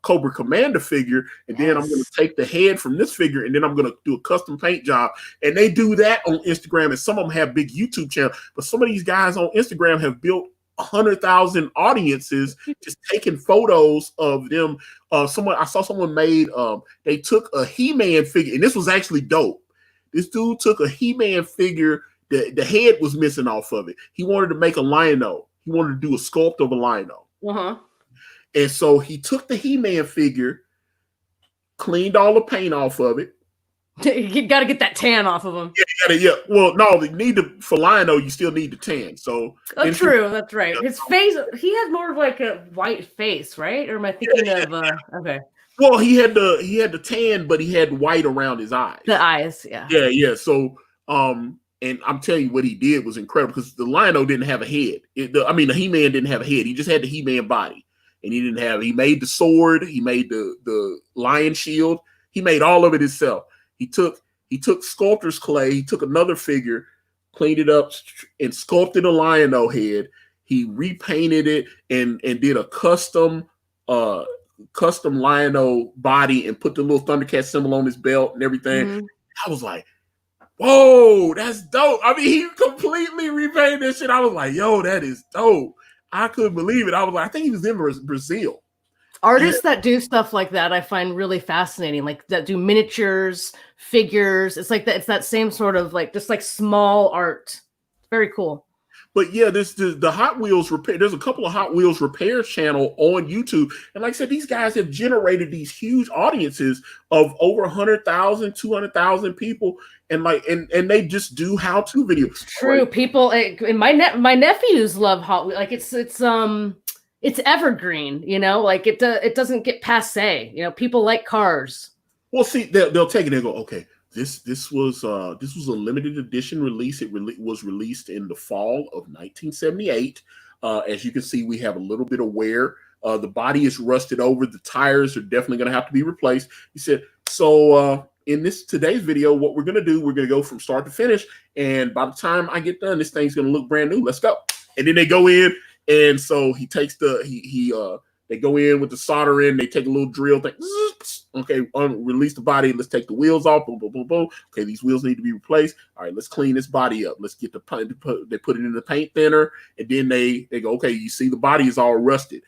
Cobra Commander figure, and then I'm going to take the head from this figure, and then I'm going to do a custom paint job. And they do that on Instagram, and some of them have big YouTube channels, but some of these guys on Instagram have built 100,000 audiences just taking photos of them. I saw someone made, they took a He-Man figure, and this was actually dope. This dude took a He-Man figure. The head was missing off of it. He wanted to make a Lion-O. He wanted to do a sculpt of a Lion-O. And so he took the He-Man figure, cleaned all the paint off of it. You got to get that tan off of him. Yeah. Well, no, for Lion-O, you still need the tan. So true. That's right. His face, he has more of like a white face, right? Or am I thinking of okay? Well, he had the tan, but he had white around his eyes. The eyes, yeah. Yeah. So and I'm telling you, what he did was incredible because the Lion-O didn't have a head. The He-Man didn't have a head. He just had the He-Man body, and he made the sword. He made the lion shield. He made all of it himself. He took sculptor's clay. He took another figure, cleaned it up, and sculpted a Lion-O head. He repainted it and did a custom Lion-O body and put the little Thundercat symbol on his belt and everything. Mm-hmm. I was like, whoa, that's dope. I mean, he completely repainted this shit. I was like, yo, that is dope. I couldn't believe it. I was like, I think he was in Brazil. Artists that do stuff like that, I find really fascinating. Like that do miniatures, figures. It's like that. It's that same sort of like just like small art. Very cool. But yeah, the Hot Wheels repair. There's a couple of Hot Wheels repair channel on YouTube, and like I said, these guys have generated these huge audiences of over 100,000, 200,000 people, and they just do how-to videos. True, like, people and my nephews love Hot Wheels. Like it's evergreen, you know. Like it doesn't get passe. You know, people like cars. Well, see, they'll take it and go, okay. This was a limited edition release. It was released in the fall of 1978. As you can see, we have a little bit of wear. The body is rusted over. The tires are definitely going to have to be replaced. He said, so in today's video, what we're going to do, we're going to go from start to finish. And by the time I get done, this thing's going to look brand new. Let's go. And then they go in. And so he takes they go in with the solder in. They take a little drill thing. Okay, release the body. Let's take the wheels off. Boom, boom, boom, boom. Okay, these wheels need to be replaced. All right, let's clean this body up. Let's get the paint. They put it in the paint thinner, and then they go. Okay, you see the body is all rusted,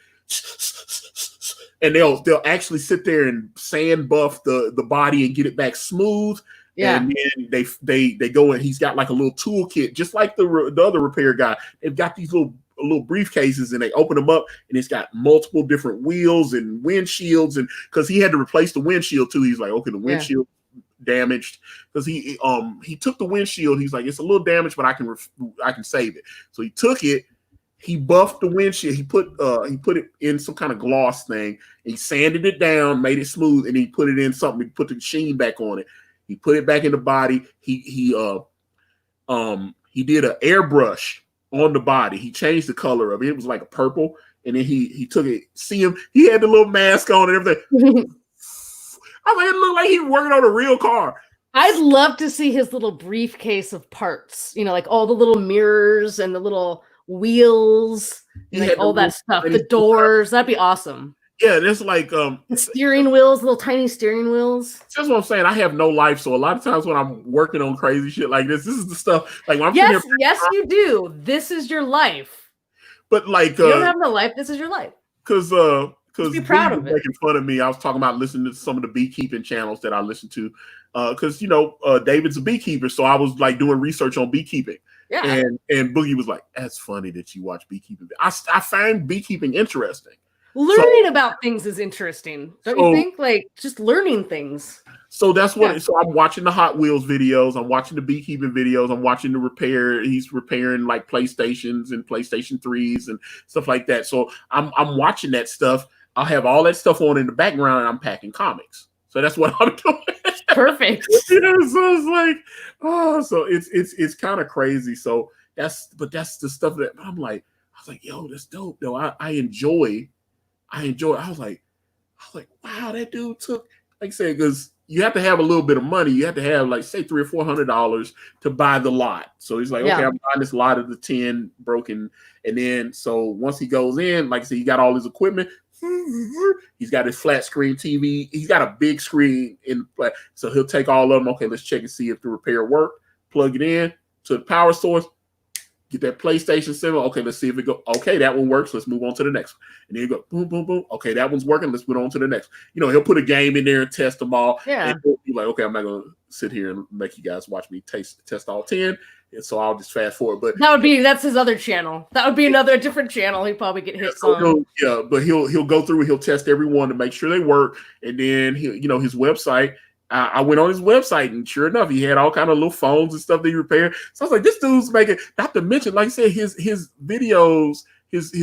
and they'll actually sit there and sand buff the body and get it back smooth. Yeah. And then they go and he's got like a little toolkit, just like the other repair guy. They've got these little briefcases and they open them up and it's got multiple different wheels and windshields, and because he had to replace the windshield too. He's like, okay, the windshield damaged because he took the windshield. He's like, it's a little damaged, but I can save it. So he took it, he buffed the windshield, he put it in some kind of gloss thing, he sanded it down, made it smooth, and he put it in something, he put the sheen back on it. He put it back in the body. He did an airbrush on the body. He changed the color of it. It was like a purple. And then he took it. See him? He had the little mask on and everything. I mean, it looked like he was working on a real car. I'd love to see his little briefcase of parts. You know, like all the little mirrors and the little wheels, and like all that stuff. The doors. That'd be awesome. Yeah, there's like the steering wheels, little tiny steering wheels. That's what I'm saying. I have no life, so a lot of times when I'm working on crazy shit like this is the stuff. Like when I'm yes, you do. This is your life. But like, you don't have no life. This is your life. Because be proud of it. Making fun of me. I was talking about listening to some of the beekeeping channels that I listen to. Because David's a beekeeper, so I was like doing research on beekeeping. Yeah. And Boogie was like, "That's funny that you watch beekeeping." I find beekeeping interesting. Learning about things is interesting, don't you think? Like just learning things. So that's what. Yeah. So I'm watching the Hot Wheels videos. I'm watching the beekeeping videos. I'm watching the repair. He's repairing like PlayStations and PlayStation 3s and stuff like that. So I'm watching that stuff. I'll have all that stuff on in the background, and I'm packing comics. So that's what I'm doing. Perfect. So it's like, so it's kind of crazy. So that's the stuff that I'm like. I was like, yo, that's dope though. I enjoy. I was like, wow, that dude took, like I said, because you have to have a little bit of money. You have to have like say $300 or $400 to buy the lot. So he's like, okay, I'm buying this lot of the 10 broken. And then so once he goes in, like I said, he got all his equipment. He's got his flat screen TV. He's got a big screen in play. So he'll take all of them. Okay, let's check and see if the repair worked. Plug it in to the power source. Get that PlayStation 7. Okay, let's see if it goes. Okay, that one works. Let's move on to the next one. And then you go, boom, boom, boom. Okay, that one's working. Let's move on to the next one. He'll put a game in there and test them all. Yeah. And he'll be like, okay, I'm not going to sit here and make you guys watch me test all 10. And so I'll just fast forward. But that's his other channel. That would be a different channel. He'd probably get hits on. But he'll go through and he'll test every one to make sure they work. And then his website. I went on his website and sure enough, he had all kind of little phones and stuff that he repaired. So I was like, this dude's making, not to mention, like I said, his videos, his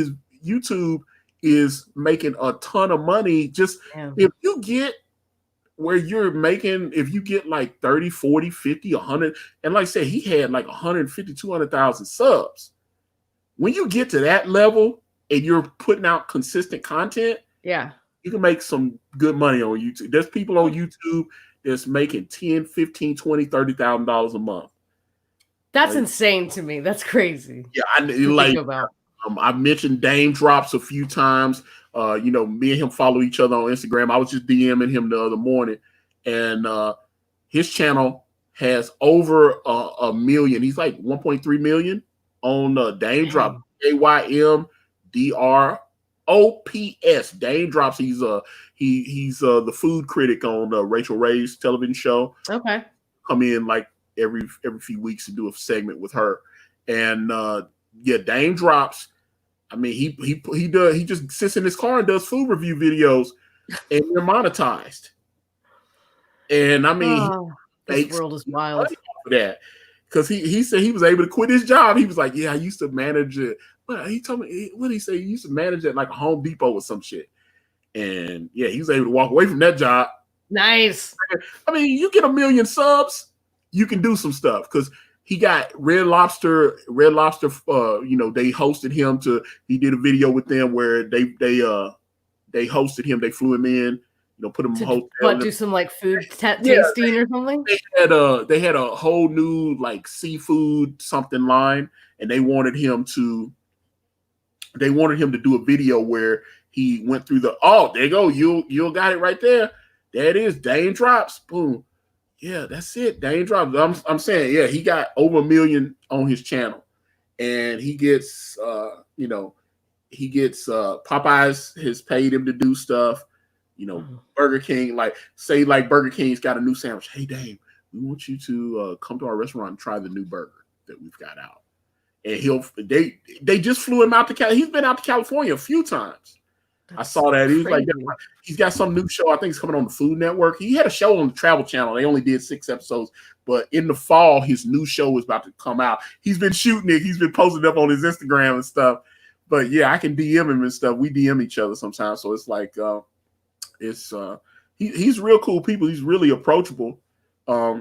YouTube is making a ton of money. Just if you get where you're making, if you get like 30, 40, 50, 100, and like I said, he had like 150, 200,000 subs. When you get to that level and you're putting out consistent content, you can make some good money on YouTube. There's people on YouTube that's making $10, $15, $20, $30,000 a month. That's insane to me. That's crazy. Yeah, I like. I mentioned Dame Drops a few times. Me and him follow each other on Instagram. I was just DMing him the other morning, and his channel has over a million. He's like 1.3 million on Dame Drops. AYMDROPS. Dame Drops. He's the food critic on Rachel Ray's television show. Okay. Come in like every few weeks to do a segment with her, and Dame Drops. I mean, he just sits in his car and does food review videos, and they're monetized. And I mean, this world is wild for that, because he said he was able to quit his job. He was like, "Yeah, I used to manage it." Well, he told me, what did he say? He used to manage at like a Home Depot or some shit. And yeah, he was able to walk away from that job. Nice. I mean, you get 1 million subs, you can do some stuff, because he got Red Lobster. They hosted him he did a video with them where they hosted him. They flew him in, put him in a hotel. Do some like food tasting or something? They had a whole new like seafood something line, and they wanted him to do a video where he went through there you go. You got it right there. There it is. Dame Drops. Boom. Yeah, that's it. Dame Drops. I'm saying, yeah, he got over 1 million on his channel, and he gets, Popeyes has paid him to do stuff. Burger King, like Burger King's got a new sandwich. Hey, Dame, we want you to come to our restaurant and try the new burger that we've got out. And they just flew him out to he's been out to California a few times. I saw that. He's like, he's got some new show. I think it's coming on the Food Network. He had a show on the Travel Channel. They only did 6 episodes, but in the fall, his new show is about to come out. He's been shooting it. He's been posting up on his Instagram and stuff. But yeah, I can DM him and stuff. We DM each other sometimes. So it's like, he's real cool people. He's really approachable. He's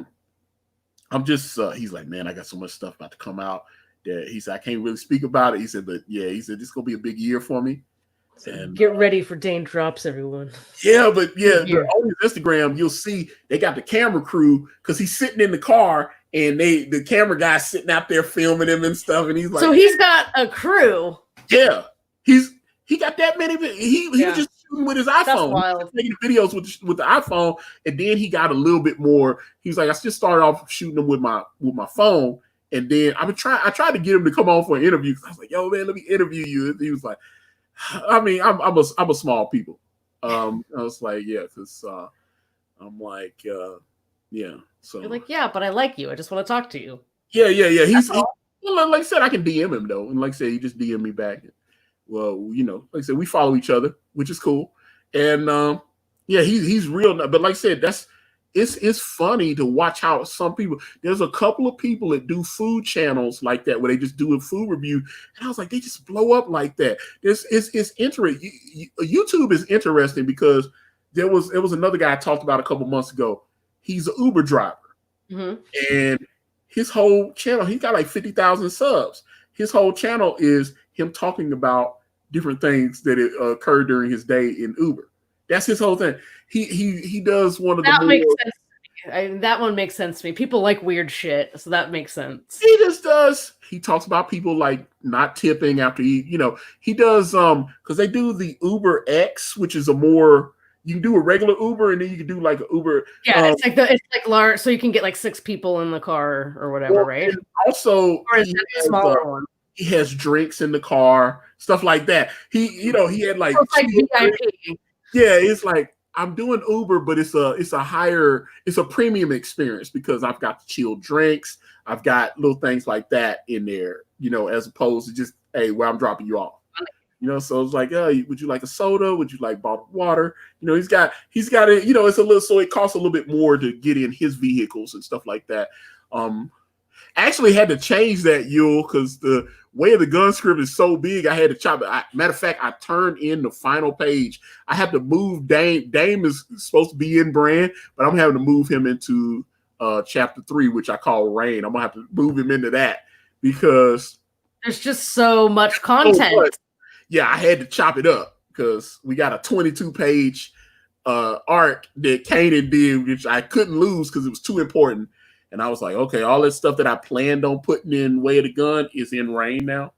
like, man, I got so much stuff about to come out that he said, I can't really speak about it. He said, but yeah, he said, this is going to be a big year for me. And get ready for Dame Drops, everyone. Yeah, but on his Instagram, you'll see they got the camera crew, because he's sitting in the car and the camera guy's sitting out there filming him and stuff. And he's like, so he's got a crew. Yeah, he got that many. He was just shooting with his iPhone. That's wild. Making videos with the iPhone, and then he got a little bit more. He was like, I just started off shooting them with my phone, and then I tried to get him to come on for an interview. I was like, yo, man, let me interview you. And he was like, I mean, I'm a small people. I was like, yeah, because I'm like, yeah. So you're like, yeah, but I like you. I just want to talk to you. Yeah. Like I said, I can DM him though, and like I said, he just DM me back. Well, like I said, we follow each other, which is cool. And he's real. But like I said, it's funny to watch how some people. There's a couple of people that do food channels like that where they just do a food review, and I was like, they just blow up like that. It's interesting. YouTube is interesting because there was another guy I talked about a couple months ago. He's an Uber driver, and his whole channel, he's got like 50,000 subs. His whole channel is him talking about different things that occurred during his day in Uber. That's his whole thing. He does one of that the makes sense to me. That one makes sense to me. People like weird shit, so that makes sense. He just does. He talks about people like not tipping after he does because they do the Uber X, which is you can do a regular Uber and then you can do like an Uber. Yeah, it's like large, so you can get like 6 people in the car or whatever, right? Also, or is that a smaller one? He has drinks in the car, stuff like that. He had like, VIP. Yeah, it's like I'm doing Uber, but it's a premium experience because I've got the chilled drinks, I've got little things like that in there, as opposed to just, hey, where I'm dropping you off. So it's like, would you like a soda? Would you like bottled water? He's got it, it's a little, so it costs a little bit more to get in his vehicles and stuff like that. Actually had to change that, Yule, because the way the gun script is so big, I had to chop it. Matter of fact, I turned in the final page. I have to move Dame. Dame is supposed to be in brand, but I'm having to move him into chapter 3, which I call Rain. I'm gonna have to move him into that because there's just so much content. Yeah, I had to chop it up because we got a 22-page arc that Kanan did, which I couldn't lose because it was too important. And I was like, okay, all this stuff that I planned on putting in Way of the Gun is in Rain now.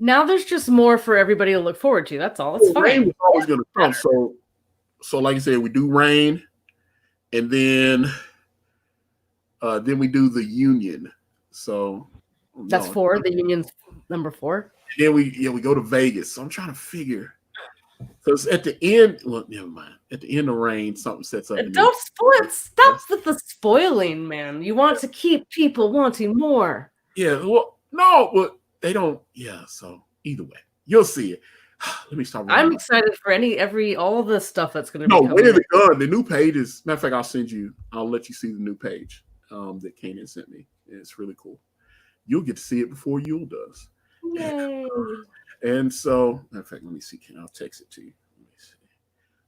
Now there's just more for everybody to look forward to. That's all. It's fine. Rain was always going to come. So like I said, we do Rain, and then we do the Union. So that's 4. The Union's number 4. Then we go to Vegas. So I'm trying to figure, because at the end, well, never mind. At the end of Rain, something sets up. Don't spoil. Stop with the spoiling, man. You want to keep people wanting more. Yeah. Well, no, but they don't. Yeah. So either way, you'll see it. Let me stop. I'm excited for all the stuff that's going to be coming. Way of the Gun. The new page is. Matter of fact, I'll let you see the new page that Kanan sent me. It's really cool. You'll get to see it before Yule does. Yay. And so, matter of fact, let me see. I'll text it to you. Let me see.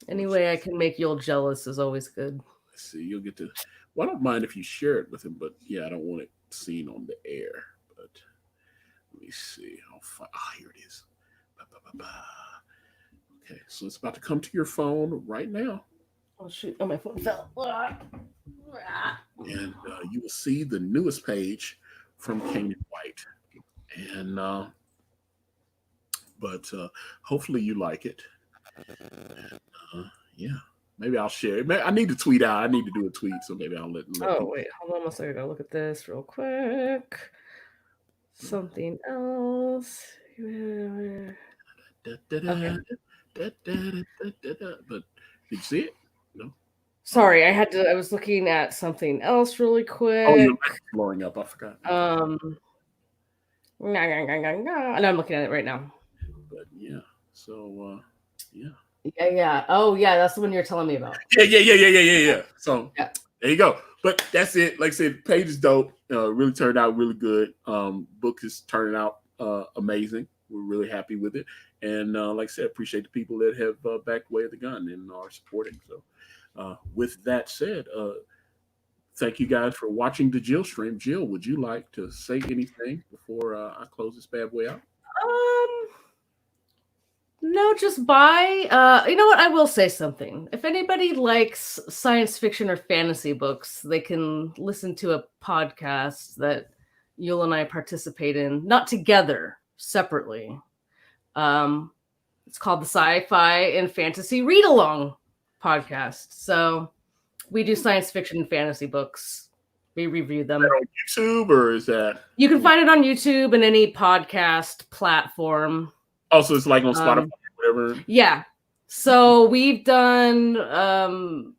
Any way I can make Yule jealous is always good. Let's see. You'll get to. Well, I don't mind if you share it with him, but yeah, I don't want it seen on the air. But let me see. Here it is. Okay, so it's about to come to your phone right now. Oh shoot! Oh, my phone fell. And you will see the newest page from Kanan White. And but hopefully you like it. Yeah, maybe I'll share it. I need to tweet out. I need to do a tweet, so maybe I'll let wait, hold on a second. I'll look at this real quick. Something else. Okay. But did you see it? No. Sorry, I was looking at something else really quick. Oh, your mic is blowing up. I forgot. And I'm looking at it right now. But yeah, so yeah. Yeah. Oh yeah, that's the one you're telling me about. Yeah. So there you go. But that's it. Like I said, the page is dope. Really turned out really good. Book is turning out amazing. We're really happy with it. And like I said, appreciate the people that have backed Way of the Gun and are supporting. So with that said, thank you guys for watching the JillStream. Jill, would you like to say anything before I close this bad boy out? No, just buy. You know what? I will say something. If anybody likes science fiction or fantasy books, they can listen to a podcast that Yule and I participate in, not together, separately. It's called the Sci-Fi and Fantasy Read Along podcast. So we do science fiction and fantasy books. We review them. Is that on YouTube, or is that? You can find it on YouTube and any podcast platform. Oh, so it's like on Spotify, whatever. Yeah. So we've done not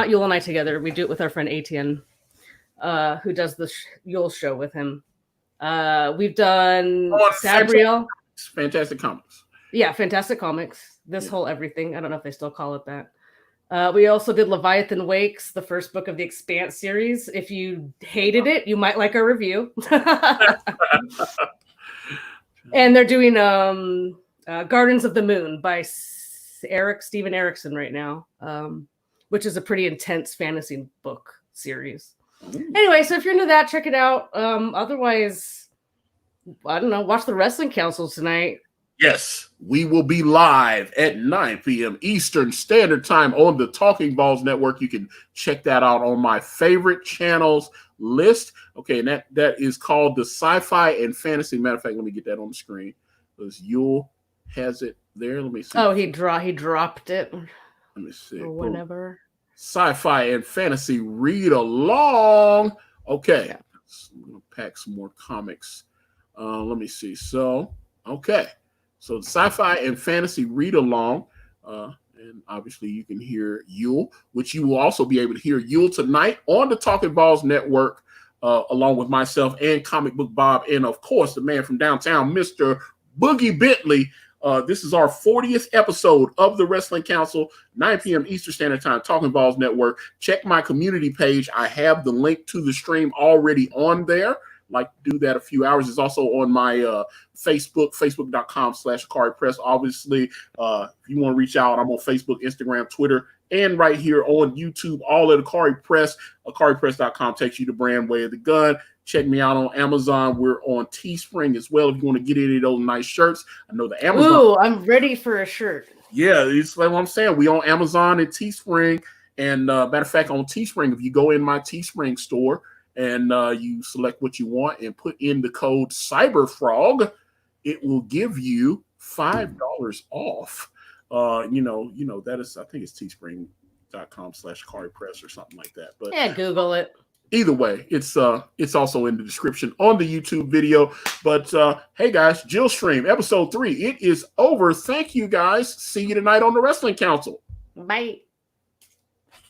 Yule and I together. We do it with our friend Etienne, who does the Yule show with him. We've done Sabriel. Fantastic Comics. Yeah, Fantastic Comics. This whole everything. I don't know if they still call it that. We also did Leviathan Wakes, the first book of the Expanse series. If you hated it, you might like our review. And they're doing Gardens of the Moon by Steven Erikson right now, which is a pretty intense fantasy book series. Anyway, so if you're into that, check it out. Otherwise, I don't know, watch the Wrestling Council tonight. Yes, we will be live at 9 p.m. Eastern Standard Time on the Talking Balls Network. You can check that out on my favorite channels list. Okay, and that is called the Sci-Fi and Fantasy. Matter of fact, let me get that on the screen because Yule has it there. Let me see. Oh, he dropped it. Let me see. Or whatever. Sci-Fi and Fantasy Read Along. Okay, yeah. I'm gonna pack some more comics. Let me see. So, okay. So Sci-Fi and Fantasy Read Along, and obviously you can hear Yule, which you will also be able to hear Yule tonight on the Talking Balls Network, along with myself and Comic Book Bob, and of course the man from downtown, Mr. Boogie Bentley. This is our 40th episode of the Wrestling Council, 9 p.m. Eastern Standard Time, Talking Balls Network. Check my community page. I have the link to the stream already on there. Like to do that a few hours. It's also on my Facebook, facebook.com/Akari Press. Obviously, if you want to reach out, I'm on Facebook, Instagram, Twitter, and right here on YouTube, all at Akari Press. AkariPress.com takes you to brand Way of the Gun. Check me out on Amazon. We're on Teespring as well if you want to get any of those nice shirts. I know the Amazon. Ooh, I'm ready for a shirt. Yeah, it's like what I'm saying. We on Amazon and Teespring. And matter of fact, on Teespring, if you go in my Teespring store and you select what you want and put in the code CyberFrog, it will give you $5 off. That is, I think it's teespring.com/CariPress or something like that. But yeah, Google it. Either way, it's also in the description on the YouTube video. But hey guys, JillStream episode 3, it is over. Thank you guys. See you tonight on the Wrestling Council. Bye.